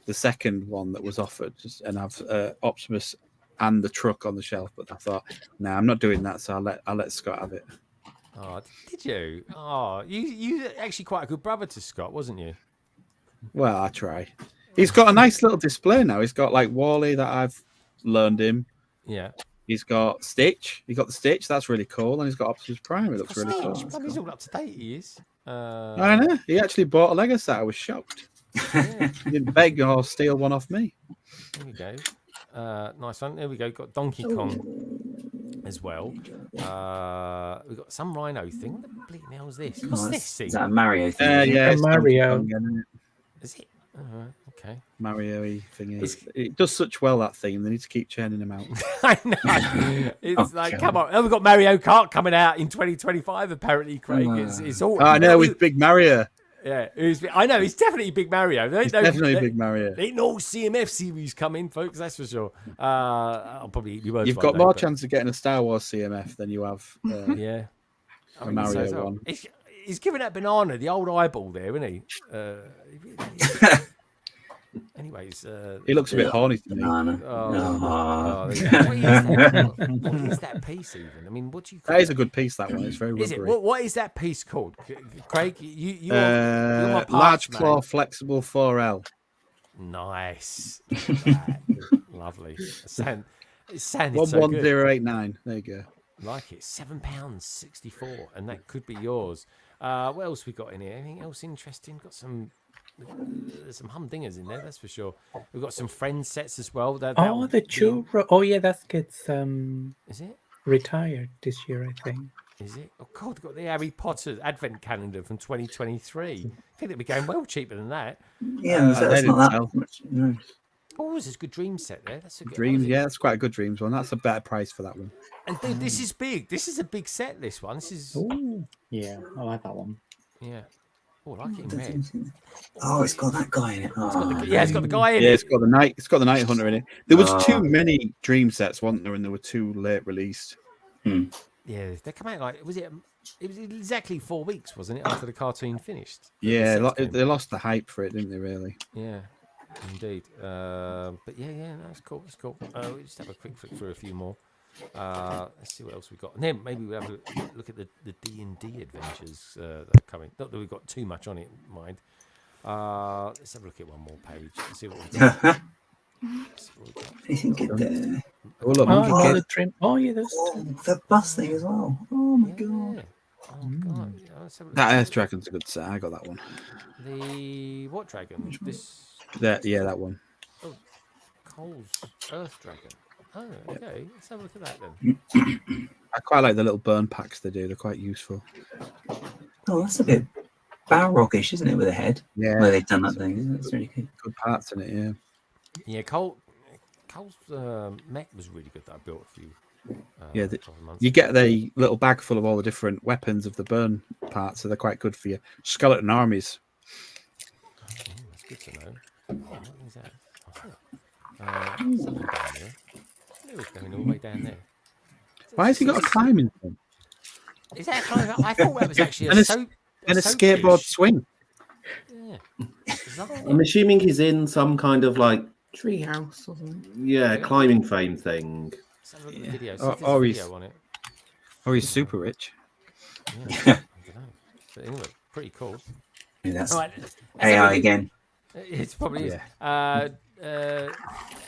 the second one that was offered and have Optimus and the truck on the shelf, but I thought, no, I'm not doing that. So I'll let Scott have it.
Oh, did you? Oh, you actually quite a good brother to Scott, wasn't you?
Well, I try. He's got a nice little display now. He's got like Wally that I've learned him.
Yeah.
He's got Stitch. He got the Stitch. That's really cool. And he's got Optimus Prime. It looks really cool.
He's all up to date. He is.
I know. He actually bought a Lego set. I was shocked.
Yeah.
He didn't beg or steal one off me.
There we go. Nice one. There we go. Got Donkey Kong as well. We've got some Rhino thing. What the bleeding hell is this? What's this thing?
Is that a Mario thing?
Yeah, it's
Mario.
Is it? Okay.
Mario-y thing. It does such well, that theme. They need to keep churning them out.
I know. It's come on. Oh, we've got Mario Kart coming out in 2025, apparently, Craig. It's all.
I know, with Big Mario.
Yeah, I know. It's definitely Big Mario.
Definitely Big Mario.
Ain't no CMF series coming, folks. That's for sure. I'll probably eat your words.
You've got more chance of getting a Star Wars CMF than you have.
Yeah,
a Mario one.
He's giving that banana the old eyeball there, isn't he? Anyways,
he looks a bit horny to me.
What is that piece even? I mean, what do you?
That is a good piece. That one. It's very.
Is it? What is that piece called, Craig? You're my
large
man.
claw, flexible 4L.
Nice. Lovely. It sounded so good.
11089. There you go.
Like it. £7.64, and that could be yours. What else we got in here? Anything else interesting? Got some. There's some humdingers in there, that's for sure. We've got some friend sets as well.
The churro. Oh yeah, that gets
is it
retired this year, I think.
Is it? Oh God, we've got the Harry Potter Advent calendar from 2023. I think it'd be going well cheaper than that.
Yeah, that's not that much. No.
Oh, there's a good dream set there. That's a good
Dreams, yeah, that's quite a good Dreams one. That's a better price for that one.
And dude, this is big. This is a big set. This one. This is.
Ooh, yeah, I like that one.
Yeah. Oh, I like it in red.
Oh, it's got that guy in it. Oh,
it's got the guy in
Yeah,
it.
it's got the night. It's got the Night Hunter in it. There was
Oh.
too many Dream sets, wasn't there? And there were too late released.
Yeah, they come out like it was exactly 4 weeks, wasn't it, after the cartoon finished?
Yeah, they lost the hype for it, didn't they? Really?
Yeah, indeed. But yeah, no, it's cool. It's cool. We just have a quick flick through a few more. Let's see what else we got, and then maybe we'll have a look at the D&D adventures that are coming. Not that we've got too much on it, mind. Let's have a look at one more page. Let's see what we've got.
Anything good there?
Oh, look,
another trim. Oh, yeah, there's
the bus thing as well. Oh my god.
Oh god. Yeah, let's have a look.
That Earth Dragon's a good set. I got that one.
The what dragon? This.
That one.
Oh, Cole's Earth Dragon. Oh, okay. Let's have a look at that then.
I quite like the little burn packs they do. They're quite useful.
Oh, that's a bit Balrogish, isn't it, with a head?
Yeah.
Where they've done that thing. That's really good.
Good parts in it, yeah.
Yeah, Cole's mech was really good that I built a few.
Yeah,
couple of months
you
ago.
get the little bag full of all the different weapons of the burn parts, so they're quite good for your skeleton armies.
That's good to know. What is that? Something down there. It was going all the way down there.
Why has he got a climbing thing?
Is that a climb? I thought that was actually
And
a
a
soap.
And a skateboard swing.
Yeah.
I'm assuming he's in some kind of like
treehouse or something.
yeah, climbing frame thing.
Let's have a look at the video.
Or-
See if there's
or
a
he's-
video on it.
Or he's super rich.
Yeah, I don't know. But anyway, pretty cool.
Yeah, that's
All right, let's have a
AI
look-
again.
It's probably is.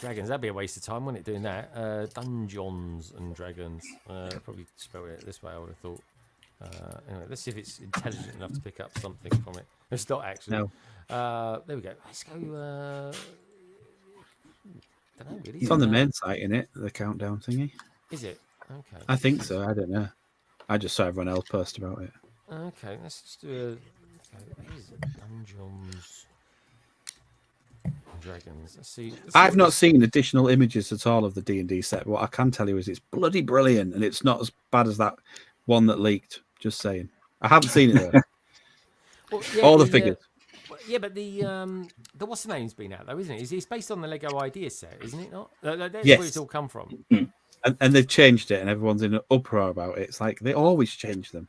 Dragons, that'd be a waste of time, wouldn't it, doing that? Dungeons and Dragons. Probably spell it this way, I would have thought. Anyway, let's see if it's intelligent enough to pick up something from it. It's not actually.
No.
There we go. Let's go. Don't know, really.
It's on the main site, in it, the countdown thingy.
Is it? Okay.
I think so. I don't know. I just saw everyone else post about it.
Okay, let's just do a. Okay, here's Dungeons and Dragons. Let's see.
I've not seen additional images at all of the D&D set. What I can tell you is it's bloody brilliant, and it's not as bad as that one that leaked. Just saying. I haven't seen it though.
Well, yeah,
all the figures.
Yeah, but the what's the name's been out though, isn't it? It's based on the Lego Idea set, isn't it? Not that's
Yes.
where it's all come from.
And they've changed it, and everyone's in an uproar about it. It's like they always change them.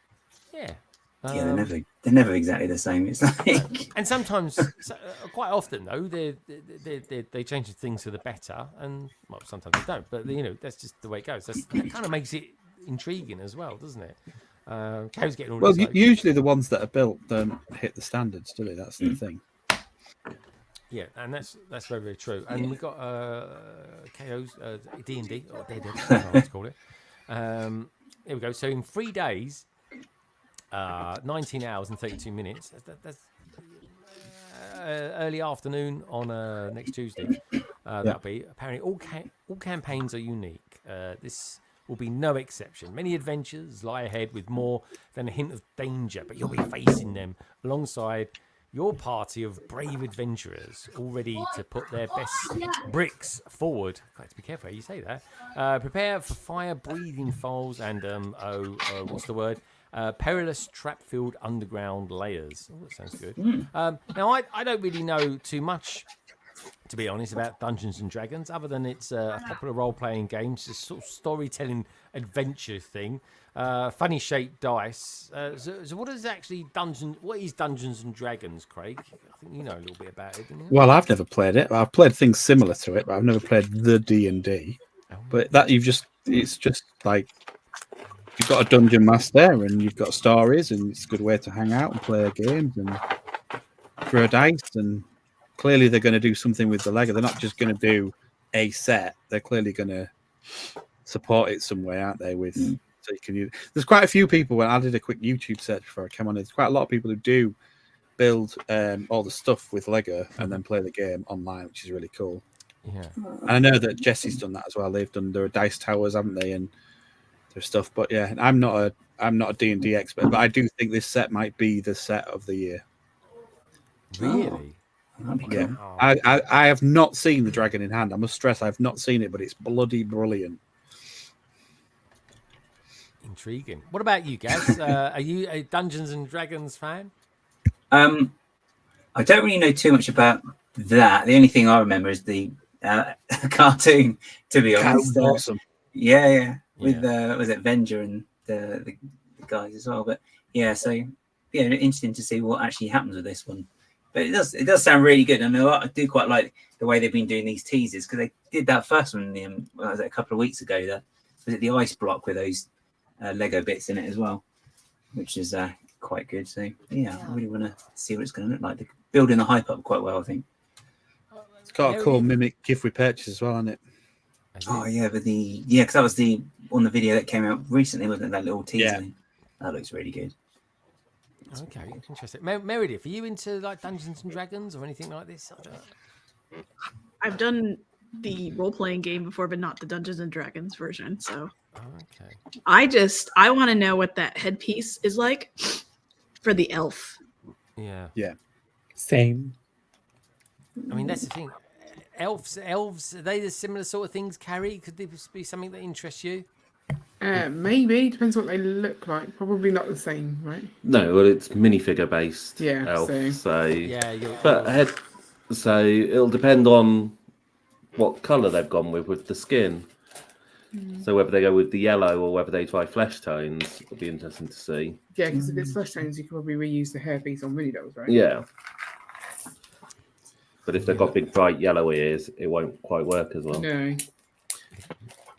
Yeah.
Yeah, they're never exactly the same. It's like
And sometimes, quite often though, they change things for the better, and well, sometimes they don't. But you know, that's just the way it goes. That kind of makes it intriguing as well, doesn't it? Cows getting all
Well,
this,
usually the ones that are built don't hit the standards, do they? That's the thing.
yeah, and that's very, very true. And we've got KO's D&D or Dead, let's call it. Here we go. So in 3 days, 19 hours and 32 minutes. That's early afternoon on next Tuesday. That'll be apparently all campaigns are unique. This will be no exception. Many adventures lie ahead with more than a hint of danger, but you'll be facing them alongside your party of brave adventurers, all ready to put their best bricks forward. Got to be careful how you say that. Prepare for fire-breathing foes and what's the word? Perilous trap-filled underground layers. Oh, that sounds good. Now, I don't really know too much, to be honest, about Dungeons and Dragons, other than it's a popular role-playing game, it's a sort of storytelling adventure thing. Funny shaped dice. So what is actually What is Dungeons and Dragons, Craig? I think you know a little bit about it, don't you?
Well, I've never played it. I've played things similar to it, but I've never played the D&D. But that it's just like you've got a dungeon master and you've got stories, and it's a good way to hang out and play games and throw dice. And clearly they're going to do something with the Lego. They're not just going to do a set. They're clearly going to support it some way, aren't they? With so you can use. There's quite a few people. When I did a quick YouTube search before I came on, there's quite a lot of people who do build all the stuff with Lego and then play the game online, which is really cool.
Yeah,
and I know that Jesse's done that as well. They've done their dice towers, haven't they? And their stuff. But yeah, I'm not a D&D expert, but I do think this set might be the set of the year.
Really?
That'd be cool.
Yeah, I have not seen the dragon in hand. I must stress I have not seen it, but it's bloody brilliant.
Intriguing. What about you, Gaz? Are you a Dungeons and Dragons fan?
I don't really know too much about that. The only thing I remember is the cartoon, to be honest.
Awesome.
Yeah. With was it Venger and the guys as well? But yeah, so yeah, interesting to see what actually happens with this one. But it does sound really good, and I do quite like the way they've been doing these teasers, because they did that first one was it a couple of weeks ago. Was it the ice block with those Lego bits in it as well, which is quite good. So yeah, I really want to see what it's going to look like. They're building the hype up quite well, I think.
It's got a cool mimic gift with purchase as well, hasn't it?
Oh yeah, but because that was on the video that came out recently, wasn't it? That little teaser. Yeah. That looks really good.
Okay, interesting. Meredith, are you into like Dungeons and Dragons or anything like this?
I've done the role-playing game before, but not the Dungeons and Dragons version. So
okay.
I want to know what that headpiece is like for the elf.
Yeah.
Same.
I mean, that's the thing. Elves, are they the similar sort of things, Carrie? Could this be something that interests you?
Maybe. Depends what they look like. Probably not the same, right?
No, well, it's minifigure based.
Yeah.
Elf, so
yeah.
So it'll depend on what colour they've gone with the skin. So whether they go with the yellow or whether they try flesh tones, it'll be interesting to see.
Yeah, because if it's flesh tones, you can probably reuse the hairpiece on mini dolls, right?
Yeah. But if they've got big bright yellow ears, it won't quite work as well.
No.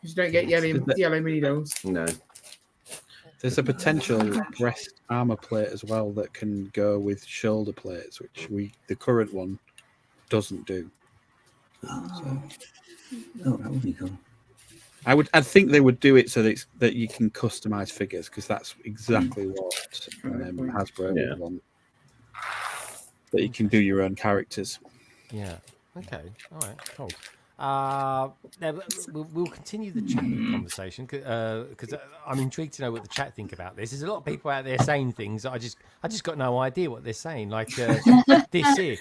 You don't get yellow mini dolls.
No.
There's a potential breast armor plate as well that can go with shoulder plates, which the current one doesn't do.
Oh, that would be cool.
I think they would do it so that you can customize figures, because that's exactly what Hasbro would want. That you can do your own characters.
Yeah. Okay. All right. Cool. Now we'll continue the chat conversation because I'm intrigued to know what the chat think about this. There's a lot of people out there saying things that I just got no idea what they're saying. Like this here,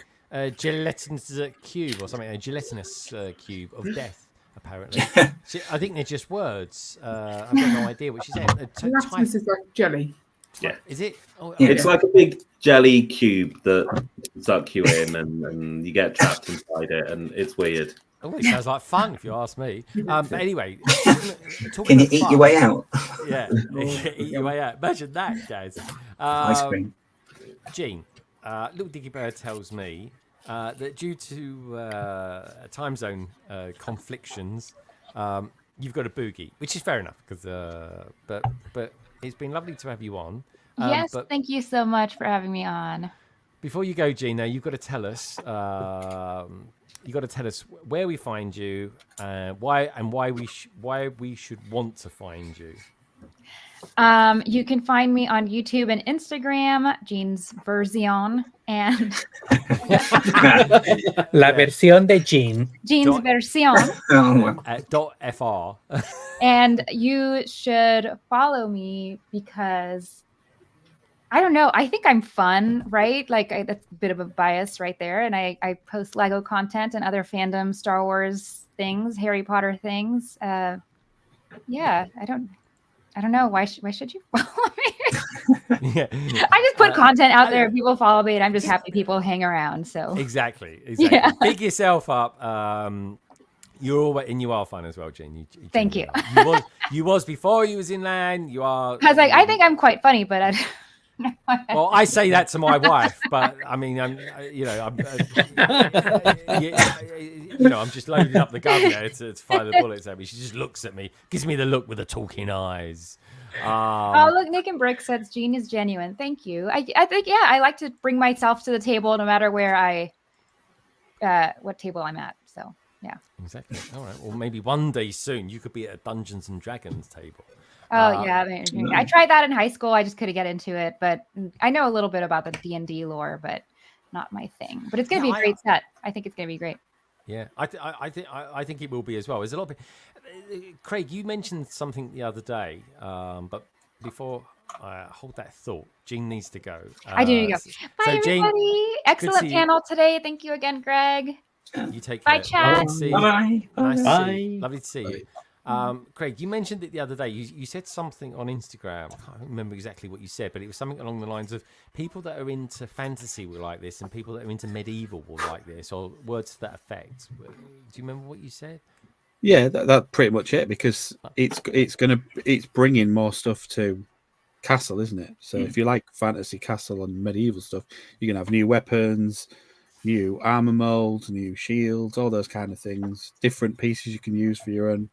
gelatinous cube or something, a gelatinous cube of death. Apparently, I think they're just words. I've got no idea what she said.
Gelatinous is like jelly.
Yeah.
Is it? Oh,
it's like a big jelly cube that suck you in, and you get trapped inside it, and it's weird.
Oh, it sounds like fun if you ask me. But anyway,
can you eat your way out?
Yeah, eat your way out. Imagine that, guys.
Ice cream.
Gene, Little Dicky Bird tells me that due to time zone conflictions, you've got a boogie, which is fair enough. But it's been lovely to have you on.
Yes, thank you so much for having me on.
Before you go, Gina, you've got to tell us. You got to tell us where we find you, why we should want to find you.
You can find me on YouTube and Instagram, Jean's Version, and
La versión de Jean.
Jean's Version.
.fr.
And you should follow me because I don't know. I think I'm fun, right? Like that's a bit of a bias right there. And I post Lego content and other fandom Star Wars things, Harry Potter things. Yeah, I don't know. Why should you follow me?
Yeah.
I just put content out there. People follow me, and I'm just happy people hang around. So
exactly.
Yeah.
Big yourself up. You're always, and you are fun as well, Jean.
Thank you.
You was before you was in LAN. You are.
I was like, I think I'm quite funny, but
well, I say that to my wife, but I mean, I'm just loading up the gun there to fire the bullets at me. She just looks at me, gives me the look with the talking eyes.
Oh, look, Nick and Brick says Jean is genuine. Thank you. I think, yeah, I like to bring myself to the table no matter where what table I'm at. So, yeah.
Exactly. All right. Well, maybe one day soon you could be at a Dungeons and Dragons table.
Oh, yeah. I tried that in high school. I just couldn't get into it, but I know a little bit about the D&D lore, but not my thing. But it's going to be a great set. I think it's going to be great.
Yeah, I think it will be as well. There's a lot of Craig, you mentioned something the other day, but before hold that thought. Jean needs to go.
I do need to go. Bye,
Jean,
everybody. Excellent
see you.
panel today. Thank you again, Greg.
You take
Bye,
care.
chat.
Lovely to see you.
Bye.
Nice to see
Bye.
you. Lovely to see you. Craig, you mentioned it the other day. You said something on Instagram. I can't remember exactly what you said, but it was something along the lines of people that are into fantasy will like this, and people that are into medieval will like this, or words to that effect. Do you remember what you said?
Yeah, that's pretty much it, because it's bringing more stuff to Castle, isn't it? So if you like fantasy Castle and medieval stuff, you can have new weapons, new armor molds, new shields, all those kind of things, different pieces you can use for your own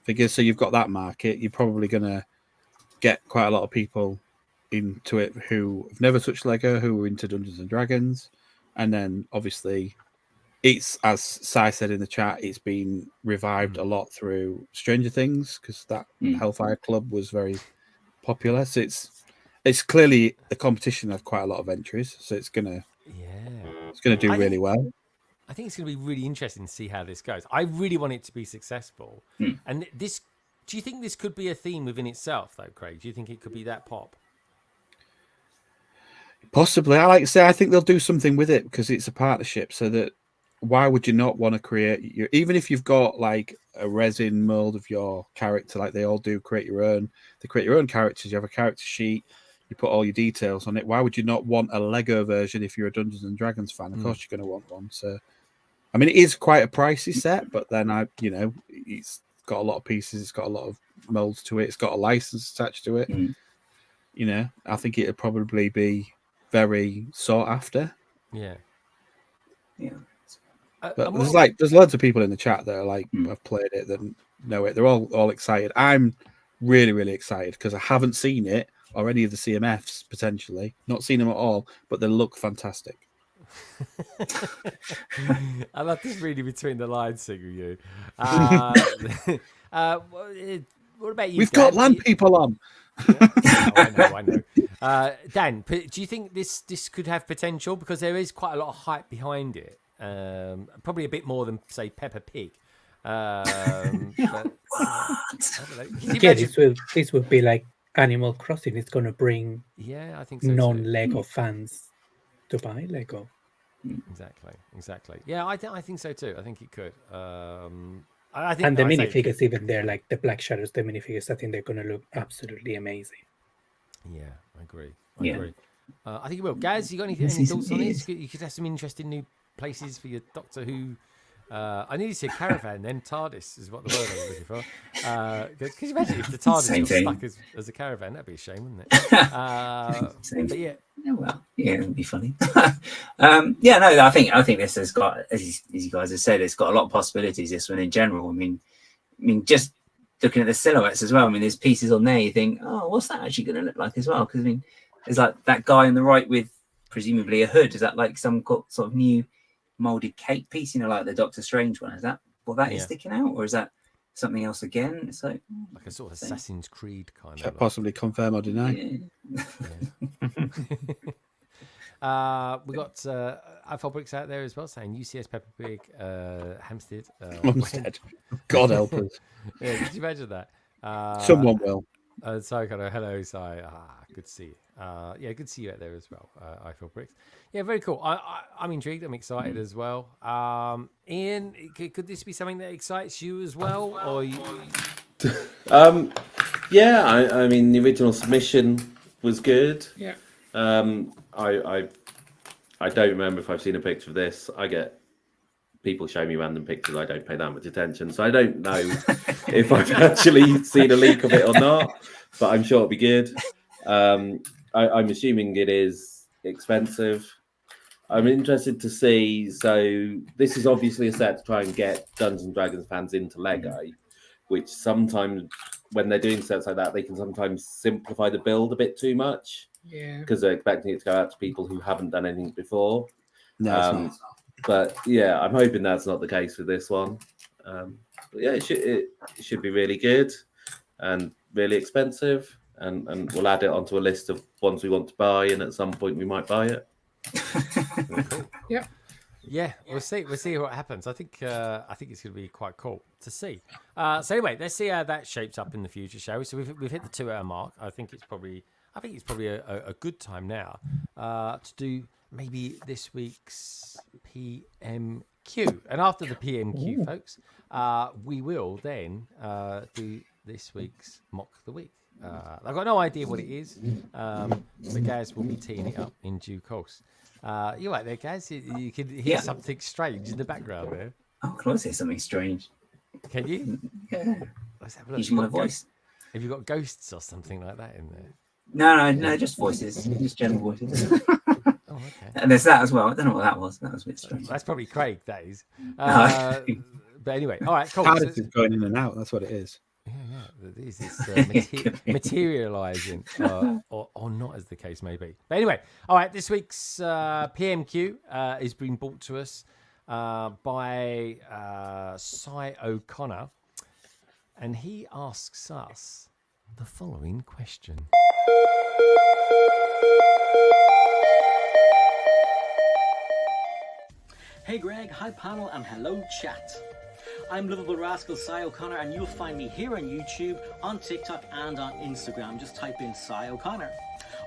figures. So you've got that market. You're probably going to get quite a lot of people into it who have never touched Lego, who are into Dungeons and Dragons. And then obviously it's, as Sai said in the chat, it's been revived a lot through Stranger Things, because that Hellfire Club was very popular. So it's clearly a competition of quite a lot of entries. So it's gonna do really well.
I think it's going to be really interesting to see how this goes. I really want it to be successful. And this, do you think this could be a theme within itself, though, Craig? Do you think it could be that pop?
Possibly. I like to say I think they'll do something with it, because it's a partnership. So that why would you not want to create your, even if you've got like a resin mold of your character, like they all do, create your own. They create your own characters. You have a character sheet. You put all your details on it. Why would you not want a Lego version if you're a Dungeons and Dragons fan? Of course, you're going to want one. So, I mean, it is quite a pricey set, but then it's got a lot of pieces. It's got a lot of molds to it. It's got a license attached to it. I think it'd probably be very sought after.
Yeah.
But there's loads of people in the chat that are like, have played it, that know it. They're all excited. I'm really, really excited because I haven't seen it or any of the CMFs potentially. Not seen them at all, but they look fantastic.
I love this reading between the lines thing with you. What about you?
We've
Dan?
got land people on.
I know. Dan, do you think this could have potential? Because there is quite a lot of hype behind it. Probably a bit more than, say, Peppa Pig. But,
this will be like Animal Crossing. It's going to bring
I think so
non-Lego fans to buy Lego.
Exactly. Yeah, I think so too. I think it could.
I think the minifigures, even there, like the Black Shadows, the minifigures, I think they're going to look absolutely amazing.
Yeah, I agree. I think it will. Gaz, you got any thoughts on this? You could have some interesting new places for your Doctor Who. I nearly said caravan, then TARDIS is what the word I was looking for. Could you imagine if the TARDIS got stuck as a caravan? That'd be a shame, wouldn't it? But yeah.
It'd be funny. I think this has got, as you guys have said, it's got a lot of possibilities, this one in general. I mean, just looking at the silhouettes as well, I mean, there's pieces on there you think, oh, what's that actually going to look like as well? Because I mean, there's like that guy on the right with presumably a hood. Is that like some sort of new molded cake piece, like the Doctor Strange one? Is that what that is sticking out, or is that something else again? It's like
a sort of Assassin's Creed kind of.
Can't possibly confirm or deny.
We got Bricks out there as well saying UCS Peppa Pig, Hampstead.
Hampstead. God help us.
Yeah, could you imagine that?
Someone will.
So kind of hello, Si. Good to see you. Good to see you out there as well. I feel Bricks. Yeah, very cool. I'm intrigued. I'm excited as well. Ian, could this be something that excites you as well, or you?
I mean, the original submission was good.
Yeah.
I don't remember if I've seen a picture of this. I get people show me random pictures. I don't pay that much attention, so I don't know if I've actually seen a leak of it or not. But I'm sure it'll be good. I'm assuming it is expensive. I'm interested to see. So this is obviously a set to try and get Dungeons and Dragons fans into Lego, which sometimes when they're doing sets like that, they can sometimes simplify the build a bit too much.
Yeah.
Because they're expecting it to go out to people who haven't done anything before.
No, it's not.
But yeah, I'm hoping that's not the case with this one. But yeah, it should be really good and really expensive. And we'll add it onto a list of ones we want to buy, and at some point we might buy it.
Yep.
Yeah, we'll see. We'll see what happens. I think it's going to be quite cool to see. So anyway, let's see how that shapes up in the future, shall we? So we've hit the 2 hour mark. I think it's probably I think it's probably a good time now to do maybe this week's PMQ. And after the PMQ, folks, we will then do this week's Mock the Week. I've got no idea what it is, but Gaz will be teeing it up in due course. You're right there, Gaz. You can hear something strange in the background there.
Oh, can I say something strange?
Can you?
Yeah.
Let's have a look.
Using my voice.
Have you got ghosts or something like that in there?
No, just voices, just general voices.
Oh, okay.
And there's that as well. I don't know what that was. That was a bit strange.
That's probably Craig, that is. But anyway, all right, cool.
Cardiff is going in and out. That's what it is.
Yeah, it's materializing, or not, as the case may be. But anyway, all right, this week's PMQ is being brought to us by Cy O'Connor, and he asks us the following question.
Hey Greg, hi panel, and hello chat. I'm Livable Rascal Cy O'Connor, and you'll find me here on YouTube, on TikTok, and on Instagram. Just type in Cy O'Connor.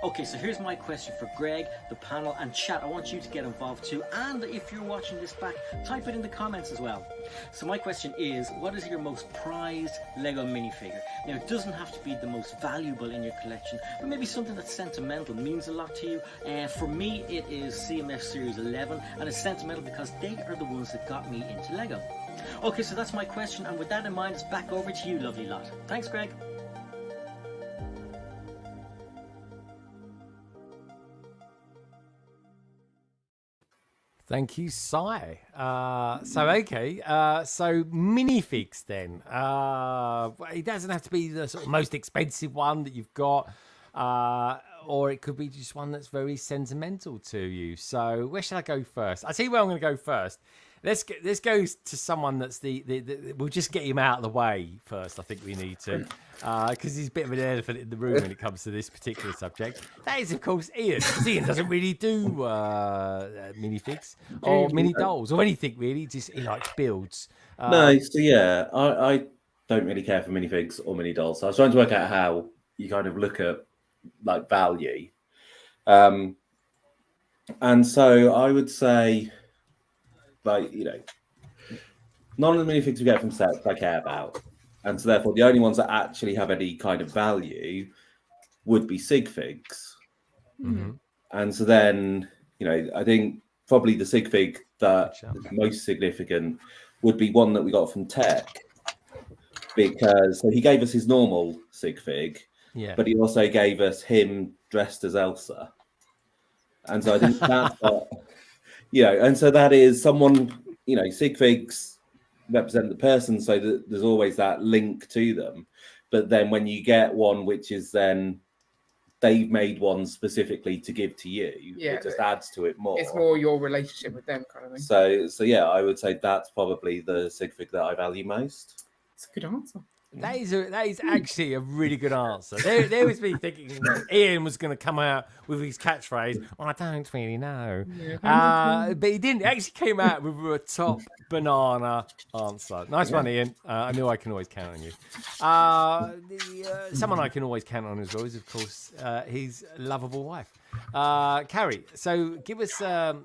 Okay, so here's my question for Greg, the panel, and chat. I want you to get involved too, and if you're watching this back, type it in the comments as well. So my question is, what is your most prized Lego minifigure? Now, it doesn't have to be the most valuable in your collection, but maybe something that's sentimental, means a lot to you. For me, it is CMF Series 11, and it's sentimental because they are the ones that got me into Lego. Okay, so that's my question, and with that in mind, it's back over to you, lovely lot. Thanks, Greg.
Thank you, Cy. So minifigs then. It doesn't have to be the sort of most expensive one that you've got, or it could be just one that's very sentimental to you. So where should I go first? I see where I'm going to go first. Let's go to someone that's we'll just get him out of the way first. I think we need to, because he's a bit of an elephant in the room when it comes to this particular subject. That is, of course, Ian. Ian doesn't really do minifigs or mini dolls or anything really. Just he likes builds.
No, so yeah, I don't really care for minifigs or mini dolls. So I was trying to work out how you kind of look at like value, and so I would say, like, you know, none of the minifigs we get from sets I care about, and so therefore the only ones that actually have any kind of value would be sig figs.
Mm-hmm.
And so then, you know, I think probably the sig fig that is most significant would be one that we got from Tech, because so he gave us his normal sig fig, but he also gave us him dressed as Elsa, and so I think that's what, you know, and so that is someone, you know, sig figs represent the person, so that there's always that link to them. But then when you get one which is then they've made one specifically to give to you, it just adds to it more.
It's more your relationship with them kind of thing.
So yeah, I would say that's probably the sig fig that I value most.
It's a good answer.
That is actually a really good answer. There was me thinking Ian was going to come out with his catchphrase, I don't really know. Yeah, but he didn't. He actually came out with a top banana answer. Nice one, Ian. I knew I can always count on you. Someone I can always count on as well is, of course, his lovable wife. Carrie, so give us a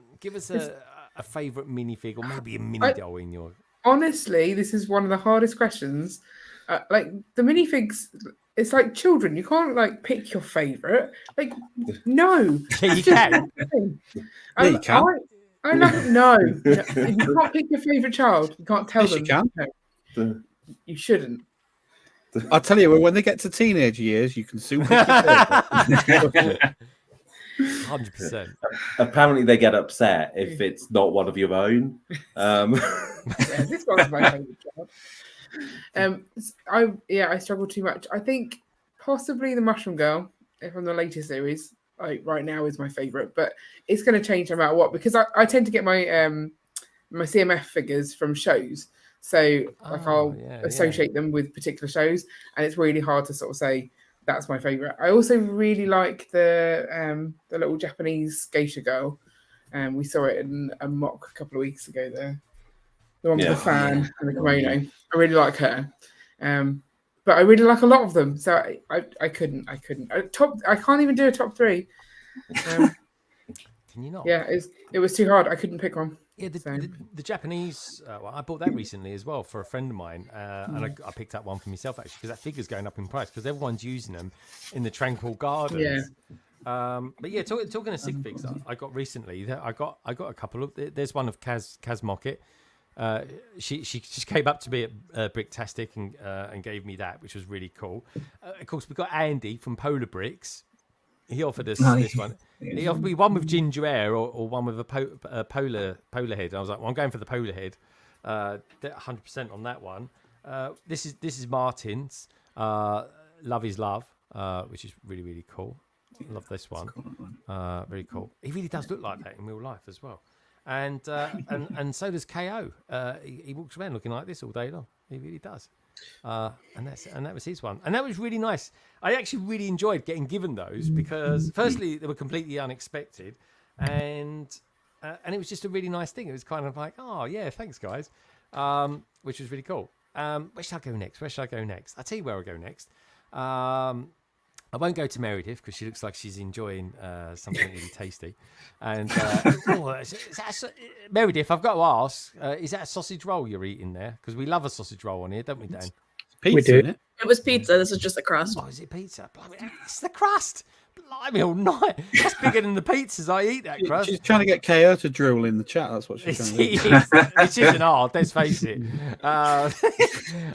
favourite minifig or maybe a mini doll in your...
Honestly, this is one of the hardest questions. Like the minifigs, it's like children. You can't like pick your favorite. Like, no.
Yeah, you can.
You can.
I love it. No, you can't pick your favorite child. You can't tell them.
You can.
No. You shouldn't.
I'll tell you, when they get to teenage years, you can soon pick your favorite.
100%.
Apparently, they get upset if it's not one of your own.
This one's my favorite child. I struggle too much. I think possibly the Mushroom Girl from the later series, like right now, is my favorite, but it's going to change no matter what, because I tend to get my my CMF figures from shows, so like I'll associate them with particular shows, and it's really hard to sort of say that's my favorite. I also really like the little Japanese geisha girl, and we saw it in a mock a couple of weeks ago there. The one with the fan and the kimono. I really like her. But but I really like a lot of them. So I couldn't. I can't even do a top 3.
Can you not?
Yeah, it was too hard. I couldn't pick one.
Yeah, the Japanese. Well, I bought that recently as well for a friend of mine, and I picked up one for myself actually because that figure's going up in price because everyone's using them in the Tranquil Gardens.
Yeah.
But yeah, talking of sig figs, I got recently. I got a couple of. There's one of Kaz Mockett. She just came up to me at Bricktastic and gave me that, which was really cool. Of course, we got Andy from Polar Bricks. He offered us this one. He offered me one with ginger ale or one with a polar head. I was like, well, I'm going for the polar head. 100% on that one. This is Martin's. Love is Love, which is really, really cool. Love this one. Very cool. He really does look like that in real life as well. And so does KO. He walks around looking like this all day long. He really does. And that was his one, and that was really nice. I actually really enjoyed getting given those because, firstly, they were completely unexpected, and it was just a really nice thing. It was kind of like, oh yeah, thanks guys, which was really cool. Where should I go next? I'll tell you where I'll go next. I won't go to Meredith because she looks like she's enjoying something really tasty. And Meredith, I've got to ask, is that a sausage roll you're eating there? Because we love a sausage roll on here, don't we, Dan?
Pizza,
we do.
Isn't it?
It was pizza. This is just the crust.
Oh, is it pizza? Blimey, it's the crust. Blimey, all night. That's bigger than the pizzas I eat, that crust.
She's trying to get KO to drool in the chat. That's what she's trying to do.
It isn't hard, let's face it.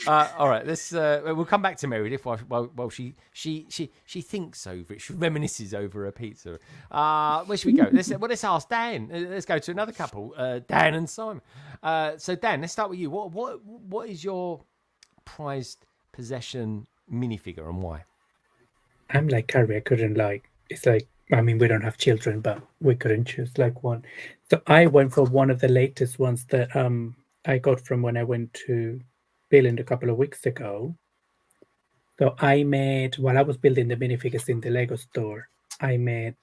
All right, let's. We'll come back to Meredith while she thinks over it. She reminisces over her pizza. Where should we go? Let's ask Dan. Let's go to another couple, Dan and Simon. So Dan, let's start with you. What is your prized possession minifigure and why?
I'm like Carrie. I couldn't it's like, I mean, we don't have children, but we couldn't choose like one. So I went for one of the latest ones that I got from when I went to Billund a couple of weeks ago. So I made, while I was building the minifigures in the Lego store, I made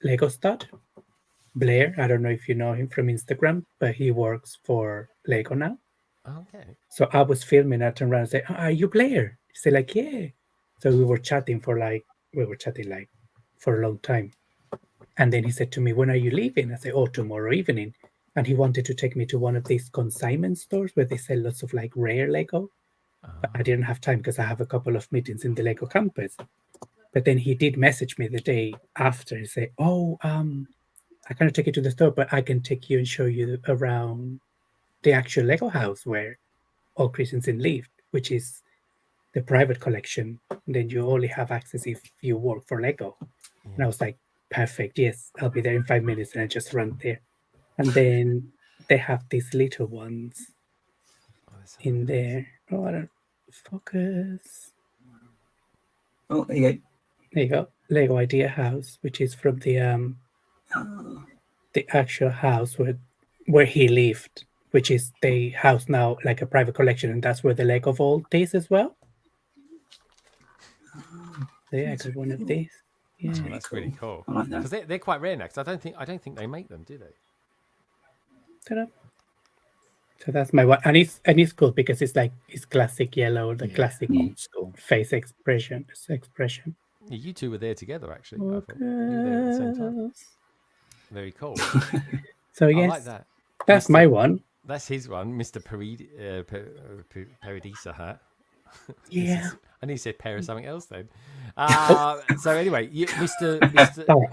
Lego Stud. Blair, I don't know if you know him from Instagram, but he works for Lego now.
Okay.
So I was filming, I turned around and said, are you Blair? He said like, yeah. So we were chatting for a long time. And then he said to me, when are you leaving? I said, oh, tomorrow evening. And he wanted to take me to one of these consignment stores where they sell lots of like rare Lego. But I didn't have time because I have a couple of meetings in the Lego campus. But then he did message me the day after and say, oh, I can't take you to the store, but I can take you and show you around the actual Lego house where all Christensen lived, which is the private collection. And then you only have access if you work for Lego. Yeah. And I was like, perfect, yes, I'll be there in 5 minutes. And I just run there. And then they have these little ones in there. Oh, I don't focus.
Oh, there you go.
There you go. Lego Idea House, which is from the actual house where he lived, which is the house now like a private collection, and that's where the Lego Vault is as well. So yeah, I got one of these. Yeah,
oh, that's really cool.
I like that.
Because they're quite rare now. Because I don't think they make them, do they?
Ta-da. So that's my one, and it's cool because it's like it's classic yellow, the classic old school face expression.
Yeah, you two were there together, actually. I thought. You were there at the same time. Very cool.
So yes,
I like that.
That's my one.
That's his one, Mr. Paradisa hat.
Yeah.
I knew you said pair of something else then. So anyway, Mr.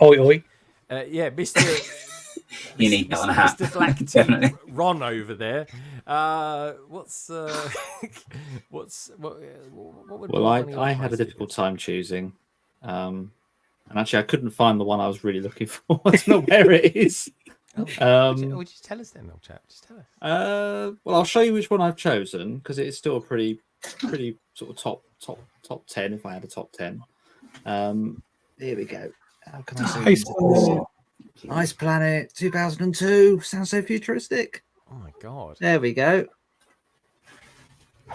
Oi.
Yeah, Mr.
You need that on a hat.
Mr. Black
Definitely.
Ron over there. What would
Well, I had a difficult time choosing. And actually, I couldn't find the one I was really looking for. I don't know where it is.
Would you just tell us then, old chap? Just tell us.
Well, I'll show you which one I've chosen because it is still a pretty sort of top 10 if I had a top 10. Here we go. How can I say Ice Planet 2002. Sounds so futuristic.
Oh my god.
There we go.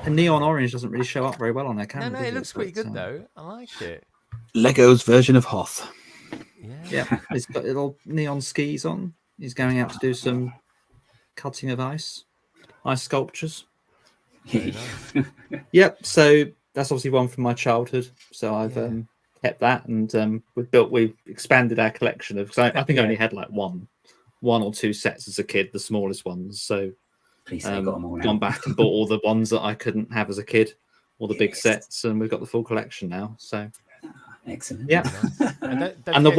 The neon orange doesn't really show up very well on their camera.
No, it looks pretty good though. I like it.
Lego's version of Hoth.
Yeah, he's got little neon skis on. He's going out to do some cutting of ice sculptures. Yep. So that's obviously one from my childhood. So I've kept that, and we've expanded our collection of. Because I think I only had like one or two sets as a kid, the smallest ones. So
Please say you got them all now.
gone back and bought all the ones that I couldn't have as a kid, all the big sets, and we've got the full collection now. So
excellent.
Yeah, and the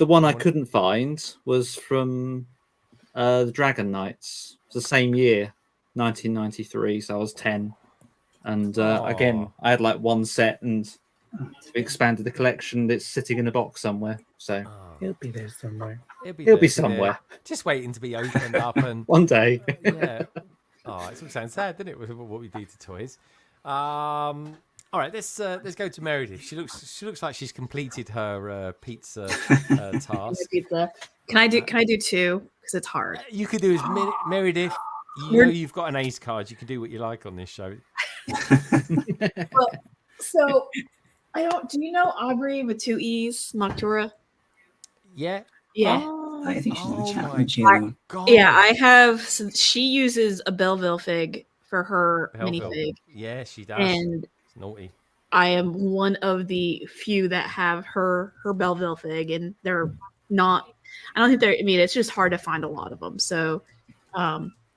one I couldn't find was from the Dragon Knights. It was the same year, 1993. So I was 10, and again I had like one set, and we expanded the collection. It's sitting in a box somewhere. So
He'll be there somewhere.
He'll be somewhere.
Just waiting to be opened up and
one day.
Yeah. Oh, it all sounds sad, doesn't it? With what we do to toys. All right, let's go to Meredith. She looks like she's completed her pizza task.
Pizza. Can I do two? Because it's hard.
You could do as Meredith. You know you've got an ace card. You can do what you like on this show.
Well, so I don't. Do you know AWRY with two E's, Noctura?
Yeah.
Yeah.
I think she's in the chat.
my
Isn't she?
God.
Yeah, I have. So she uses a Belleville fig for her
Belleville.
minifig.
Yeah, she does.
And
it's naughty.
I am one of the few that have her Belleville fig, and they're not. I don't think they're. I mean, it's just hard to find a lot of them. So,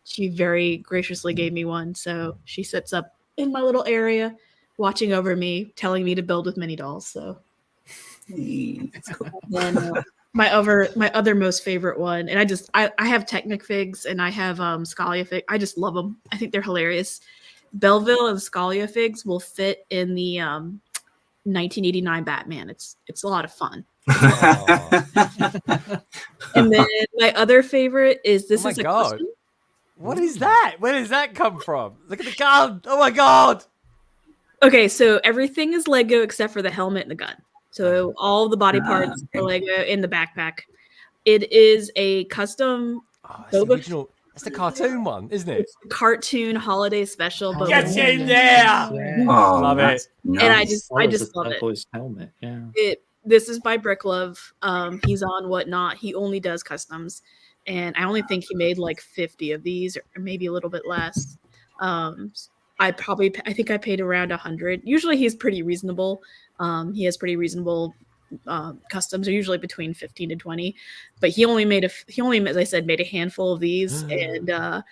she very graciously gave me one. So she sits up in my little area, watching over me, telling me to build with mini dolls. So it's cool. Then my other most favorite one, and I have Technic figs and I have Scalia fig. I just love them. I think they're hilarious. Belleville and Scalia figs will fit in the 1989 Batman. It's a lot of fun. And then my other favorite is this.
Oh my
is a
God.
custom.
What is that? Where does that come from? Look at the gun. Oh my God.
Okay, so everything is Lego except for the helmet and the gun. So all the body parts are Lego in the backpack. It is a custom.
That's the original. That's the cartoon one, isn't it?
It's a cartoon holiday special. But
Get in there!
Oh,
Love it.
And I just love it.
His helmet. Yeah.
This is by Bricklove. He's on Whatnot. He only does customs, and I only think he made like 50 of these, or maybe a little bit less. I think I paid around 100. Usually he's pretty reasonable. He has pretty reasonable customs, are usually between 15 to 20. But he only, as I said, made a handful of these, and I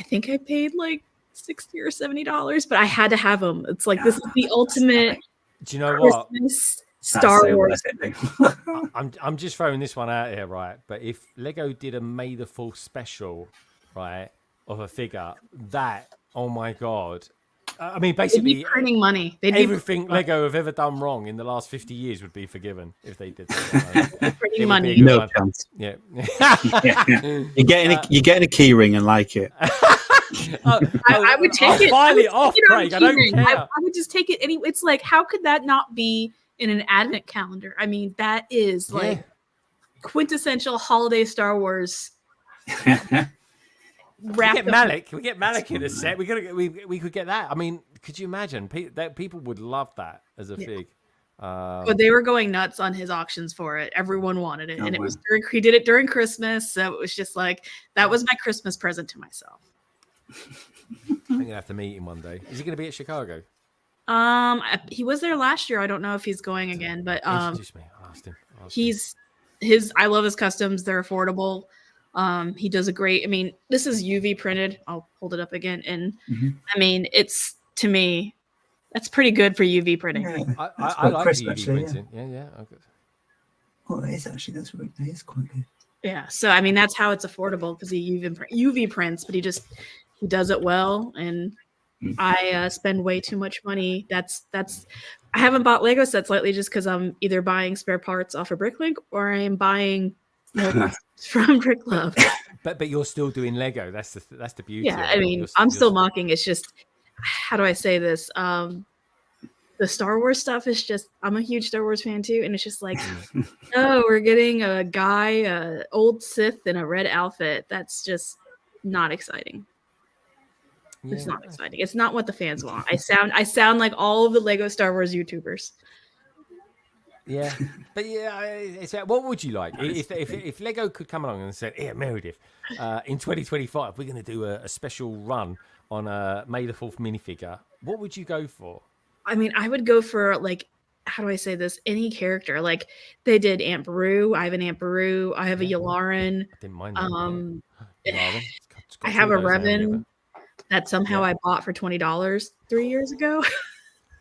think I paid like $60 or $70. But I had to have them. It's like this is the ultimate.
Do you know what?
Christmas Star Wars.
I'm just throwing this one out here, right? But if Lego did a May the 4th special, right, of a figure, oh my God. I mean, basically,
they'd be printing money.
Everything Lego have ever done wrong in the last 50 years would be forgiven if they did that.
Printing money.
No chance.
Yeah.
You're getting a key ring and like it.
I would take it.
File it off, Craig. I don't care.
I would just take it anyway. It's like, how could that not be in an advent calendar? I mean, that is like quintessential holiday Star Wars.
We get Malik in a set. We could get that. I mean, could you imagine? People would love that as a fig.
But they were going nuts on his auctions for it. Everyone wanted it, and it was he did it during Christmas, so it was just like that was my Christmas present to myself.
I'm gonna have to meet him one day. Is he gonna be at Chicago?
He was there last year. I don't know if he's going again, but
introduce me. I asked him.
I love his customs. They're affordable. He does a great. I mean, this is UV printed. I'll hold it up again, and I mean, it's to me, that's pretty good for UV printing.
Yeah. I like the UV printing. Yeah. Okay.
Oh, it is actually. That is quite good.
Yeah. So I mean, that's how it's affordable because he UV prints, but he does it well, and I spend way too much money. That's. I haven't bought Lego sets lately just because I'm either buying spare parts off of Bricklink or I am buying from Bricklove.
But you're still doing Lego. That's the beauty.
Yeah, I mean, I'm still mocking. It's just, how do I say this? The Star Wars stuff is just. I'm a huge Star Wars fan too, and it's just like, oh, we're getting a guy, old Sith in a red outfit. That's just not exciting. Yeah. It's not exciting. It's not what the fans want. I sound like all of the Lego Star Wars YouTubers.
Yeah, but what would you like if Lego could come along and said, "Here, Meredith, in 2025, we're going to do a special run on a May the 4th minifigure." What would you go for?
I mean, I would go for like, how do I say this? Any character. Like they did Aunt Beru. I have an Aunt Beru. I have a Yularen.
Didn't mind that. Yularen. It's got
I have
two
a
of those now,
Revan that somehow
Yeah.
I bought for $20 3 years ago.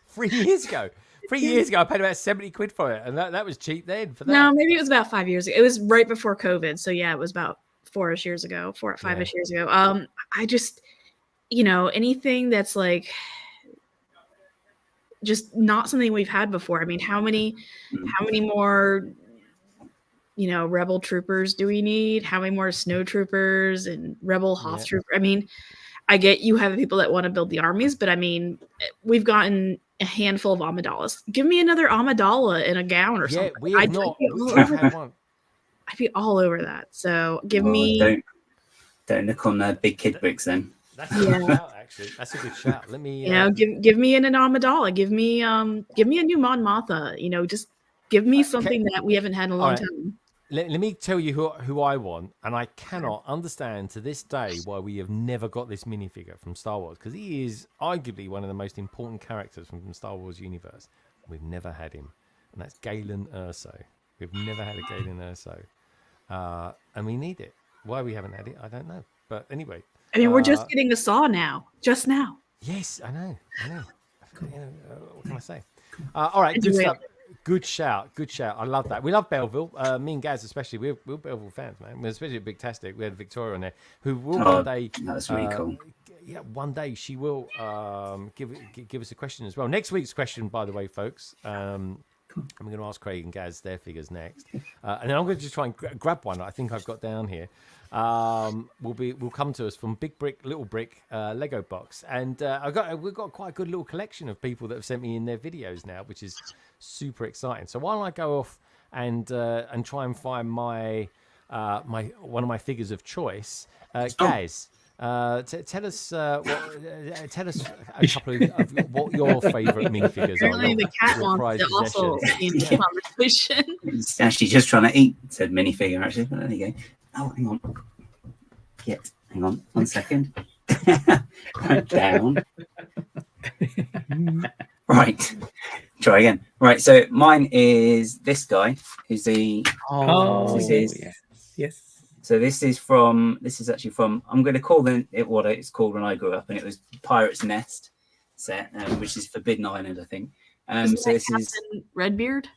3 years ago. 3 years ago, I paid about 70 quid for it, and that was cheap then for that.
No, maybe it was about 5 years ago. It was right before COVID. So yeah, it was about 4-ish years ago, 4 or 5-ish years ago. I just, anything that's like just not something we've had before. I mean, how many more, rebel troopers do we need? How many more snow troopers and rebel Hoth troopers? I mean, I get you have people that want to build the armies, but I mean, we've gotten a handful of Amidala's. Give me another Amidala in a gown or something.
We have not.
I'd be all over that. So give me.
Don't look on the big kid bricks then.
That's a good shout, actually. That's a good shout. Let me.
Give me an Amidala. Give me a new Mon Mothma. Just give me something that we haven't had in a long time.
Let me tell you who I want, and I cannot understand to this day why we have never got this minifigure from Star Wars, because he is arguably one of the most important characters from the Star Wars universe. We've never had him, and that's Galen Erso. We've never had a Galen Erso, and we need it. Why we haven't had it, I don't know. But anyway,
I mean, we're just getting a Saw now, just now.
Yes, I know. What can I say? All right, good stuff. Good shout. I love that. We love Belleville. Me and Gaz especially. We're Belleville fans, man. Especially at Big Tastic. We had Victoria on there, who will one day.
That's really cool.
Yeah, one day she will give us a question as well. Next week's question, by the way, folks. I'm going to ask Craig and Gaz their figures next, and then I'm going to just try and grab one that I think I've got down here. Will come to us from Big Brick, Little Brick Lego box, and we've got quite a good little collection of people that have sent me in their videos now, which is super exciting. So why don't I go off and try and find my one of my figures of choice, Gaz. Tell us a couple of what your favourite minifigures are.
Apparently the cat wants to also be in the conversation.
It's actually just trying to eat said minifigure, actually. But there you go. Oh, hang on. Hang on 1 second. Down. Right. Try again. Right, so mine is this guy, who's the...
Yes.
So this is actually from, I'm going to call it what it's called when I grew up, and it was Pirate's Nest set, which is Forbidden Island, I think. So this is
Redbeard.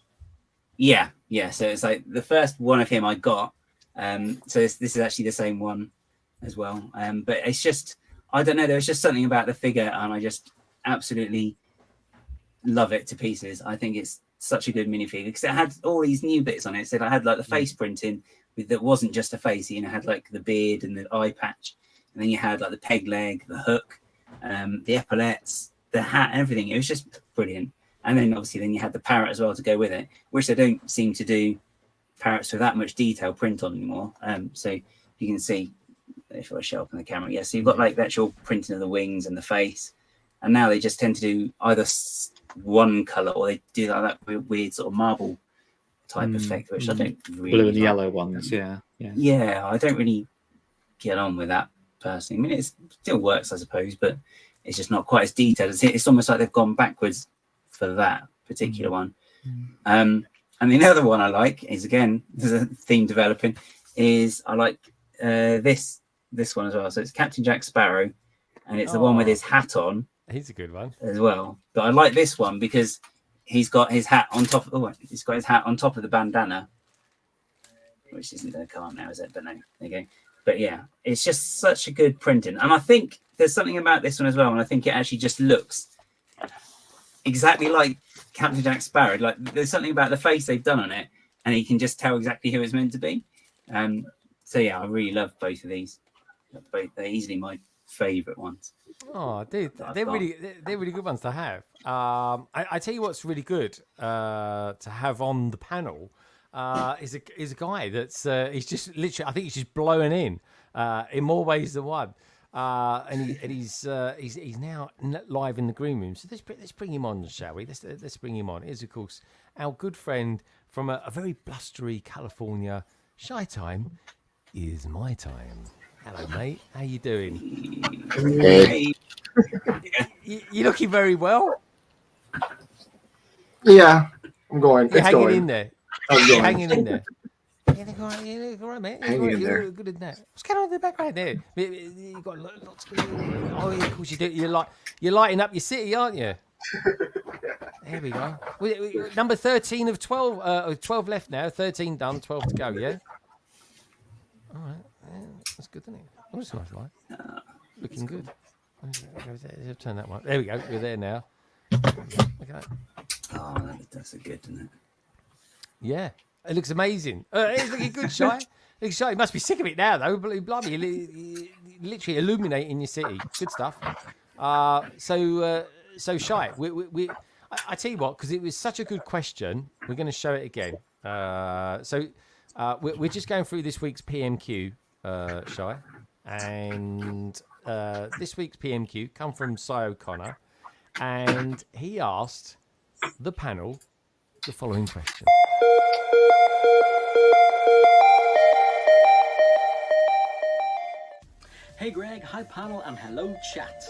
Yeah. So it's like the first one of him I got. So this is actually the same one as well. But it's just, I don't know. There was just something about the figure, and I just absolutely love it to pieces. I think it's such a good minifigure because it had all these new bits on it. So I had like the face printing. That wasn't just a face, had like the beard and the eye patch, and then you had like the peg leg, the hook, the epaulets, the hat, everything. It was just brilliant. And then obviously you had the parrot as well to go with it, which they don't seem to do parrots with that much detail print on anymore. So you can see if I show up on the camera, so you've got like the actual printing of the wings and the face, and now they just tend to do either one color or they do like that weird sort of marble type effect, which I don't really
blue and yellow ones. Yeah,
I don't really get on with that personally. I mean, it still works, I suppose, but it's just not quite as detailed. It's almost like they've gone backwards for that particular one. And the other one I like is, again, there's a theme developing, is I like this one as well. So it's Captain Jack Sparrow, and it's the one with his hat on.
He's a good one
as well. But I like this one because he's got his hat on top. He's got his hat on top of the bandana, which isn't going to come up now, is it? But no, there you go. But yeah, it's just such a good printing, and I think there's something about this one as well. And I think it actually just looks exactly like Captain Jack Sparrow. Like there's something about the face they've done on it, and you can just tell exactly who it's meant to be. So yeah, I really love both of these. They're easily my favourite ones.
Oh, dude, they're really good ones to have. I tell you what's really good to have on the panel is a guy that's he's just literally, I think he's just blowing in more ways than one. And he's now live in the green room. So let's bring him on, shall we? Let's bring him on. Here's of course our good friend from a very blustery California. Shy time is my time. Hello, mate. How you doing?
Hey.
You're looking very well.
Yeah, I'm going.
You're
It's
hanging
going.
in there.
I'm
You're
going.
hanging in there. Yeah, they're all right, yeah, they're all right, mate.
Hanging in there.
You're good in that. What's going on in the background there? You got lots of. Oh, yeah, of course you do. You're lighting up your city, aren't you? There we go. Number 13 of 12. 12 left now. 13 done. 12 to go. Yeah. All right. Yeah, that's good, isn't it? Oh, that's a nice light. Looking good. Turn that one. There we go. You're there now. Look at that.
Oh, that's a good, isn't it?
Yeah, it looks amazing. It's looking good, Shy. Looks Shy. You must be sick of it now, though. Blimey, you're literally illuminating your city. Good stuff. So Shy, I tell you what, because it was such a good question, we're going to show it again. We're just going through this week's PMQ, Shy, and this week's PMQ come from Cy O'Connor, and he asked the panel the following question.
Hey Greg, hi panel, and hello chat.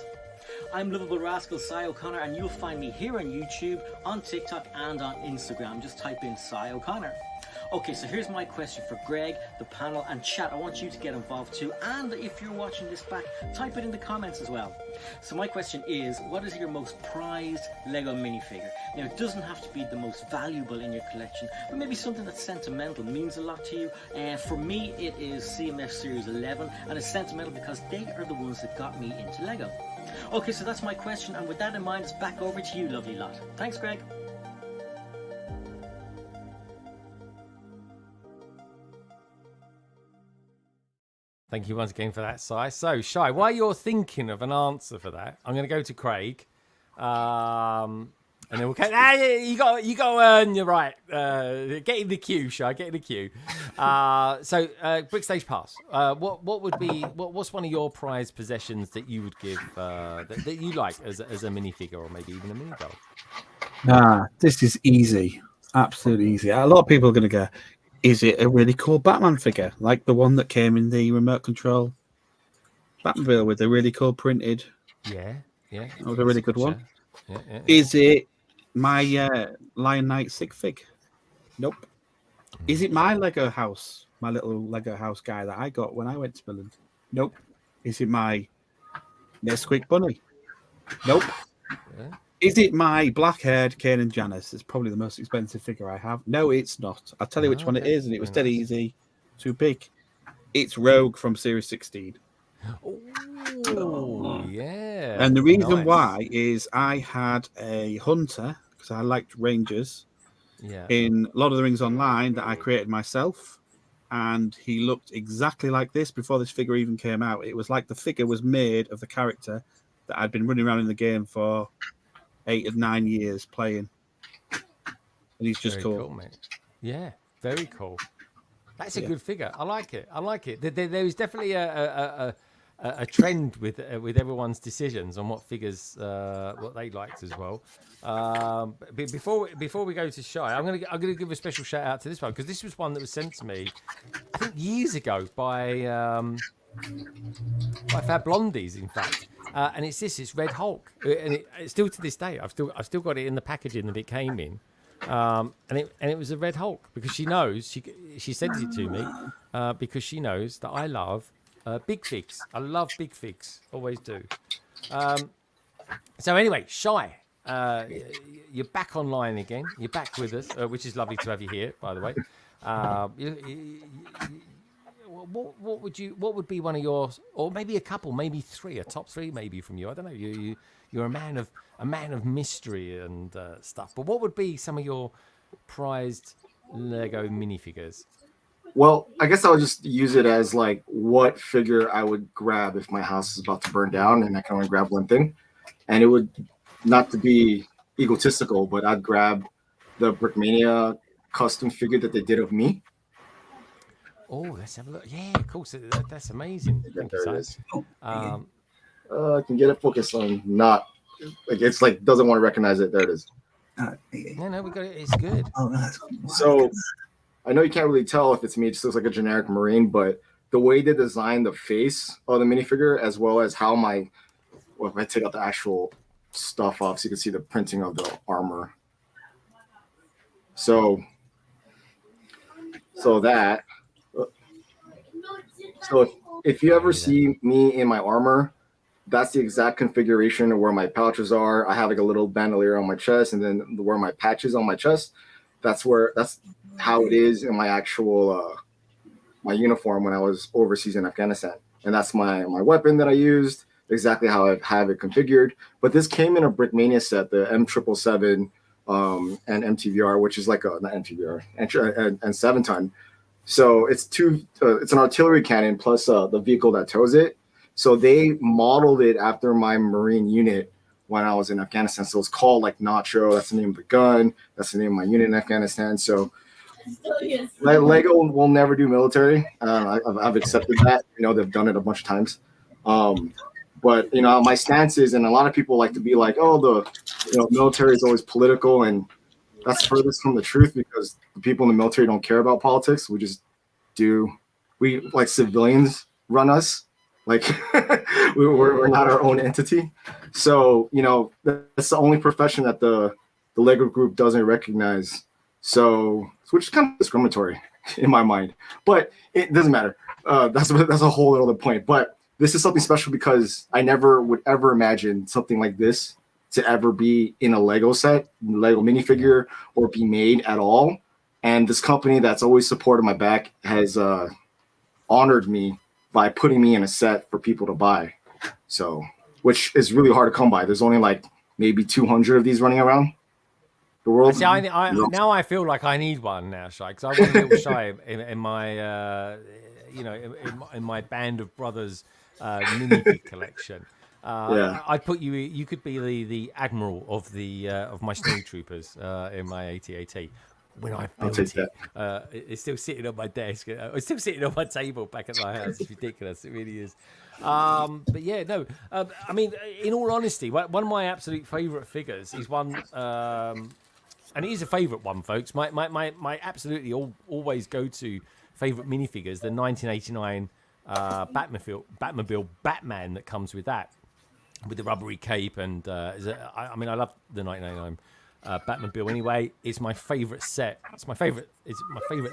I'm Lovable Rascal Cy O'Connor, and you'll find me here on YouTube, on TikTok, and on Instagram. Just type in Cy O'Connor. Okay, so here's my question for Greg, the panel, and chat. I want you to get involved too, and if you're watching this back, type it in the comments as well. So my question is, what is your most prized Lego minifigure? Now, it doesn't have to be the most valuable in your collection, but maybe something that's sentimental, means a lot to you. For me, it is CMF Series 11, and it's sentimental because they are the ones that got me into Lego. Okay, so that's my question, and with that in mind, it's back over to you, lovely lot. Thanks, Greg.
Thank you once again for that, Si. So, Shy, while you're thinking of an answer for that, I'm going to go to Craig. And then we'll you got to earn your right. Get in the queue, Shy. Get in the queue. Brick Stage Pass. What's one of your prized possessions that you would give that you like as a minifigure or maybe even a mini doll?
This is easy. Absolutely easy. A lot of people are going to go, is it a really cool Batman figure? Like the one that came in the remote control Batmobile with the really cool printed.
Yeah.
That was a really good one.
Yeah.
Is it my Lion Knight sig fig? Nope. Is it my Lego house? My little Lego house guy that I got when I went to Berlin? Nope. Is it my Nesquik bunny? Nope.
Yeah.
Is it my black-haired Kane and Janice? It's probably the most expensive figure I have. No, it's not. I'll tell you which one it is, and it was dead easy. Too big. It's Rogue from Series 16.
Oh, yeah.
And the reason why is I had a hunter, because I liked Rangers, in Lord of the Rings Online that I created myself. And he looked exactly like this before this figure even came out. It was like the figure was made of the character that I'd been running around in the game for 8 or 9 years playing, and he's just
very cool, mate. Yeah, very cool. That's a good figure. I like it. There is definitely a trend with everyone's decisions on what figures what they liked as well. Before we go to Shy, I'm gonna give a special shout out to this one because this was one that was sent to me I think years ago by Fab Blondies, in fact. And it's Red Hulk, and it's still to this day. I've still got it in the packaging that it came in, and it was a Red Hulk because she knows she sent it to me because she knows that I love big figs. I love big figs, always do. So anyway, Shy, you're back online again. You're back with us, which is lovely to have you here, by the way. What would be one of yours, or maybe a couple, maybe three, a top three, maybe from you? I don't know. You're a man of mystery and stuff. But what would be some of your prized Lego minifigures?
Well, I guess I would just use it as like what figure I would grab if my house is about to burn down and I can only grab one thing. And it would not to be egotistical, but I'd grab the Brickmania custom figure that they did of me.
Oh, let's have a look. Yeah, of course. That's amazing. Thank you,
There it is.
Si.
I can get it focused on not like it's like doesn't want to recognize it. There it is.
No, we got it. It's good.
Oh, no,
So I know you can't really tell if it's me. It just looks like a generic Marine, but the way they designed the face of the minifigure, as well as how if I take out the actual stuff off, so you can see the printing of the armor. So that. So if you ever see me in my armor, that's the exact configuration of where my pouches are. I have like a little bandolier on my chest, and then where my patches on my chest. That's how it is in my actual my uniform when I was overseas in Afghanistan, and that's my weapon that I used. Exactly how I have it configured. But this came in a Brickmania set, the M777 and MTVR, which is like not MTVR and 7-ton. So it's it's an artillery cannon plus the vehicle that tows it. So they modeled it after my Marine unit when I was in Afghanistan. So it's called like Nacho. That's the name of the gun. That's the name of my unit in Afghanistan. So Lego will never do military. I've accepted that. You know, they've done it a bunch of times. But you know, my stance is, and a lot of people like to be like, oh, the military is always political, and that's furthest from the truth because the people in the military don't care about politics. We like civilians run us. Like we're not our own entity. So, you know, that's the only profession that the Lego group doesn't recognize. So, which is kind of discriminatory in my mind, but it doesn't matter. That's a whole other point. But this is something special because I never would ever imagine something like this to ever be in a Lego set, Lego minifigure, or be made at all. And this company that's always supported my back has honored me by putting me in a set for people to buy. So, which is really hard to come by. There's only like maybe 200 of these running around the world.
See, now I feel like I need one now, Shy, because I was a little shy in my, in my band of brothers minifig collection. I'd put you. You could be the admiral of my snowtroopers in my AT-AT. When I built it, it's still sitting on my desk. It's still sitting on my table back at my house. It's ridiculous. It really is. But yeah, no. I mean, in all honesty, one of my absolute favourite figures is one, and it is a favourite one, folks. My absolutely always go-to favourite minifigures, the 1989 Batmobile Batman that comes with that, with the rubbery cape and I love the 1989 Batmobile anyway. It's my favorite set. It's my favorite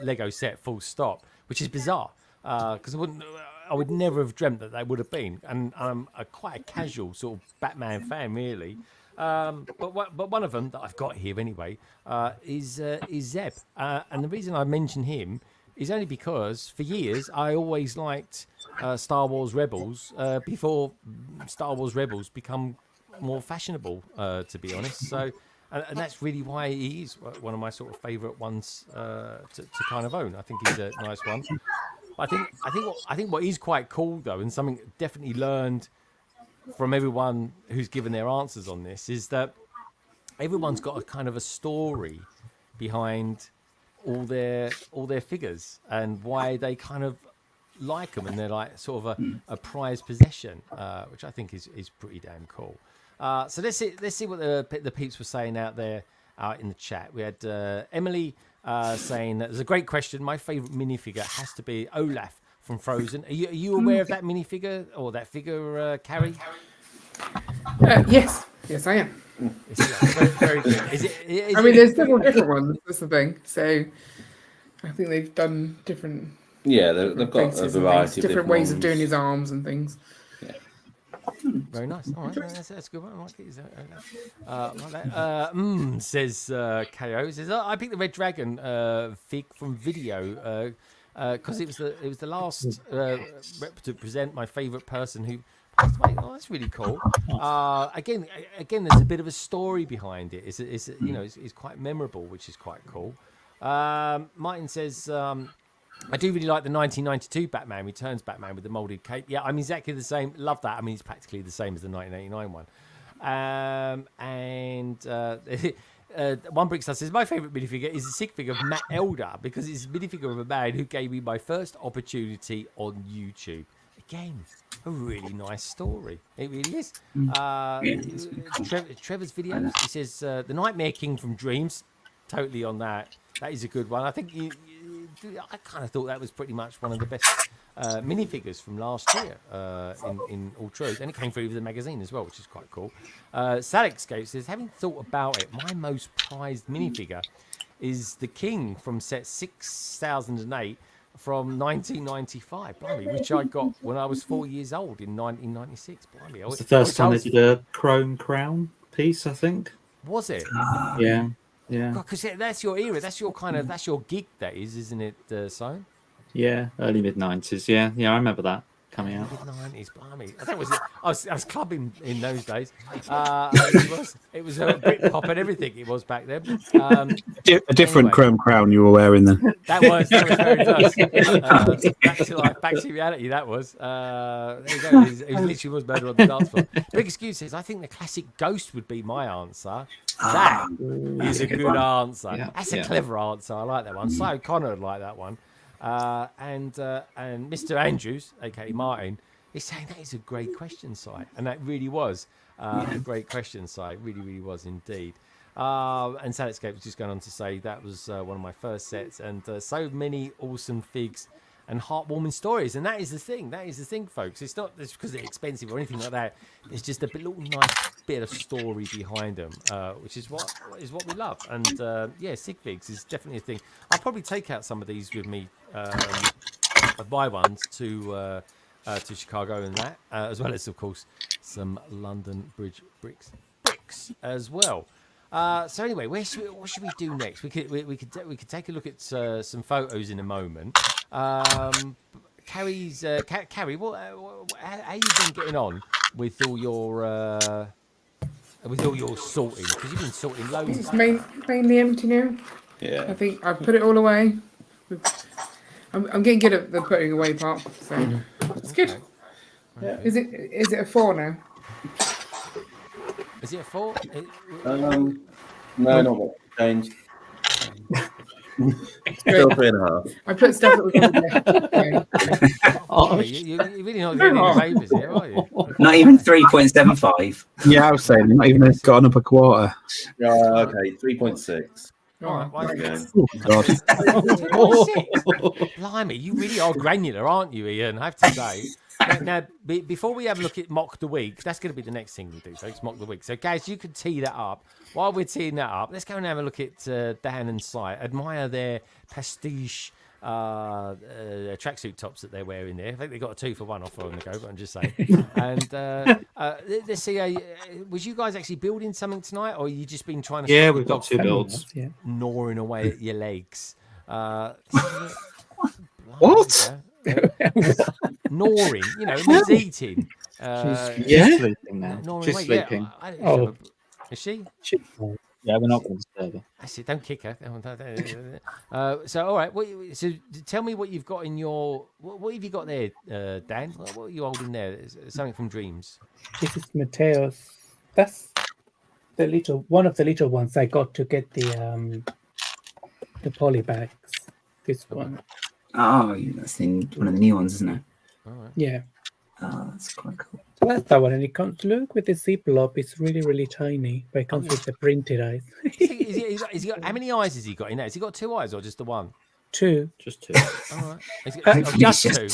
Lego set, full stop, which is bizarre because I would never have dreamt that they would have been, and I'm quite a casual sort of Batman fan really. But one of them that I've got here anyway is Zeb, and the reason I mention him is only because for years I always liked Star Wars Rebels before Star Wars Rebels become more fashionable, to be honest. So, and that's really why he is one of my sort of favourite ones to kind of own. I think he's a nice one. I think what is quite cool though, and something definitely learned from everyone who's given their answers on this, is that everyone's got a kind of a story behind all their figures and why they kind of like them, and they're like sort of a prized possession, which I think is pretty damn cool. So let's see what the peeps were saying out there in the chat. We had Emily saying that there's a great question. My favourite minifigure has to be Olaf from Frozen. Are you aware of that minifigure or that figure, Carrie?
Yes, I am.
Very good.
There's several different ones. That's the thing. So I think they've done different.
Yeah, they've got a variety of different
ways
ones.
of doing his arms and things.
Yeah.
Very nice. All right, that's a good one. I like it. Says KO. Says I picked the Red Dragon fig from video because it was the last rep to present my favourite person who. Oh, that's really cool. Again, there's a bit of a story behind it. It's quite memorable, which is quite cool. Martin says, I do really like the 1992 Batman Returns Batman with the moulded cape. Yeah, I'm exactly the same. Love that. I mean, it's practically the same as the 1989 one. One Brickstar says, my favourite minifigure is the stick figure of Matt Elder because it's a minifigure of a man who gave me my first opportunity on YouTube. Again, a really nice story. It really is. Trevor's videos. He says the Nightmare King from Dreams. Totally on that. That is a good one. I think I kind of thought that was pretty much one of the best minifigures from last year. In all truth, and it came through with the magazine as well, which is quite cool. Salixscape says, having thought about it, my most prized minifigure is the King from set 6008 from 1995, blimey, which I got when I was 4 years old in 1996. Blimey,
It's the first time they did a chrome crown piece, I think.
Was it?
Yeah, yeah.
Because that's your era. That's your kind of. That's your gig. That is, isn't it, Simon?
Yeah, early mid-90s. Yeah, yeah, I remember that coming out.
Mid-90s, blimey. I think I was clubbing in those days. It was Britpop and everything. It was back then.
A different chrome crown you were wearing then.
That was very nice. Back to life, back to reality. That was. There you go. It literally was murder on the dance floor. Big excuses. I think the classic Ghost would be my answer. That is a good answer.
Yeah,
That's a clever answer. I like that one. So Connor would like that one. And Mr. Andrews, aka Martin, is saying that is a great question, Si, and that really was a great question, Si. Really, really was indeed. And Sadscape was just going on to say that was one of my first sets, and so many awesome figs and heartwarming stories. And that is the thing. That is the thing, folks. It's not just because they're expensive or anything like that. It's just a little nice bit of story behind them, which is what we love. And yeah, sig figs is definitely a thing. I'll probably take out some of these with me. Buy ones to Chicago and that, as well as of course some London Bridge bricks as well. So anyway, what should we do next? We could take a look at some photos in a moment. Carrie, how you been getting on with all your sorting? Because you've been sorting loads.
It's mainly empty now.
Yeah.
I think I've put it all away. I'm getting good at the putting away part, so it's good.
Yeah.
Is it a 4 now?
Is it a 4?
No, not much change. Still 3.5.
I put stuff that was on there.
You're really not doing any favours here, are you?
Not even 3.75.
Yeah, I was saying, not even gone up a quarter.
Okay, 3.6.
All right,
Oh, God.
3.6. Blimey, you really are granular, aren't you, Ian? I have to say. Now, before we have a look at Mock the Week, that's going to be the next thing we do, folks, Mock the Week. So, guys, you can tee that up. While we're teeing that up, let's go and have a look at Dan and Si. Admire their pastiche tracksuit tops that they're wearing there. I think they got a 2-for-1 offer on the go, but I'm just saying. And let's see, was you guys actually building something tonight, or you just been trying to...
Yeah, we've got 2 builds.
Yeah.
Gnawing away at your legs.
What?
Gnawing, means eating.
She's sleeping now.
Gnawing
She's
away.
sleeping.
Yeah, is she?
Yeah, we're not going to disturb her.
I said, don't kick her. So, all right. So, tell me what you've got in your. What have you got there, Dan? What are you holding there? Something from Dreams.
This is Mateo's. That's one of the little ones I got to get the poly bags. This one.
Oh, that's in one of the new ones, isn't it?
All right.
Yeah.
Oh, that's quite cool.
So that's that one, and it comes. Look with the ziploc. It's really, really tiny, but it comes with the printed eyes.
Is he got, how many eyes has he got in there? Has he got 2 eyes or just the one?
2.
Just 2.
All right. Just 2.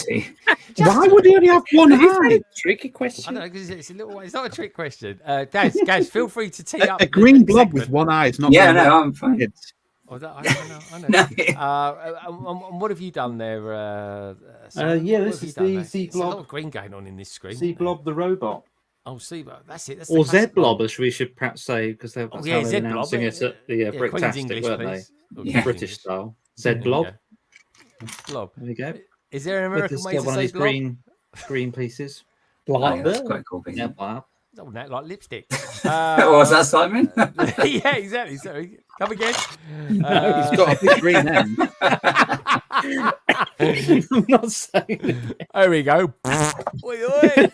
Why would he only have one eye?
Tricky
I
question.
don't know, because it's a little. It's not a trick question. Guys, feel free to tee up
A green blob with one eye is not.
Yeah, no, I'm fine.
I know. And what have you done there?
Yeah, this is the
There's a lot
Z-Blob.
of green going on in this screen.
Z-Blob the robot.
Oh, Z-Blob. That's it. That's
Or
the classic
Z-Blob, as we should perhaps say, because that's how
yeah,
they're
Z-Blob.
announcing it at the
Queen's
Bricktastic,
English,
weren't
please.
they?
Yeah.
British style.
There you
Z-Blob.
go. Blob.
There we go.
Is there an American way to
one of
say
these
blob?
green pieces.
Oh, that's quite cool.
Yeah, blob.
Oh, that like lipstick.
Was that Simon?
Yeah, exactly. Sorry. Come again.
No, he's got a big green end.
I'm not saying.
There we go. Oi, oi.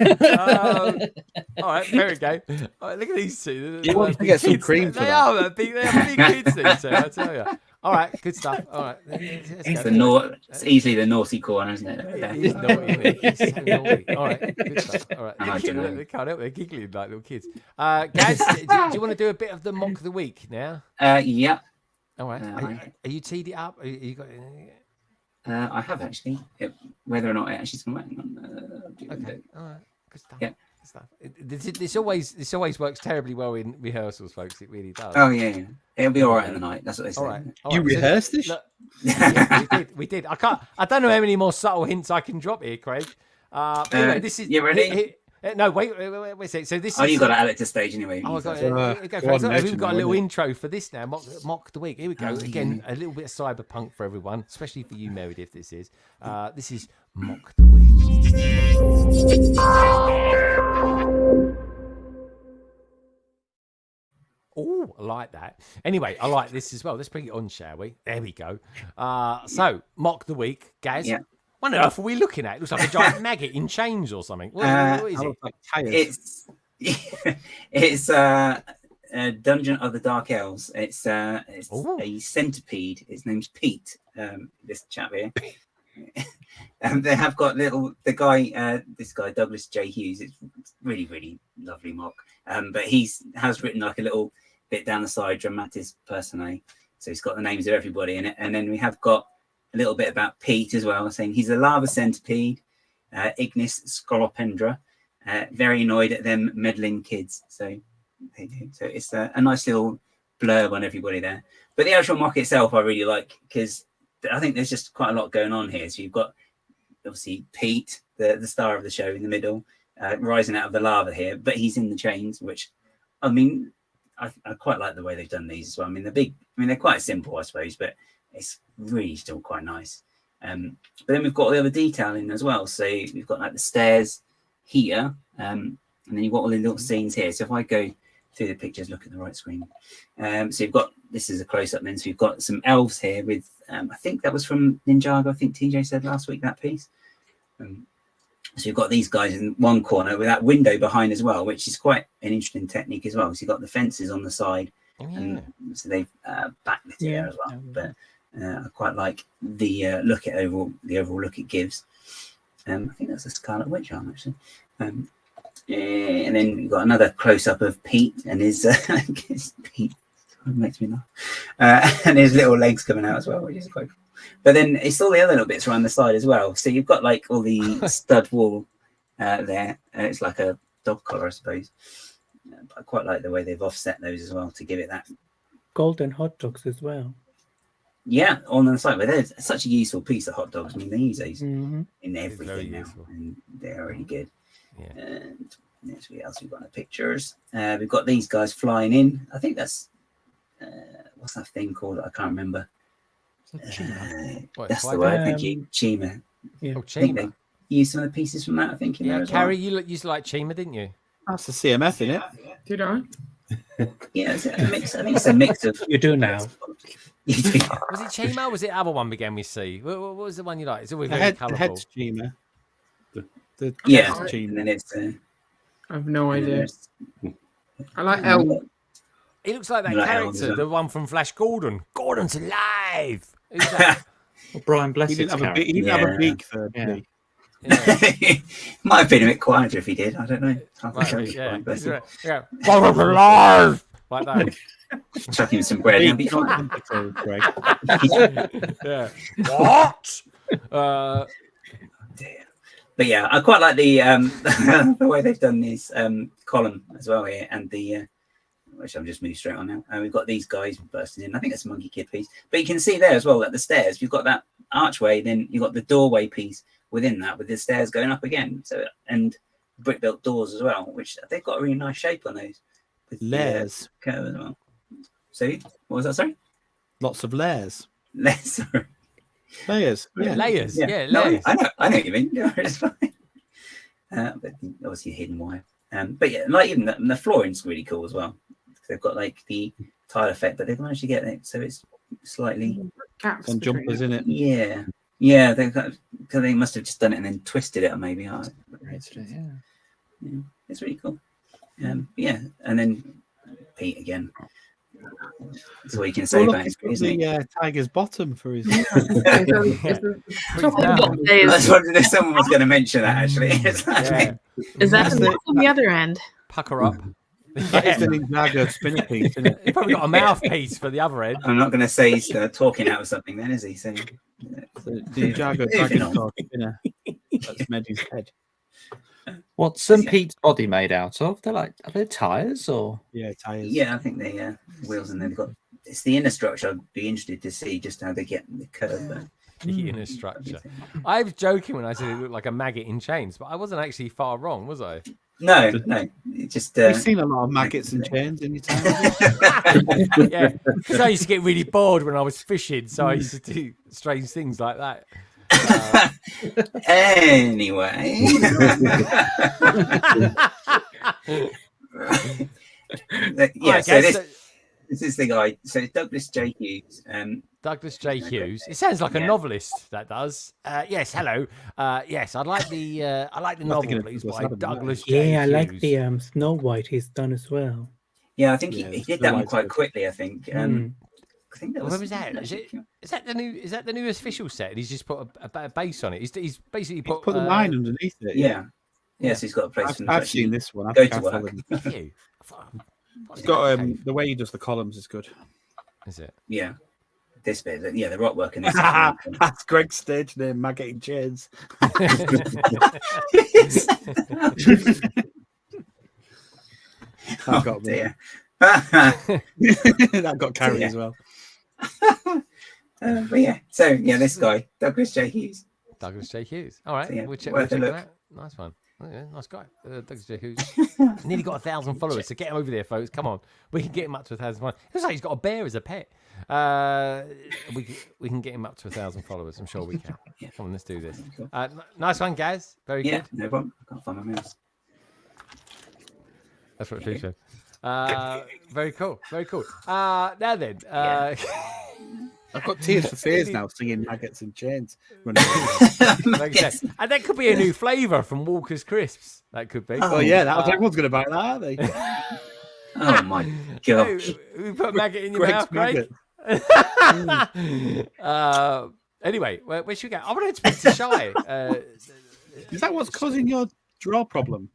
All right, there we go. All right, look at these two.
You want to get some cream for
they
that?
are big. They are big kids, these two, I tell you. All right, good stuff. All right,
It's easily the naughty corner, isn't it?
It is naughty, isn't it? It's so naughty. All right, good stuff. All right,
I don't know.
they can't help. They're giggling like little kids. Guys, do you want to do a bit of the mock of the week now?
Yeah.
All right. Are you teed it up? Are you got?
I have actually. Whether or not it actually is going to work.
Okay. All right. Good stuff.
Yeah.
stuff. This always works terribly well in rehearsals, folks. It really does.
Oh yeah. It'll be all right in the night. That's what they say.
All right.
You rehearsed this?
Look, yeah, we did. I don't know how many more subtle hints I can drop here, Craig. Anyway, this is.
You ready?
No, wait a second. So this.
Oh, you got to add it to stage anyway.
Oh, we've
Legend,
got a little
wasn't it?
intro for this now. Mock the week. Here we go. Again, a little bit of cyberpunk for everyone, especially for you, Meredith. This is Mock the Week. Oh, I like that. Anyway, I like this as well. Let's bring it on, shall we? There we go. So, Mock the Week, Gaz.
Yeah.
What on earth are we looking at? It looks like a giant maggot in chains or something. What is it?
Like tires.
It's Dungeon of the Dark Elves. It's a centipede. His name's Pete. This chap here. They have got this guy Douglas J. Hughes. It's really, really lovely mock. But has written like a little bit down the side, dramatis personae. So he's got the names of everybody in it. And then we have got a little bit about Pete as well, saying he's a lava centipede, Ignis scolopendra, very annoyed at them meddling kids. So it's a nice little blurb on everybody there. But the actual mock itself I really like, because I think there's just quite a lot going on here. So you've got obviously Pete, the star of the show, in the middle, rising out of the lava here, but he's in the chains, which I mean, I quite like the way they've done these as well. I mean, they're quite simple, I suppose, but it's really still quite nice. But then we've got all the other detailing as well. So we've got like the stairs here, and then you've got all the little scenes here. So if I go through the pictures, look at the right screen. So you've got, this is a close-up then. So you've got some elves here with, I think that was from Ninjago. I think TJ said last week, that piece. So you've got these guys in one corner with that window behind as well, which is quite an interesting technique as well. So you've got the fences on the side, and so they've backlit it there as well. But I quite like the overall look it gives. I think that's a Scarlet Witch arm actually. And then you've got another close up of Pete and his Pete makes me laugh, and his little legs coming out as well, which is quite cool. But then it's all the other little bits around the side as well. So you've got like all the stud wool there. It's like a dog collar, I suppose. But I quite like the way they've offset those as well to give it that
golden hot dogs as well.
Yeah, on the side. But there's such a useful piece of hot dogs. I mean, they use those in everything now, and they're really good. Yeah. And what else we've got in the pictures? We've got these guys flying in. I think that's what's that thing called? I can't remember. That's the word. Thank you, Chima.
Yeah.
I think they used some of the pieces from that. I think in there as well.
Carrie, you used to like Chima, didn't you?
That's the CMF, isn't it?
Did I?
Yeah, it's a mix. I think it's a mix of.
You do now.
Was it Chima? Or was it the other one began with C? What was the one you like? It's always very colourful.
The head's Chima. The
yeah,
Chima.
And then it's.
I have no idea. I like L.
He looks like that character, the one from Flash Gordon. Gordon's alive. Who's that?
Brian Blessed's
He didn't have a beak for me.
Might have been a bit quieter if he did. I don't know.
Gordon's alive. Like that.
Chuck him some bread. And be fine.
Yeah. What?
But yeah, I quite like the the way they've done this column as well here, and the which I've just moved straight on now. We've got these guys bursting in. I think that's a Monkey Kid piece, but you can see there as well that the stairs. You've got that archway, then you've got the doorway piece within that, with the stairs going up again. So and brick built doors as well, which they've got a really nice shape on those. With
layers
curve as well. So what was that? Sorry.
Lots of layers.
Layers.
Layers.
Yeah. Layers. Yeah,
no,
layers.
I know what you mean. Yeah, it's fine. But obviously hidden wire. But yeah, like even the flooring's really cool as well. They've got like the tile effect, but they've managed to get it so it's slightly
some jumpers in it.
Yeah, because they must have just done it and then twisted it, or maybe it's really cool. Yeah, and then Pete again. That's all you can say about his
the tiger's bottom for his.
That's what someone was going to mention that actually.
Is that on the other end?
Pucker up.
That is the Ninjago spinner piece, isn't it?
He's probably got a mouthpiece for the other end.
I'm not going to say he's talking out of something then, is he? So,
the Ninjago dragon spinner. That's Meddy's head.
What's Pete's body made out of? They're like, are they tires or?
Yeah, tires.
Yeah, I think they wheels, and they've got. It's the inner structure. I'd be interested to see just how they get the curve.
The inner structure. I was joking when I said it looked like a maggot in chains, but I wasn't actually far wrong, was I?
No. It just.
You've seen a lot of maggots and chains in your time.
Yeah, because I used to get really bored when I was fishing, so I used to do strange things like that.
Anyway. This is the guy. So it's Douglas J. Hughes.
Douglas J. Hughes. It sounds like a novelist. That does. Yes. Hello. Yes. I'd like the novel, please, by Douglas J. Hughes.
Yeah, I like the Snow White he's done as well.
Yeah, I think he did that one quite quickly. I think. I think that was.
Where was that? Is that the new? Is that the new official set? And he's just put a base on it. He's basically put
the line underneath it.
Yeah. Yes, he's got a place.
I've seen this one.
Go to work.
It's got the way he does the columns is good.
Is it?
Yeah. This bit, yeah, the rock work in this.
That's Greg's stage name, Maggot in Chains. That got me. That got carried as well.
But yeah, so yeah, this guy, Douglas J. Hughes.
Douglas J. Hughes. All right,
So, yeah,
we'll check
worth a
that
look.
out. Nice one. Oh, yeah, nice guy, Douglas J. Hughes. Nearly got 1,000 followers, so get him over there, folks. Come on, we can get him up to 1,000 followers. It looks like he's got a bear as a pet. We can get him up to 1,000 followers. I'm sure we can. Come on, let's do this. Nice one, Gaz. Very good.
No problem. I can't find my mouse.
That's what it feels. Very cool. Very cool. Now then.
I've got tears for fears now singing Maggots and Chains.
And that could be a new flavour from Walker's Crisps. That could be.
Oh, yeah, everyone's going to buy that, aren't they?
Oh my gosh.
Who put maggot in your mouth, Craig? Anyway, where should we go? I want to speak to Shy.
Is that what's causing your draw problem?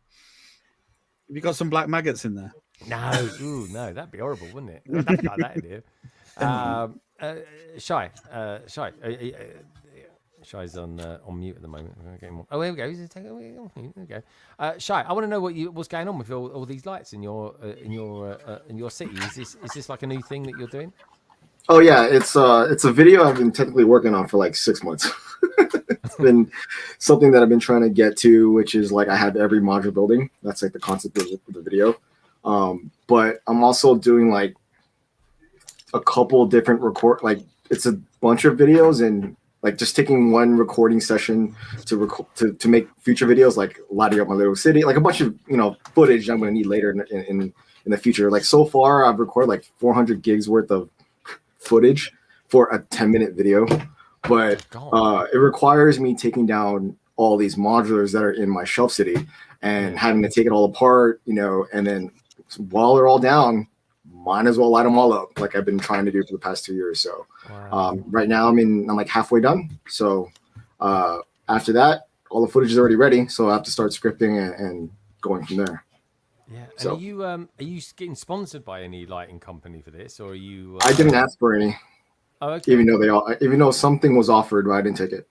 Have you got some black maggots in there?
No, no, that'd be horrible, wouldn't it? Nothing like that in here. Shy. Shy's on mute at the moment. Oh, here we go. There we go. Shy, I want to know what's going on with all these lights in your city. Is this like a new thing that you're doing?
Oh yeah, it's a video I've been technically working on for like 6 months. It's been something that I've been trying to get to, which is like I have every modular building. That's like the concept of the video. But I'm also doing like a couple different it's a bunch of videos and like just taking one recording session to make future videos, like lighting up my little city, like a bunch of footage I'm going to need later in the future. Like so far, I've recorded like 400 gigs worth of footage for a 10-minute video, but it requires me taking down all these modulars that are in my shelf city and having to take it all apart, and then while they're all down, might as well light them all up like I've been trying to do for the past 2 years. So right now I'm like halfway done. So after that, all the footage is already ready. So I have to start scripting and going from there.
Yeah. And
so
are you getting sponsored by any lighting company for this, or are you?
I didn't ask for any.
Oh, okay.
Even though something was offered, but I didn't take it.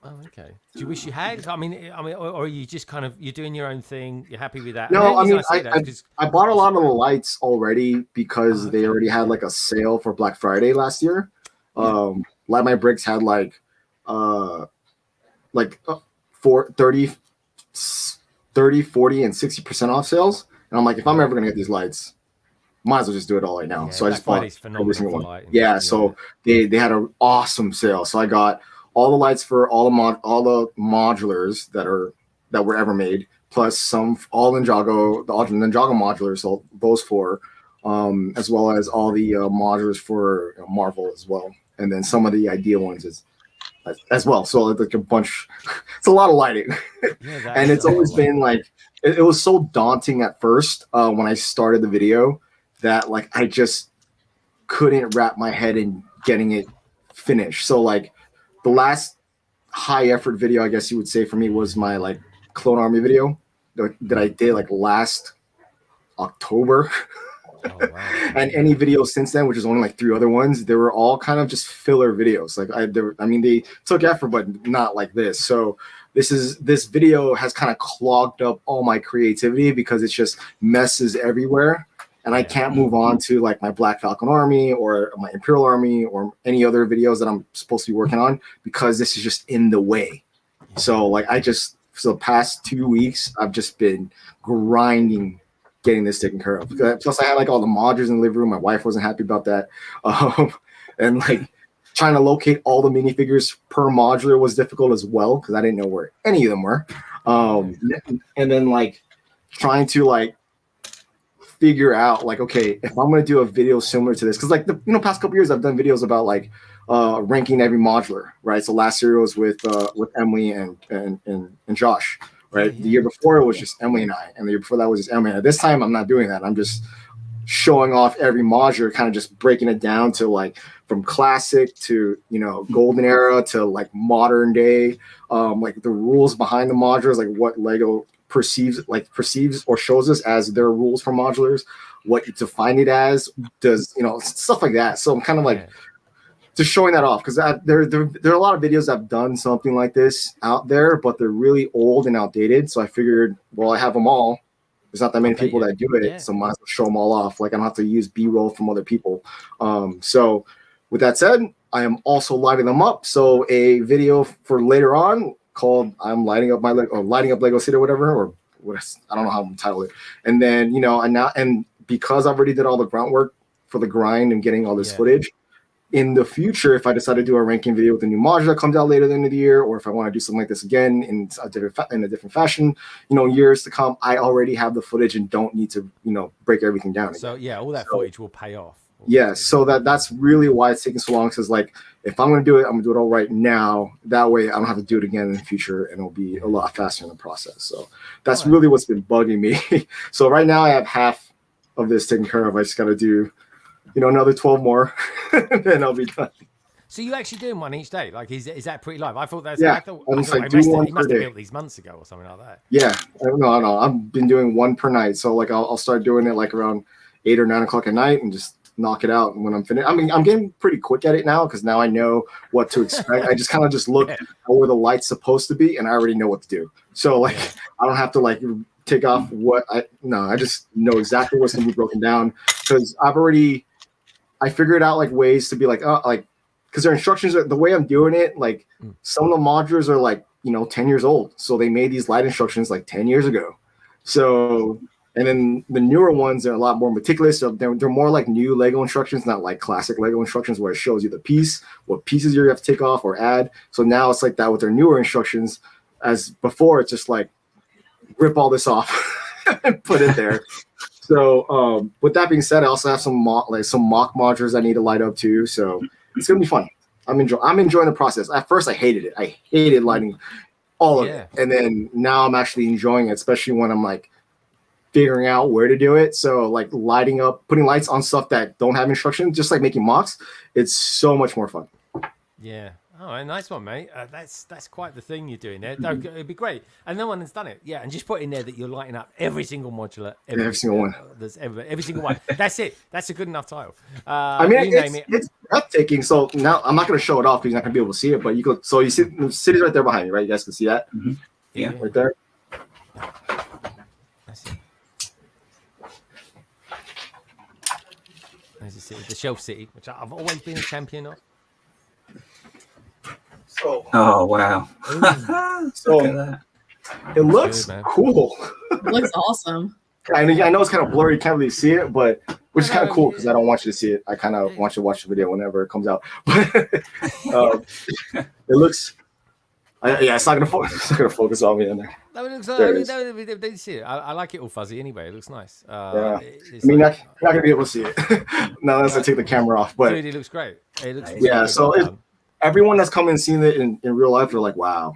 Oh, okay. Do you wish you had? I mean, or are you just kind of you're doing your own thing? You're happy with that?
No, I bought a lot of the lights already because they already had like a sale for Black Friday last year. Light My Bricks had like 30, 40, and 60% off sales, and I'm like, if I'm ever gonna get these lights, might as well just do it all right now.
Yeah,
so I just bought every single one.
Lighting.
Yeah, so they had an awesome sale. So I got all the lights for all the modulars that were ever made, plus all Ninjago, the Ninjago modulars, so those 4, as well as all the modulars for Marvel as well, and then some of the Idea ones as well. So like a bunch, it's a lot of lighting, and it's always been like it was so daunting at first when I started the video that like I just couldn't wrap my head in getting it finished. So like the last high effort video, I guess you would say, for me was my like Clone Army video that I did like last October. Oh, wow. And any videos since then, which is only like 3 other ones, they were all kind of just filler videos. Like they took effort, but not like this. So this video has kind of clogged up all my creativity because it's just messes everywhere. And I can't move on to like my Black Falcon Army or my Imperial Army or any other videos that I'm supposed to be working on because this is just in the way. So like for the past 2 weeks, I've just been grinding getting this taken care of. Plus I had like all the modules in the living room. My wife wasn't happy about that. And like trying to locate all the minifigures per modular was difficult as well because I didn't know where any of them were. And then like trying to like figure out like, okay, if I'm going to do a video similar to this, because like the past couple years I've done videos about like ranking every modular, right? So last year was with Emily and Josh, right? The year before it was just Emily and I, and the year before that was just Emily. And this time I'm not doing that. I'm just showing off every modular, kind of just breaking it down to like from classic to golden era to like modern day, like the rules behind the modulars, like what Lego perceives or shows us as their rules for modulars, what to define it as, does stuff like that. So I'm kind of like just showing that off because there are a lot of videos I've done something like this out there, but they're really old and outdated. So I figured, well, I have them all. There's not that many people that do it, so I might as well show them all off. Like I don't have to use B-roll from other people. So with that said, I am also lighting them up. So a video for later on called "I'm lighting up lighting up Lego City" or whatever, or what I don't know how to title it. And then and because I've already did all the groundwork for the grind and getting all this footage. In the future, if I decide to do a ranking video with a new module that comes out later in the year, or if I want to do something like this again in a different fashion, years to come, I already have the footage and don't need to, break everything down.
So yeah, all that footage will pay off.
Yeah, so that's really why it's taking so long. Because like, if I'm going to do it, I'm going to do it all right now. That way, I don't have to do it again in the future, and it'll be a lot faster in the process. So that's really what's been bugging me. So right now, I have half of this taken care of. I just got to do another 12 more, and then I'll be done.
So you actually doing one each day? Like, is that pretty live? I thought that's
I must have
built these months ago or something like that.
Yeah, no, I've been doing one per night. So like, I'll start doing it like around 8 or 9 o'clock at night and just knock it out when I'm finished. I mean, I'm getting pretty quick at it now because now I know what to expect. I just kind of just look at where the light's supposed to be, and I already know what to do. So like, I don't have to like take off I just know exactly what's gonna be broken down because I figured out like ways to be like, because their instructions are the way I'm doing it. Like some of the modulars are like, 10 years old. So they made these light instructions like 10 years ago. So, and then the newer ones are a lot more meticulous. So they're more like new Lego instructions, not like classic Lego instructions where it shows you the piece, what pieces you have to take off or add. So now it's like that with their newer instructions. As before, it's just like rip all this off and put it there. So with that being said, I also have some mock modulars I need to light up too. So it's gonna be fun. I'm enjoying the process. At first, I hated it. I hated lighting all of it, and then now I'm actually enjoying it, especially when I'm like figuring out where to do it. So like lighting up, putting lights on stuff that don't have instructions, just like making mocks. It's so much more fun.
Yeah. Oh, nice one, mate. That's quite the thing you're doing there. No, it'd be great. And no one has done it. Yeah, and just put in there that you're lighting up every single modular.
Every single one.
There's every single one. That's it. That's a good enough title.
I mean, it's breathtaking. So now I'm not going to show it off because you're not going to be able to see it. But you could. So you see, the city's right there behind you, right? You guys can see that.
Mm-hmm. Yeah,
right there.
That's it. There's the city, the Shelf City, which I've always been a champion of.
Oh wow!
So it looks cool.
It looks awesome.
I know it's kind of blurry, you can't really see it, but which is kind of cool because I don't want you to see it. I kind of want you to watch the video whenever it comes out. It looks. It's not gonna focus on me in there.
No, it looks. They see it. I like it all fuzzy anyway. It looks nice.
Yeah. I mean, you're not gonna be able to see it now unless I take the camera off. But
it looks great. It looks
so everyone that's come and seen it in real life, they're like, wow.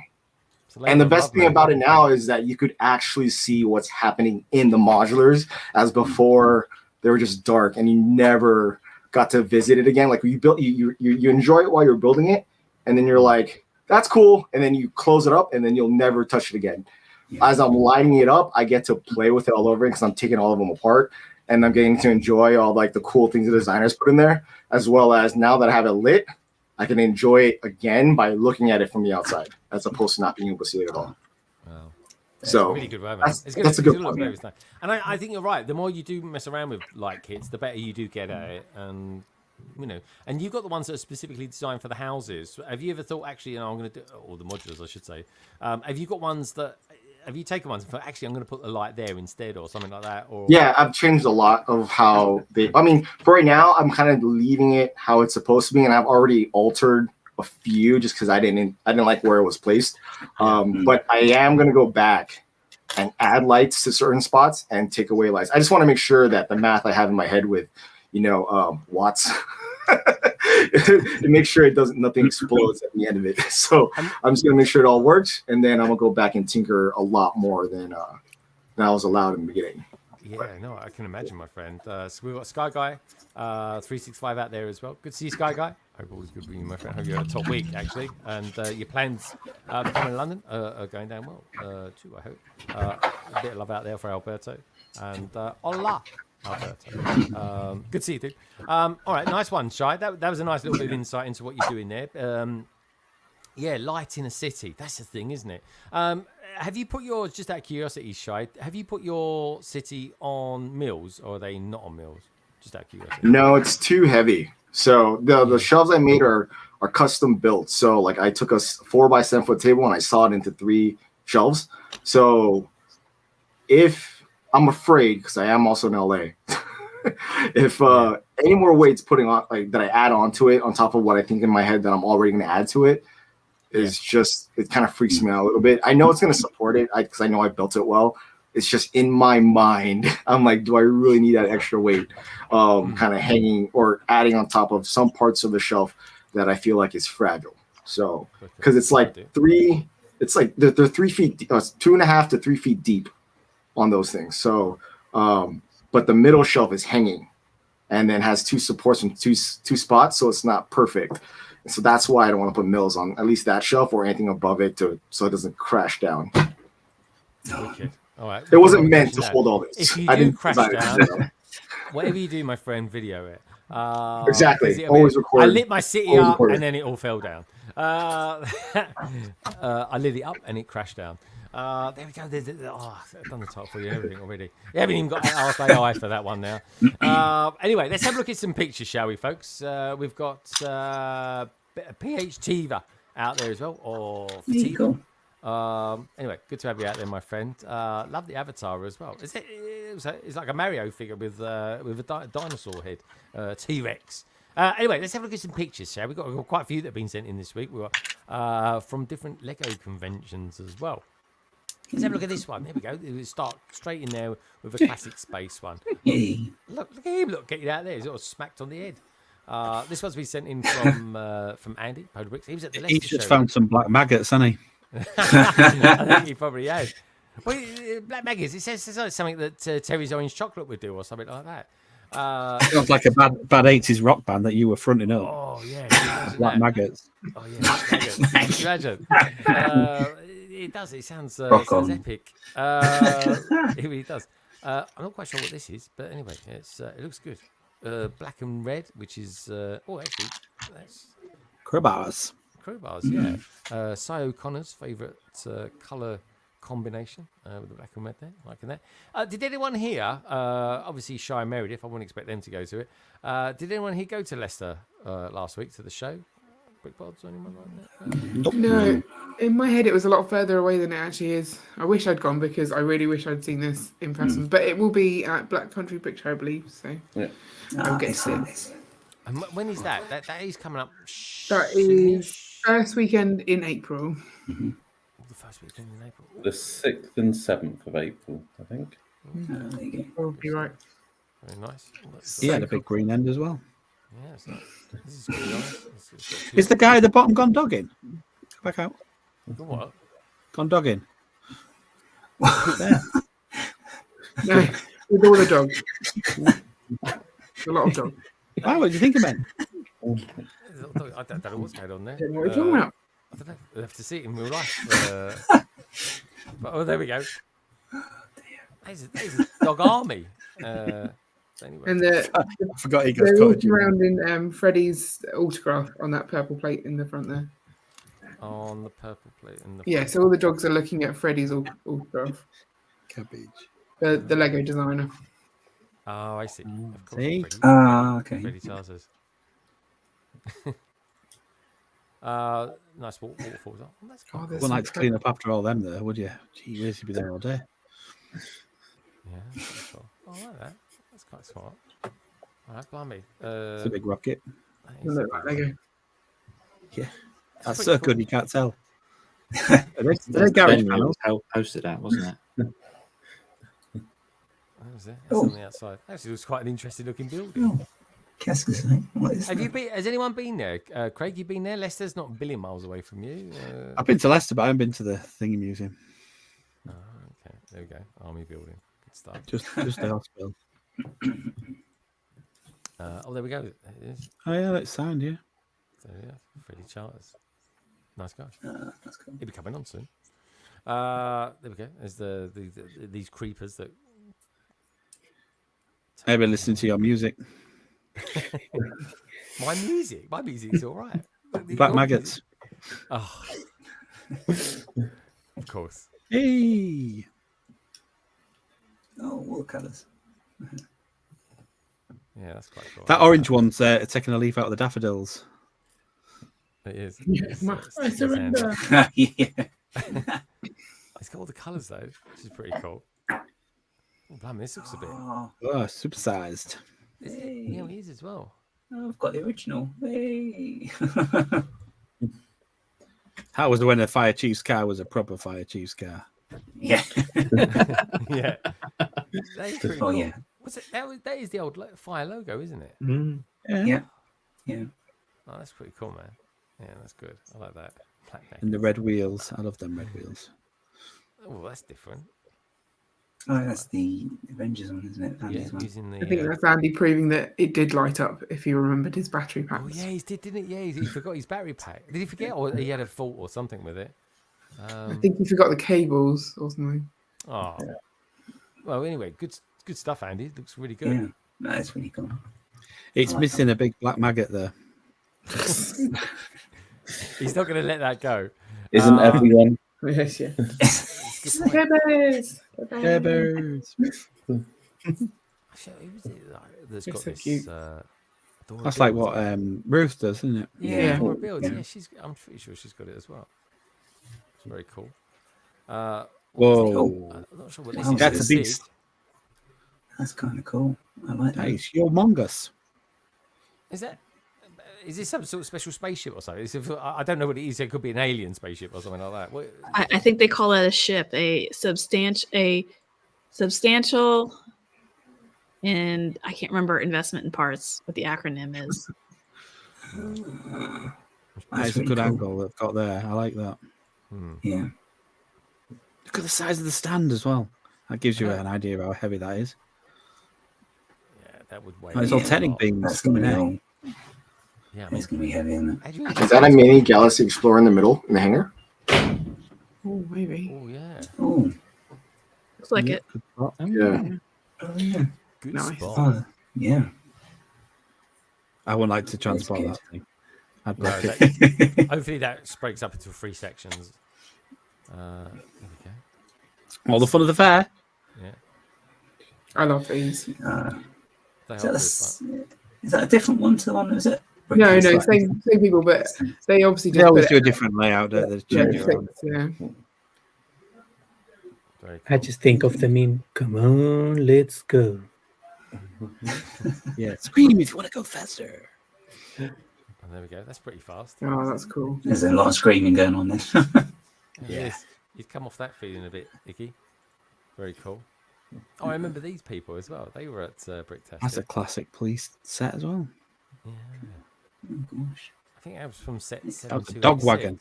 And the best thing about it now is that you could actually see what's happening in the modulars, as before they were just dark and you never got to visit it again. Like you enjoy it while you're building it, and then you're like, that's cool, and then you close it up and then you'll never touch it again. Yeah. As I'm lighting it up, I get to play with it all over because I'm taking all of them apart, and I'm getting to enjoy all like the cool things the designers put in there, as well as now that I have it lit, I can enjoy it again by looking at it from the outside, as opposed to not being able to see it at all.
Wow.
So
Really good way, man.
that's a good
look
point.
very nice. And I think you're right. The more you do mess around with light kits, the better you do get at it. And and you've got the ones that are specifically designed for the houses. Have you ever thought, actually, I'm going to do, or the modulars, I should say. Have you got ones that? Have you taken ones and thought, actually, I'm going to put the light there instead, or something like that? Or
yeah, I've changed a lot of how they. I mean, for right now, I'm kind of leaving it how it's supposed to be, and I've already altered a few just because I didn't like where it was placed. But I am going to go back and add lights to certain spots and take away lights. I just want to make sure that the math I have in my head with, watts, to make sure nothing explodes at the end of it. So I'm just going to make sure it all works, and then I'm going to go back and tinker a lot more than I was allowed in the beginning.
Yeah, no, I can imagine, my friend. So we've got Sky Guy 365 out there as well. Good to see you, Sky Guy. Hope all is good with you, my friend. Hope you had a top week, actually. And your plans for coming to London are going down well, too, I hope. A bit of love out there for Alberto. And hola, Alberto. Good to see you, dude. All right, nice one, Shai. That was a nice little bit of insight into what you're doing there. Yeah, light in a city. That's the thing, isn't it? Have you put your, just out of curiosity, Shai, have you put your city on mills, or are they not on mills? Just out of curiosity.
No, it's too heavy. So the shelves I made are custom built. So like I took a 4x7 foot table and I saw it into 3 shelves. So if I'm afraid, because I am also in LA, if any more weights putting on that I add onto it on top of what I think in my head that I'm already going to add to it is just, it kind of freaks me out a little bit. I know it's going to support it because I know I built it well. It's just in my mind, I'm like, do I really need that extra weight kind of hanging or adding on top of some parts of the shelf that I feel like is fragile? So, because it's like they're 3 feet, 2.5 to 3 feet deep on those things. So, but the middle shelf is hanging and then has 2 supports from two spots. So it's not perfect. So that's why I don't want to put mills on at least that shelf or anything above it so it doesn't crash down.
Okay. All right.
It wasn't meant to hold all this.
If you do crash down, whatever you do, my friend, video it.
Exactly. Always record.
I lit my city up and then it all fell down. I lit it up and it crashed down. There we go. I've done the top for you and everything already. You haven't even got Ask AI for that one now. Anyway, let's have a look at some pictures, shall we, folks? We've got PH Tiva out there as well. Or
cool.
Anyway, good to have you out there, my friend. Love the avatar as well. It's like a Mario figure with a dinosaur head, T-Rex. Anyway, let's have a look at some pictures, shall we? We've got quite a few that have been sent in this week. We've got from different Lego conventions as well. Let's have a look at this one. There we go. We'll start straight in there with a classic space one. Look at him. Look, get it out there. He's sort of smacked on the head. This one's been sent in from Andy Polar Bricks. He was at the Leicester
He's just
show.
found some black maggots, hasn't he?
I think he probably has. Well, black maggots. It says like something that Terry's Orange Chocolate would do, or something like that.
Sounds like a bad 80s rock band that you were fronting up.
Oh yeah,
black maggots.
Oh yeah, maggots. Imagine. It does. It sounds epic. It really does. I'm not quite sure what this is, but anyway, it looks good. Black and red, which is actually that's
Crowbars.
Crowbars, yeah. Cy O'Connor's favourite colour combination with the black and red there, liking that. Did anyone here, obviously Shy and Meredith, I wouldn't expect them to go to it. Did anyone here go to Leicester last week to the show? Brick Pods or anyone like that?
No, in my head it was a lot further away than it actually is. I wish I'd gone because I really wish I'd seen this in person. But it will be at Black Country Picture, I believe. So I'll get to see it.
And when is that? That is coming up.
That is first weekend in April.
The first weekend in April.
The 6th and 7th of April, I think.
Probably right.
Very nice.
He had a big green end as well.
Yeah, it's nice. This is really nice.
Is the guy at the bottom gone dogging? Go back out.
What?
Gone dogging.
No, with all the dogs. A lot of dogs.
Wow, what do you think of Ben?
I don't know what's going on there.
What are you talking about?
I don't know. We'll have to see it in real life. But, there we go. There's a dog army. Anyway.
And
I forgot he goes
they're
cottage.
walking around in Freddie's autograph on that purple plate in the front there.
On the purple plate in the
Yeah,
front.
so all the dogs are looking at Freddie's autograph.
Cabbage.
The Lego designer.
Oh, I see. Of course.
See?
Freddie,
Okay.
Freddie Charters. Nice waterfalls. Oh, that's quite cool.
Wouldn't like to clean up after all them there, would you? Gee whiz, you'd be there all day.
Yeah, that's cool. Oh, I like that. That's quite smart. All right, blimey.
It's a big rocket.
That
They
is
look
a
like
big
Lego.
Yeah.
That's
That's
pretty
so
cool.
good you can't tell.
That's
They're garage
Ben
panels.
posted out, wasn't it?
That was it. That's on the outside. Actually, it was quite an interesting looking building.
Oh, qu'est-ce que c'est? What is
Have
that?
you been? Has anyone been there? Craig, you been there? Leicester's not a billion miles away from you.
I've been to Leicester, but I haven't been to the Thingy Museum.
Oh, okay, there we go. Army building. Good stuff.
Just the hospital.
Oh, there we go. It is.
Oh yeah, that's sound, yeah.
So yeah, Freddie Charters. Nice guy.
That's cool.
He'll be coming on soon. There we go. There's these creepers that.
Maybe listening to your music.
My music's all right.
Black maggots.
Oh, of course.
Hey.
Oh, watercolors.
Yeah, that's quite cool.
That orange one's taking a leaf out of the daffodils.
It is.
Yes, I surrender.
Yeah.
It's got all the colours though, which is pretty cool. Oh, blimey, this looks a bit.
Oh,
Oh, supersized.
Is it? Yeah, it is as well.
I've got the original. Hey.
That was when a fire chief's car was a proper fire chief's car.
Yeah.
Yeah. That is pretty
Oh,
cool.
yeah.
What's it? That is the old fire logo, isn't it?
Yeah. Yeah.
Oh, that's pretty cool, man. Yeah, that's good. I like that. Black
And the red wheels. I love them red wheels.
Oh, that's different.
Oh, that's the Avengers one, isn't it?
Yeah,
Andy's one.
using the.
I think that's Andy proving that it did light up if he remembered his battery packs.
Oh yeah, he did, didn't he? Yeah, he forgot his battery pack. Did he forget, or he had a fault or something with it?
I think he forgot the cables or something.
Oh. Well, anyway, good stuff, Andy. It looks really good.
Yeah, that's really cool.
It's missing a big black maggot there.
He's not going to let that go.
Isn't everyone?
Yes, yeah.
Good point.
Cabbage!
Yeah, birds.
Actually, who was it that's got
so
this?
cute.
Dora
That's like
Bill,
what
isn't
Ruth does, isn't it?
it?
Yeah.
Dora Bill,
Yeah.
yeah, I'm pretty sure she's got it as well. It's very cool.
Whoa.
I'm not sure what this
Wow.
is.
That's a
Is
beast.
That's kind of cool. I like that.
That is humongous.
Is this some sort of special spaceship or something? I don't know what it is. It could be an alien spaceship or something like that. What,
I think they call it a ship, a substantial, and I can't remember investment in parts, what the acronym is.
That is a good angle they've got there. I like that.
Yeah.
Look at the size of the stand as well. That gives you an idea of how heavy that is.
yeah, that would weigh.
Oh, it's
a
all
lot.
technic beams
That's going to
coming
be
out.
all.
Yeah,
It's going to be heavy, isn't it?
how do you-
Is that a mini Galaxy Explorer in the middle in the hangar?
Oh, maybe.
Oh yeah,
Oh,
Looks like it.
Good spot.
Yeah.
oh yeah.
good
Nice.
spot.
Oh, yeah.
I would like to transport
good.
that thing. I'd
No,
break it.
hopefully that breaks up into 3 sections. There we go.
All the fun of the fair.
Yeah,
I love these.
they
Is
are
that,
good.
is that a different one to the one? Was it?
No,
It's
no,
like-
same people, but they obviously
They
just
always
put
do a
it-
different layout, don't they?
yeah,
Change it around.
yeah.
Very
I just think of the meme. Come on, let's go.
Yeah, scream if you want to go faster.
And there we go. That's pretty fast.
Oh, that's cool.
There's a lot of screaming going on then.
Yeah. You'd come off that feeling a bit icky. Very cool. Oh, I remember these people as well. They were at Bricktastic.
That's a classic police set as well.
Yeah.
Oh, gosh.
I think that was from set
That was a
7286.
dog wagon.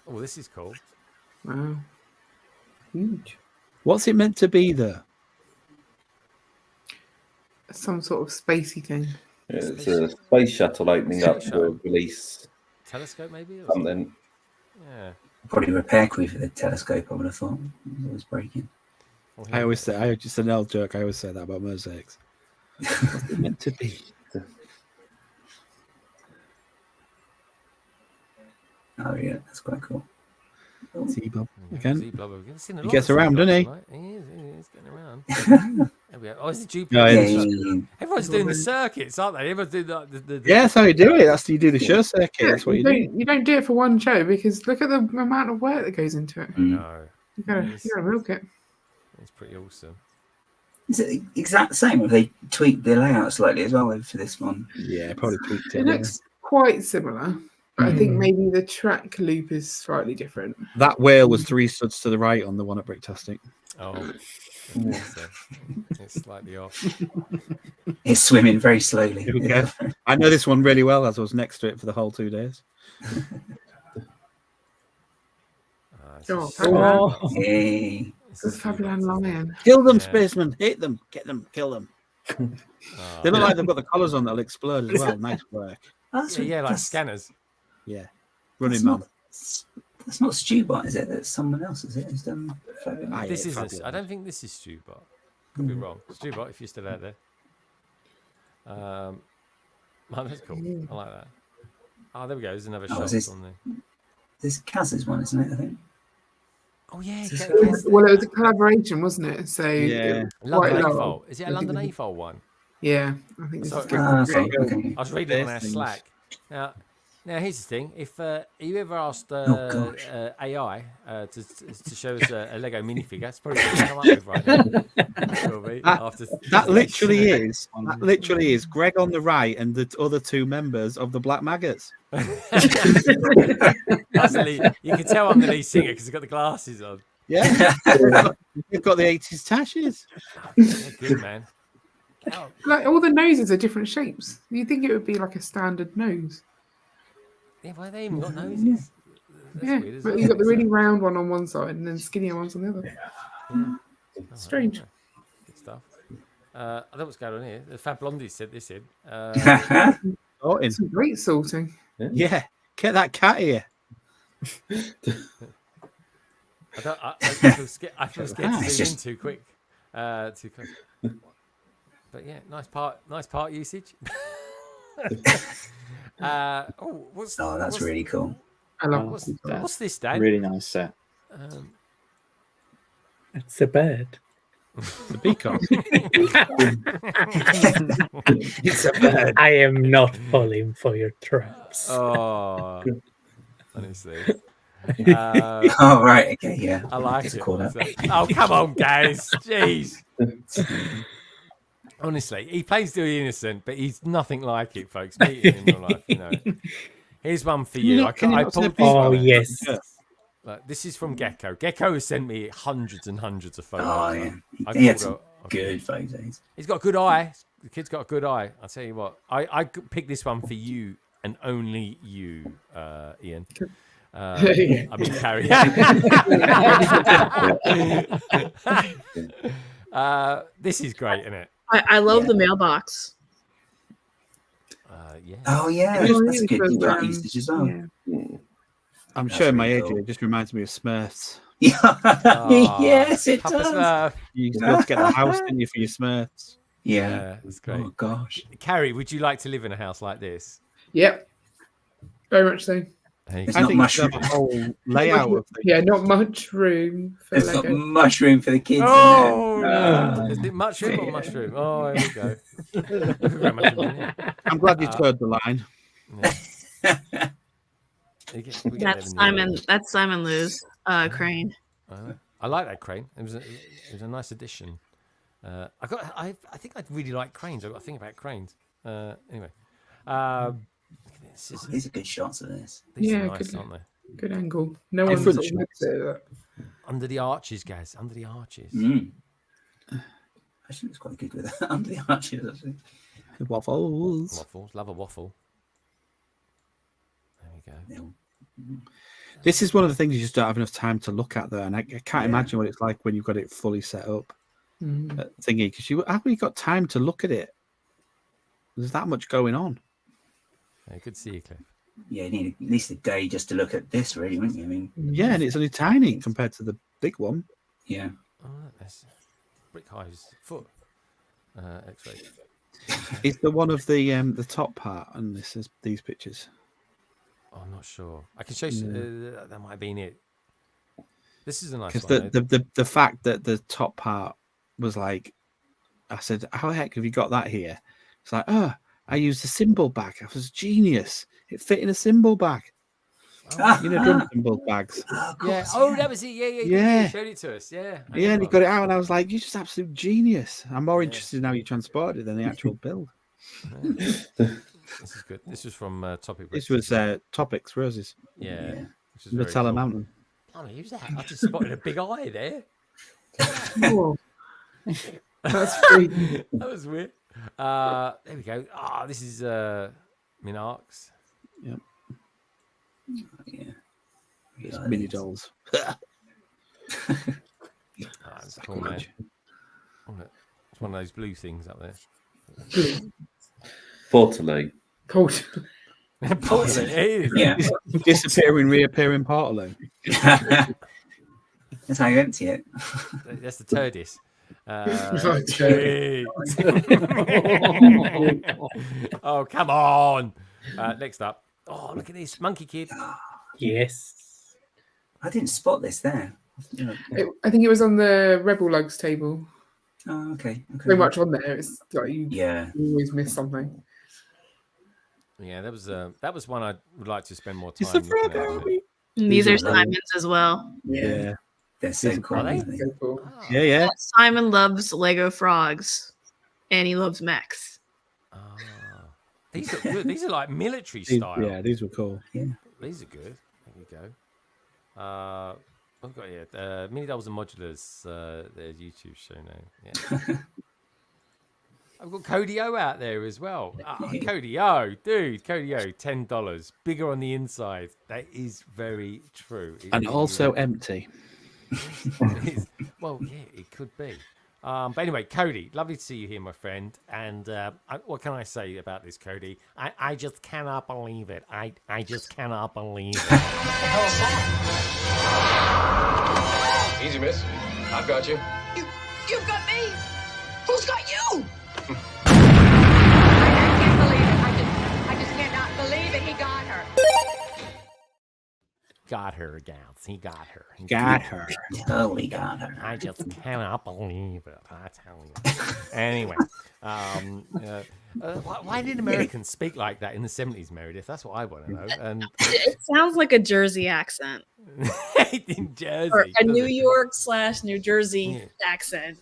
Oh, this is cool.
Wow. Huge.
What's it meant to be there?
Some sort of spacey thing.
It's a space shuttle opening up to release
Telescope, maybe? Or
something.
Yeah.
Probably repair crew for the telescope, I would have thought. It was always breaking.
I always say, I just an old joke. I always say that about mosaics. What's it meant to be?
Oh yeah, that's quite cool.
Z-Bob again.
Z-Blob. We've seen a
He
lot
gets
of
around,
Z-Blobs
doesn't he?
tonight. He's getting around. There we go. Oh, it's the
Yeah,
Jupiter.
it is.
Everyone's doing the circuits, aren't they? Everyone's doing the
Yeah, that's how you do it. That's how you do the show circuit. That's what you do.
You don't do it for one show because look at the amount of work that goes into it.
No.
You gotta milk it.
It's pretty awesome.
Is it exact the same, or have they tweaked the layout slightly as well for this one?
Yeah, probably tweaked
It looks quite similar, but I think maybe the track loop is slightly different.
That whale was 3 studs to the right on the one at Bricktastic.
Oh, it's slightly off.
It's swimming very slowly.
Here we go. I know this one really well as I was next to it for the whole 2 days.
Hey.
This is Fabian Lion.
Kill them, spacemen. Hit them. Get them. Kill them. They look like they've got the collars on that'll explode as well. Nice work.
Yeah, like scanners.
Yeah. Running man.
That's not Stewbot, is it? That's someone else, is it? Who's done
This isn't. I don't think this is Stewbot. Could be wrong. Stewbot, if you're still out there. Oh, that's cool. I like that. Oh, there we go. There's another shot on there.
This is Kaz's one, isn't it? I think.
Oh yeah.
Well, it was a collaboration, wasn't it? So
yeah. London AFOL. Is it a London AFOL one?
Yeah, I think this is good.
I was reading on our Slack. Now here's the thing: if you ever asked AI to show us a Lego minifigure, that's probably what we come up with right now.
That literally is Greg on the right and the other 2 members of the Black Maggots.
You can tell I'm the lead singer because I've got the glasses on.
Yeah, you've got the 80s tashes.
Good man.
Like all the noses are different shapes. You think it would be like a standard nose?
Yeah, why they even got noses? That's weird,
but you've got the really round one on one side and then skinnier ones on the other.
Yeah.
Strange.
Good stuff. I don't know what's going on here. The Fab Blondie sent this in.
Some great sorting.
Yeah, get that cat here.
I feel scared to zoom in too quick. But yeah, nice part usage.
That's really cool.
I love
what's this, Dad?
Really nice set.
It's a bird.
The peacock.
It's a bird. I am not falling for your traps.
Oh, honestly.
Oh right, okay, yeah.
I like it. Oh, come on, guys. Jeez. Honestly, he plays the innocent, but he's nothing like it, folks. Meet him in real life, you know. Here's one for you. I pulled this
Oh,
one.
yes.
Like, this is from Gecko. Gecko has sent me hundreds and hundreds of photos.
Oh yeah,
I
he had
pulled
some good photos.
He's got a good eye. The kid's got a good eye. I'll tell you what. I picked this one for you and only you, Ian. I mean, Carrie. This is great, isn't it?
I love the mailbox.
Yeah.
Oh yeah, that's good. You got usage as well.
I'm showing my age here. It just reminds me of Smurfs.
Yes, it
Papa
does.
Smurf.
You used to be able to get a house, didn't you, for your Smurfs?
Yeah,
that's great.
Oh gosh,
Carrie, would you like to live in a house like this?
Yep, very much so.
It's
I
not
think
mushroom.
the whole layout of the...
Yeah, not much room for
It's not
Lego.
much room for the kids.
Oh,
no.
is it mushroom or mushroom? Oh, here we go.
I'm glad you turned the line.
That's Simon Lou's crane.
I like that crane. It was a nice addition. I think I'd really like cranes. I've got to think about cranes. Anyway.
These are good shots of this.
These
Yeah,
are nice,
good,
aren't they?
good angle. No one
Different
sort of looks at that.
Under the arches, guys. Under the arches.
Actually, it's quite good with that. Under the arches, actually.
Waffles.
Love a waffle. There we go.
This is one of the things you just don't have enough time to look at, though, and I can't imagine what it's like when you've got it fully set up. Thingy, because you haven't got time to look at it. There's that much going on.
Yeah, good to see you, Cliff.
Yeah, you need at least a day just to look at this, really, wouldn't you? I mean,
Yeah, and it's only tiny compared to the big one.
yeah.
Oh, that's Brick Hive's foot X-ray.
Is the one of the top part and this is these pictures?
Oh, I'm not sure. I can show you. That might have been it. This is a nice
Because
one.
the fact that the top part was like, I said, how the heck have you got that here? It's like, oh, I used a symbol bag. I was genius. It fit in a symbol bag.
Oh.
You know, drum symbol bags.
Yeah. Oh, that was it. Yeah.
Yeah.
You showed it to us. Yeah.
Yeah, and he got it out, and I was like, "You're just absolute genius." I'm more interested in how you transported it than the actual build.
This is good. This was from Topic.
This was Topics Roses.
Yeah. Which is
Nutella
cool.
Mountain.
Oh, who's that? I just spotted a big eye there.
Oh. That's sweet.
That was weird. There we go. Ah, this is Minarks.
Yep.
Yeah.
It's mini dolls.
That's cool, man. It's one of those blue things up there.
Portally.
Cold.
Portally, it is.
Yeah.
Disappearing, reappearing Portalo.
That's how you empty it.
That's the TARDIS. Oh, come on. Next up. Oh, look at this Monkey Kid.
Yes.
I didn't spot this there.
I think it was on the Rebel Lugs table.
Oh, okay.
So much on there. It's like you always miss something.
Yeah, that was one I would like to spend more time.
It's the frog army.
These are Simon's as well.
Yeah. They're so cool.
Are they?
Aren't they?
So cool.
Yeah.
Simon loves Lego frogs, and he loves mechs.
These are good. These are like military
These-
style.
Yeah, these were cool.
Yeah.
These are good. There you go. I've got here Mini Doubles and Modulars. Their YouTube show name. Yeah. I've got Cody O out there as well. Cody O, dude, Cody O, $10, bigger on the inside. That is very true.
And also empty.
Well, yeah, it could be. But anyway, Cody, lovely to see you here, my friend. And what can I say about this, Cody? I just cannot believe it. I just cannot believe it.
Easy, miss. I've got you.
You've got me. Who's got you? I just cannot believe it. He got her.
Got her, gals. He got her.
Got her.
Totally got her.
I just cannot believe it. I tell you. Anyway, why did Americans speak like that in the 70s, Meredith? That's what I want to know. And
It sounds like a Jersey accent.
in Jersey,
Or a
doesn't
New
it?
York / New Jersey accent.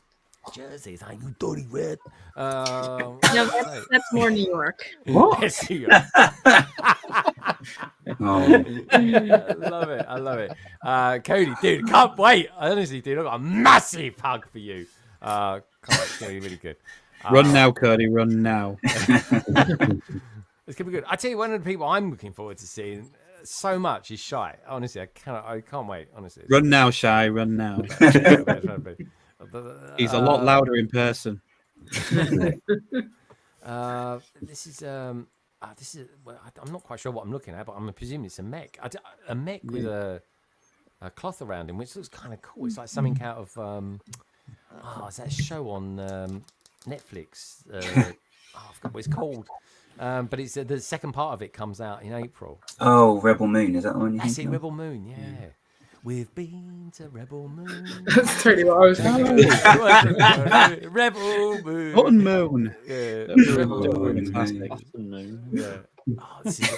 Jersey's like you dirty red.
No, that's more New York.
What?
Yes, you I love it. Cody, dude, can't wait. I honestly, dude, I've got a massive hug for you. Can't wait. It's gonna be really good.
Run now, Cody. Run now.
It's gonna be good. I tell you, one of the people I'm looking forward to seeing so much is Shy. Honestly, I can't wait. Honestly,
Run now, Shy. Run now. He's a lot louder in person.
This is well, I'm not quite sure what I'm looking at, but I'm presuming it's a mech. A mech with a cloth around him, which looks kind of cool. It's like something out of is that a show on Netflix? I forgot what it's called. But it's the second part of it comes out in April.
Oh, Rebel Moon, is that the one you
That's it,
think of?
Rebel Moon, yeah. We've been to Rebel Moon.
That's totally what I was thinking.
Rebel Moon.
Button Moon.
Yeah.
Rebel
Rebel
Moon.
Moon.
Fantastic.
Yeah. Oh, this is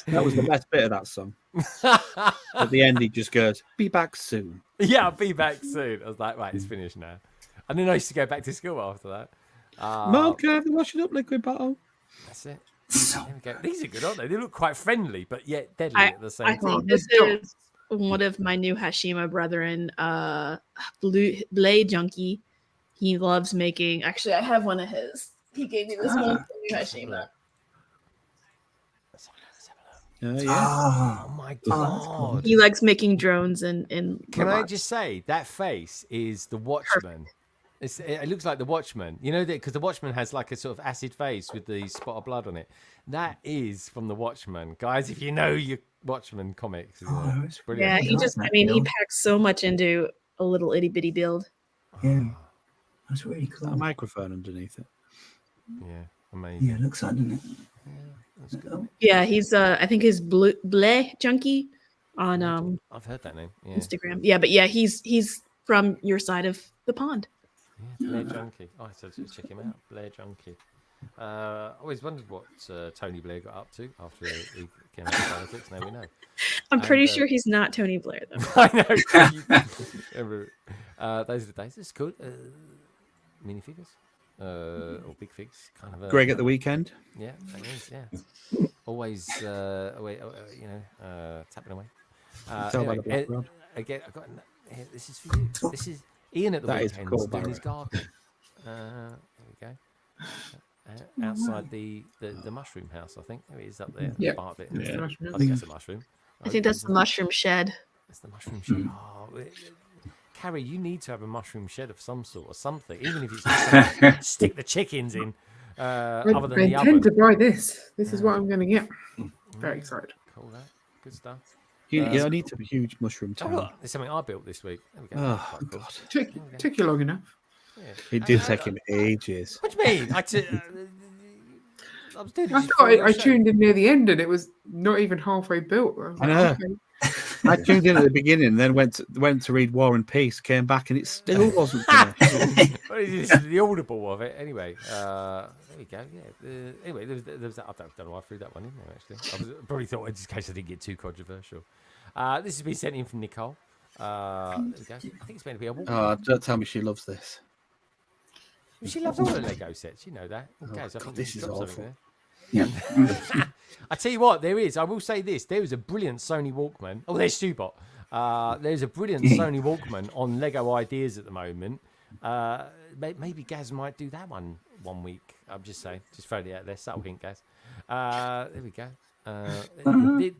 That was the best bit of that song. At the end, he just goes, "Be back soon."
Yeah, I'll be back soon. I was like, right, it's finished now. And then I used to go back to school after that.
Mom, can I have the washing up liquid bottle?
That's it. There we go. These are good, aren't they? They look quite friendly, but yet deadly at the same
I
time.
think this is one of my new Hashima brethren, Blade Junkie. He loves making. Actually, I have one of his. He gave me this one from new Hashima.
Oh my god!
He likes making drones and
Can I
robots.
just say that face is the Watchman? It looks like the Watchman. You know that because the Watchman has like a sort of acid face with the spot of blood on it. That is from the Watchman, guys. If you know your Watchman comics, it's brilliant.
Yeah, he just. I mean, he packs so much into a little itty bitty build.
Yeah, that's really
Is that
cool.
a microphone underneath it?
Yeah, amazing.
Yeah, it looks like, doesn't it?
That's good.
Yeah, he's I think his Bleh Junkie on
I've heard that name. Yeah.
Instagram. Yeah, but yeah, he's from your side of the pond.
Yeah, Blair Junkie. Oh, I have to check him out. Blair Junkie. I always wondered what Tony Blair got up to after he came out of politics. Now we know.
I'm pretty sure he's not Tony Blair though.
I know. Those are the days. It's cool. Minifigures. Or big figs. Kind of.
Greg at the weekend.
Yeah, that is. Yeah. Always, tapping away.
Tell by
Anyway,
the background.
again, I got. Here, this is for you. This is Ian at the
That is
weekend
cool,
doing his
Barry.
garden. There we go. Outside the mushroom house, I think. There it is up there.
Yeah.
Part of it.
That's the mushroom
I think that's a mushroom.
I think that's the mushroom shed.
That's the mushroom shed. Oh, Carrie, you need to have a mushroom shed of some sort or something, even if it's just to stick the chickens in. Other than
I
the
intend
oven.
to buy this. This is what I'm going to get. Very excited.
Cool, that. Good stuff.
Yeah, I need some huge mushroom
Oh,
town.
look, there's something I built this week. There we go.
Oh,
Quite cool.
God.
Took you long enough.
Yeah.
It did take him ages.
What do you mean? I was doing
I
this
thought
before
I
the show.
tuned in near the end and it was not even halfway built. I was
I
like,
know.
okay.
I tuned in at the beginning, then went to read War and Peace, came back, and it still wasn't finished.
What is this? The audible of it. Anyway, there we go. Yeah. Anyway, there was that. I don't know why I threw that one in there. Actually, I probably thought, in case I didn't get too controversial. This has been sent in from Nicole. There we go. I think it's meant to be a walk.
Oh, don't tell me she loves this.
She loves all the Lego sets. You know that. Okay, so I
God,
think
this
she's
is
got something
awful.
Yeah.
I tell you what, there is. I will say this: there is a brilliant Sony Walkman. Oh, there's Stubot. There's a brilliant Sony Walkman on Lego Ideas at the moment. Maybe Gaz might do that one week. I'm just saying. Just throw it out there. Subtle hint, Gaz. There we go.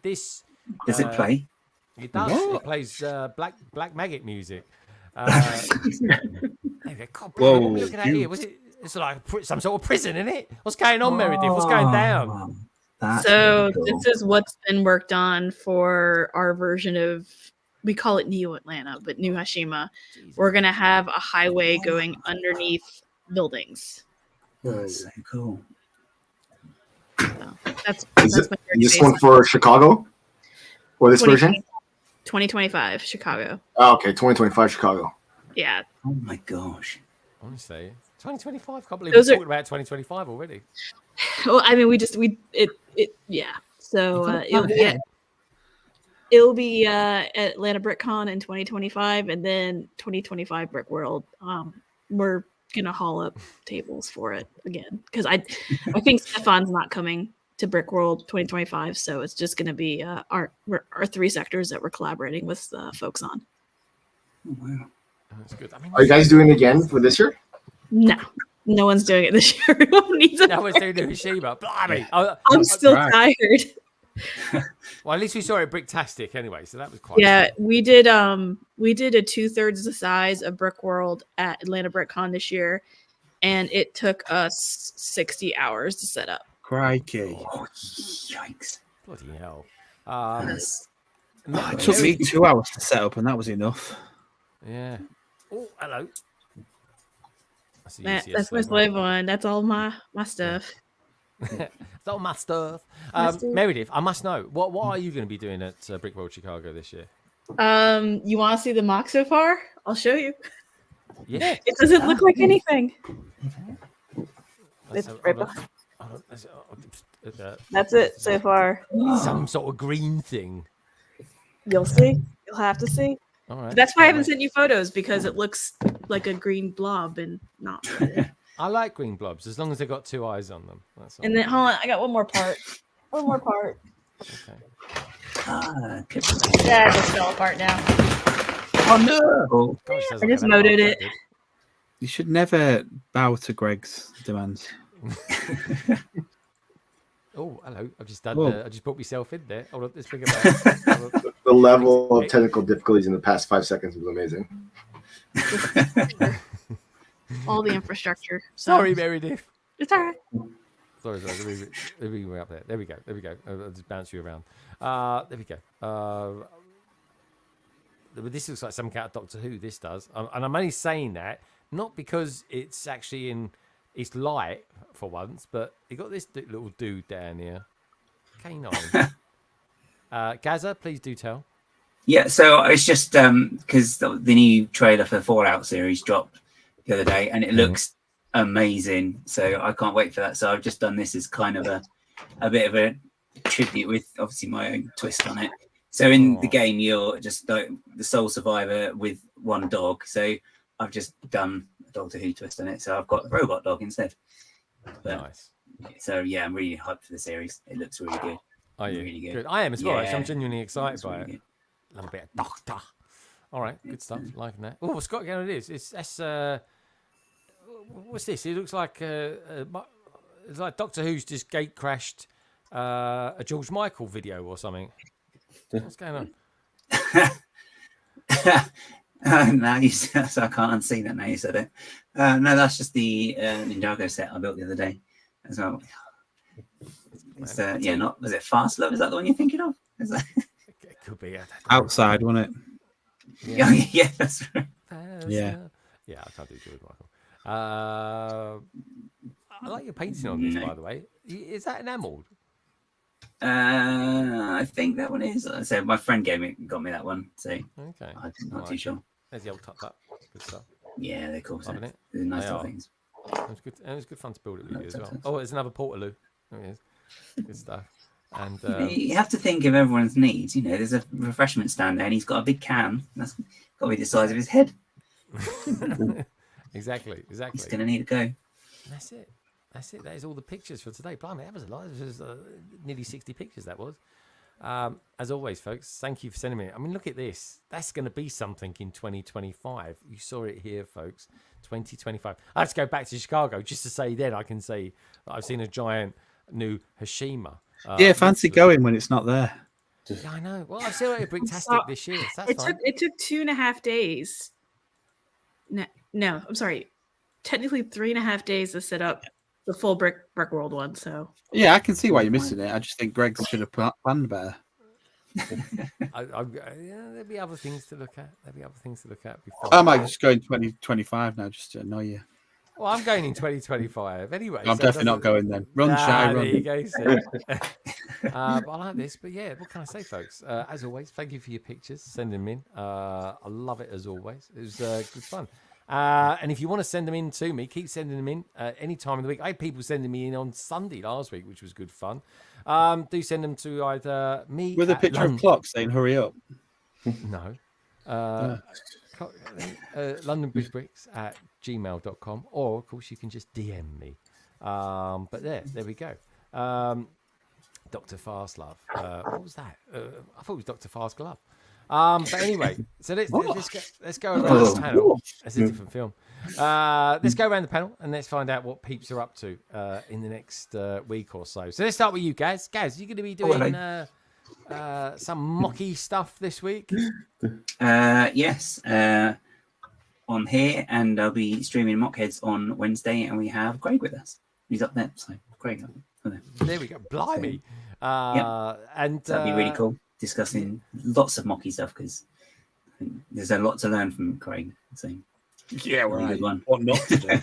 This
Does it play?
It does.
What?
It plays Black Maggot music. God,
Whoa,
look at that here. Was it? It's like some sort of prison, isn't it? What's going on, Meredith? What's going down?
That's
So
really cool.
this is what's been worked on for our version of, we call it Neo Atlanta, but New Hashima. We're gonna have a highway going underneath buildings.
That's so cool.
So that's
Is
my third
this
phase.
one for Chicago? Or this version?
2025 Chicago.
Oh, okay, 2025 Chicago.
Yeah.
Oh my gosh.
Honestly, 2025. Can't believe
Those
we're
are-
talking about 2025 already.
Well, I mean, yeah. So it'll be at Atlanta BrickCon in 2025, and then 2025 Brick World. We're gonna haul up tables for it again because I think Stefan's not coming to Brick World 2025, so it's just gonna be our three sectors that we're collaborating with folks on.
Oh, wow.
That's good. I mean,
Are you guys doing it again for this year?
No one's doing it this year. Everyone needs
That was doing Hiroshima. Blimey.
I'm still
right.
tired.
Well, at least we saw it Bricktastic anyway, so that was quite.
Yeah,
fun.
we did a 2/3 the size of Brick World at Atlanta BrickCon this year, and it took us 60 hours to set up.
Crikey.
Oh, yikes.
Bloody hell.
It took me 2 hours to set up, and that was enough.
Yeah. Oh, hello.
That's my slave one. That's all my stuff.
That's all my stuff.
My stuff.
Meredith, I must know what are you going to be doing at Brick World Chicago this year?
You want to see the mock so far? I'll show you.
Yeah.
It doesn't look like anything.
Let's
It's
have-
right
hold on.
behind.
Hold on.
That's it so far.
Some sort of green thing.
You'll see. You'll have to see.
All right.
That's why I haven't sent you photos because it looks like a green blob and not.
I like green blobs as long as they've got two eyes on them. That's all.
And then hold on, I got one more part. One more part.
Okay.
Ah,
Yeah, it just fell apart now.
Oh no!
Gosh,
I just moded it.
You should never bow to Greg's demands.
Oh, hello! I've just done.
Whoa.
I just put myself in there. Hold on, let's figure that out.
The level of technical difficulties in the past 5 seconds was amazing.
All the infrastructure. So.
Sorry, Meredith.
It's all right.
Sorry. Let me up there. There we go. I'll just bounce you around. There we go. this looks like some kind of Doctor Who. This does, and I'm only saying that not because it's actually it's light for once, but you got this little dude down here, K9. Gaza, please do tell.
Yeah, so it's just because the new trailer for the Fallout series dropped the other day, and it looks amazing. So I can't wait for that. So I've just done this as kind of a bit of a tribute with obviously my own twist on it. So in the game, you're just like the sole survivor with one dog. So I've just done a Doctor Who twist on it. So I've got a robot dog instead. But,
nice.
So yeah, I'm really hyped for the series. It looks really good.
Are you?
Really good.
Good. I am as well.
Yeah.
Actually. I'm genuinely excited by
Really
it. A little bit of Doctor. All right, good stuff. Liking that. Oh, Scott, again, it is. That's what's this? It looks like it's like Doctor Who's just gate crashed a George Michael video or something. What's going on?
Now you so I can't unsee that now you said it. No, that's just the Ninjago set I built the other day as well. It's yeah, not was it Fast Love? Is that the one you're thinking of? Is that...
It could be
Outside, wasn't it?
Yeah, yeah, that's right.
Yeah.
Yeah, I can't do George Michael. I like your painting on this, by the way. Is that enamelled?
I think that one is. I said my friend got me that one. So
okay,
I'm not too sure.
There's the old top. Good stuff.
Yeah, they're cool.
Loving it.
They're nice little things.
It was good. It was good fun to build it with you as well. Oh, there's another Portaloo. There it is. Good stuff. And
you have to think of everyone's needs. You know, there's a refreshment stand there, and he's got a big can. That's got to be the size of his head.
Exactly.
He's going to need to go.
That's it. That is all the pictures for today. Blimey, that was a lot. It was nearly 60 pictures, that was. As always, folks, thank you for sending me. I mean, look at this. That's going to be something in 2025. You saw it here, folks. 2025. I have to go back to Chicago just to say then I can say that I've seen a giant new Hashima.
Yeah, fancy going when it's not there.
Yeah, I know. Well, I've seen it at Bricktastic this year. So that's fine.
It took 2.5 days. No, I'm sorry. Technically 3.5 days to set up the full Brick World one. So
yeah, I can see why you're missing it. I just think Greg should have planned better.
There'll be other things to look at. Before.
I might just go in 2025 now just to annoy you.
Well, I'm going in 2025 anyway.
I'm definitely not going then. Run, Shy, run.
There you go. I like this, but yeah, what can I say, folks? As always, thank you for your pictures. Send them in. I love it as always. It was good fun. And if you want to send them in to me, keep sending them in any time of the week. I had people sending me in on Sunday last week, which was good fun. Do send them to either me
with a picture of clock saying "hurry up."
No. LondonBridgeBricks@gmail.com, or of course you can just DM me. But there we go. Dr. Fastlove. What was that? I thought it was Dr. Fast Glove. But anyway, so let's go around the panel. That's a different film. Let's go around the panel and let's find out what peeps are up to in the next week or so. So let's start with you, Gaz. Gaz, you're going to be doing some mocky stuff this week?
Yes. On here, and I'll be streaming Mockheads on Wednesday, and we have Greg with us. He's up there, so Greg.
There we go. Blimey. And
that'd be really cool. Discussing lots of mocky stuff because there's a lot to learn from Craig. So
yeah,
right. Good one.
What not to do?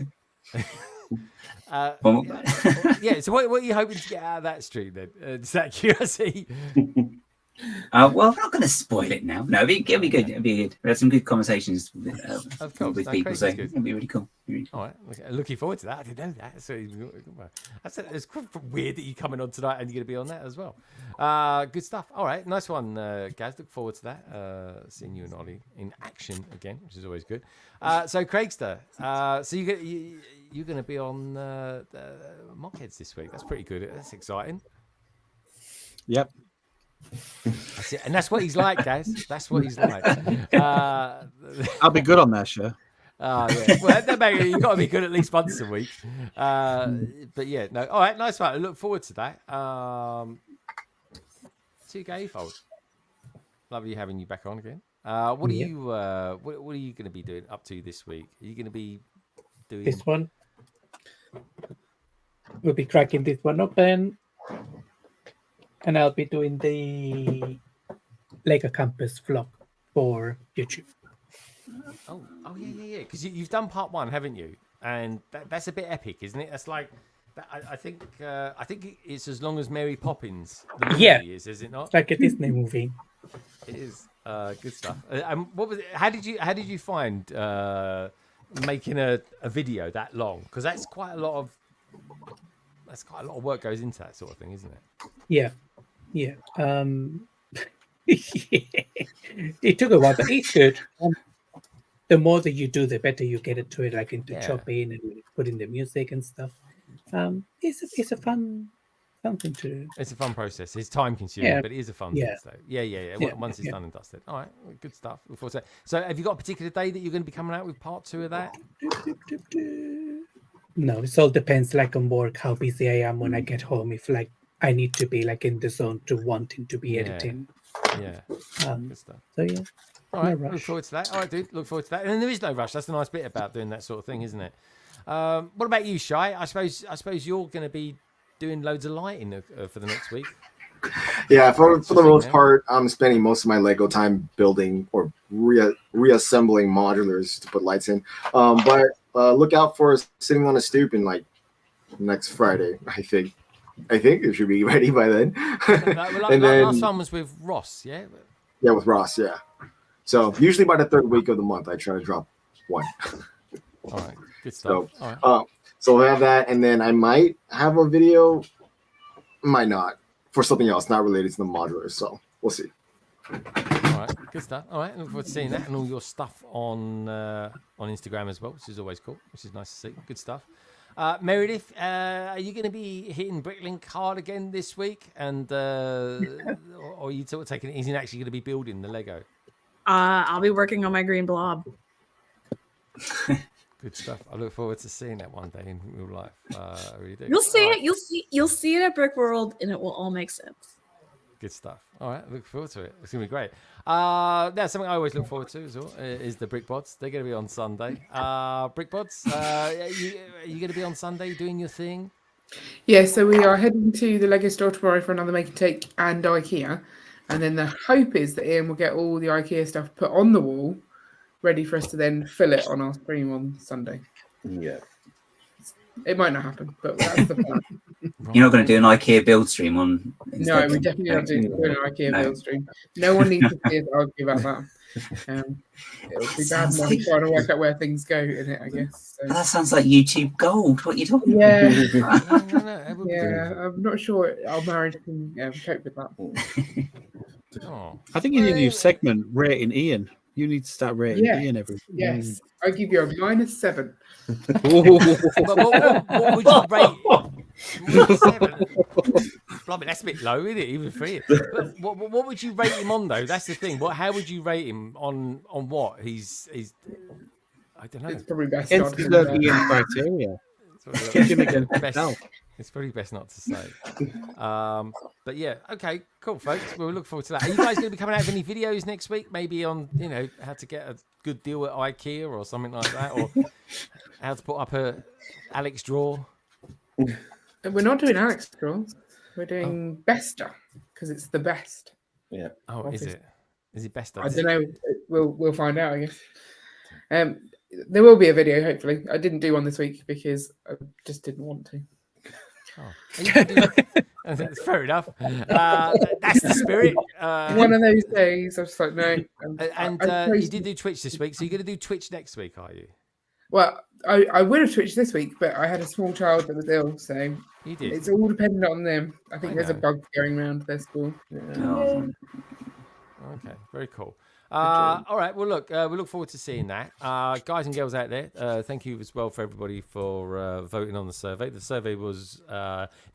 Yeah. So what are you hoping to get out of that stream then? Is that curiosity?
Well, I'm not going to spoil it now. No, it'll be good. It'll be good. We had some good conversations with people, so it'll be really cool.
All right, looking forward to that. I didn't know that. So it's quite weird that you're coming on tonight and you're going to be on that as well. Good stuff. All right, nice one, Gaz. Look forward to that. Seeing you and Ollie in action again, which is always good. So Craigster, so you're going to be on Mockheads this week. That's pretty good. That's exciting.
Yep.
That's it. And that's what he's like, guys. That's what he's like.
I'll be good on that show.
Yeah. Well, you've got to be good at least once a week. But yeah, no. All right, nice one. I look forward to that. 2K Fold. Lovely having you back on again. What are you? What are you going to be doing up to this week? Are you going to be doing
this one? We'll be cracking this one open. And I'll be doing the Lego Campus vlog for YouTube.
Oh, yeah. Because you've done part 1, haven't you? And that's a bit epic, isn't it? That's like, I think it's as long as Mary Poppins. The movie is it not?
It's like a Disney movie.
It is good stuff. What was it? How did you find making a video that long? Because that's quite a lot of work goes into that sort of thing, isn't it?
Yeah. It took a while, but it's good. The more that you do, the better you get into it, like into chopping and putting the music and stuff. It's a fun thing to do.
It's a fun process. It's time consuming, but it is a fun thing. So yeah. Once it's done and dusted. All right, good stuff. Look forward to that. So have you got a particular day that you're going to be coming out with part 2 of that?
No, it all depends like on work, how busy I am when I get home. If like I need to be like in the zone to wanting to be editing.
Yeah. Good stuff.
So yeah.
All right, look forward to that. All right, dude, look forward to that. And there is no rush. That's the nice bit about doing that sort of thing, isn't it? What about you, Shy? I suppose you're going to be doing loads of lighting for the next week.
Yeah, for the most part, I'm spending most of my Lego time building or reassembling modulars to put lights in. But look out for us sitting on a stoop in like next Friday. I think it should be ready by then.
And then last one was with Ross, yeah.
Yeah, with Ross, yeah. So usually by the 3rd week of the month, I try to drop one.
All right, good stuff.
So,
all right.
So we'll have that, and then I might have a video, might not, for something else not related to the modulars. So we'll see.
All right, good stuff. All right, look forward to seeing that and all your stuff on Instagram as well, which is always cool, which is nice to see. Good stuff. Meredith, are you going to be hitting Bricklink hard again this week? And or are you sort of taking it easy and actually going to be building the Lego?
I'll be working on my green blob.
Good stuff. I look forward to seeing that one day in real life. I really do.
You'll see it. You'll see it at Brick World, and it will all make sense.
Good stuff. All right, look forward to it. It's gonna be great. That's something I always look forward to as well. Is the Brick Bods? They're gonna be on Sunday. Brick Bods, are you gonna be on Sunday doing your thing?
Yeah, so we are heading to the Lego store tomorrow for another Make and Take and IKEA. And then the hope is that Ian will get all the IKEA stuff put on the wall, ready for us to then fill it on our stream on Sunday.
Yeah.
It might not happen, but that's the plan.
You're not going to do an IKEA build stream on?
No, we definitely not doing an IKEA build stream. No one needs to see us argue about that. It'll be bad enough trying to work out where things go in it, I guess. So.
That sounds like YouTube gold. What are you talking
about?
Yeah,
I'm not sure our marriage can cope with that.
I think you need a new segment rating Ian. You need to start rating Ian every.
Yes, I give you a -7.
What would you rate? -7. Blimey, that's a bit low, isn't it? Even for Ian. What would you rate him on though? That's the thing. How would you rate him on what? He's I don't know.
It's probably best
not to say. Ian criteria.
It's probably best not to say. But yeah, okay, cool, folks. We'll look forward to that. Are you guys going to be coming out with any videos next week? Maybe on, how to get a good deal at IKEA or something like that, or how to put up a Alex drawer.
We're not doing Alex draws. We're doing Besta because it's the best.
Yeah.
Oh,
obviously.
is it? Is it Besta?
I don't know. We'll find out, I guess. There will be a video, hopefully. I didn't do one this week because I just didn't want to.
Oh. Fair enough. That's the spirit.
One of those days, I was like, no.
And you did do Twitch this week, so you're going to do Twitch next week, are you?
Well, I would have Twitched this week, but I had a small child that was ill, so
you did.
It's all dependent on them. I think there's a bug going around their school.
Okay, very cool. All right, well, look, we look forward to seeing that. Guys and girls out there, thank you as well for everybody for voting on the survey. The survey was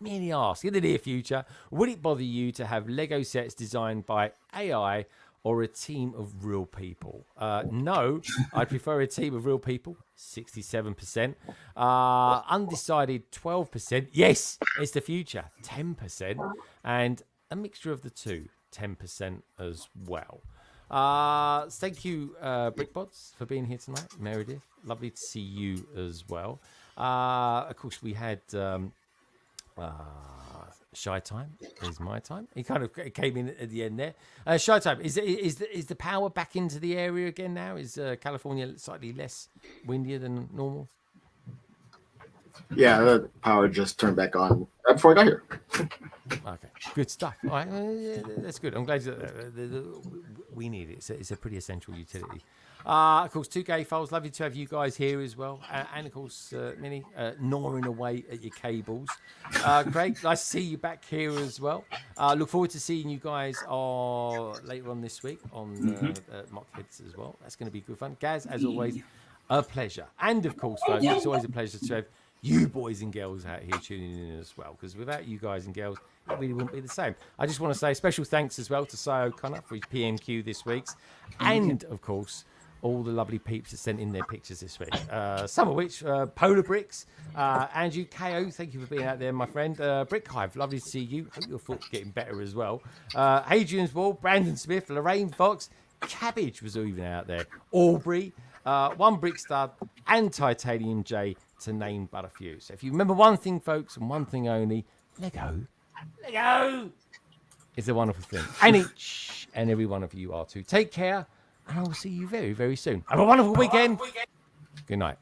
merely asked, in the near future, would it bother you to have Lego sets designed by AI or a team of real people? No, I'd prefer a team of real people, 67%. Undecided, 12%. Yes, it's the future, 10%. And a mixture of the two, 10% as well. Thank you, BrickBots, for being here tonight. Meredith, lovely to see you as well. Of course, we had Shy Time is my time. He kind of came in at the end there. Shy Time, is the power back into the area again now? Is California slightly less windier than normal?
Yeah, the power just turned back on right before I got here.
Okay, good stuff. All right, that's good. I'm glad we need it. It's a pretty essential utility. Of course, 2K Files, lovely to have you guys here as well. And of course, Minnie, gnawing away at your cables. Greg, nice to see you back here as well. Look forward to seeing you guys later on this week on Mockheads as well. That's going to be good fun. Gaz, as always, a pleasure. And of course, folks, it's always a pleasure to have you boys and girls out here tuning in as well, because without you guys and girls, it really wouldn't be the same. I just want to say special thanks as well to Si O'Connor for his PMQ this week, and of course all the lovely peeps that sent in their pictures this week, some of which Polar Bricks, Andrew KO, thank you for being out there, my friend. Brick Hive, lovely to see you. Hope your foot's getting better as well. Hadrian's Wall, Brandon Smith, Lorraine Fox, Cabbage was even out there, Aubrey, One Brick Stud, and Titanium J, to name but a few. So if you remember one thing, folks, and one thing only, Lego is a wonderful thing. And each and every one of you are too. Take care, and I will see you very, very soon. Have a wonderful weekend. Good night.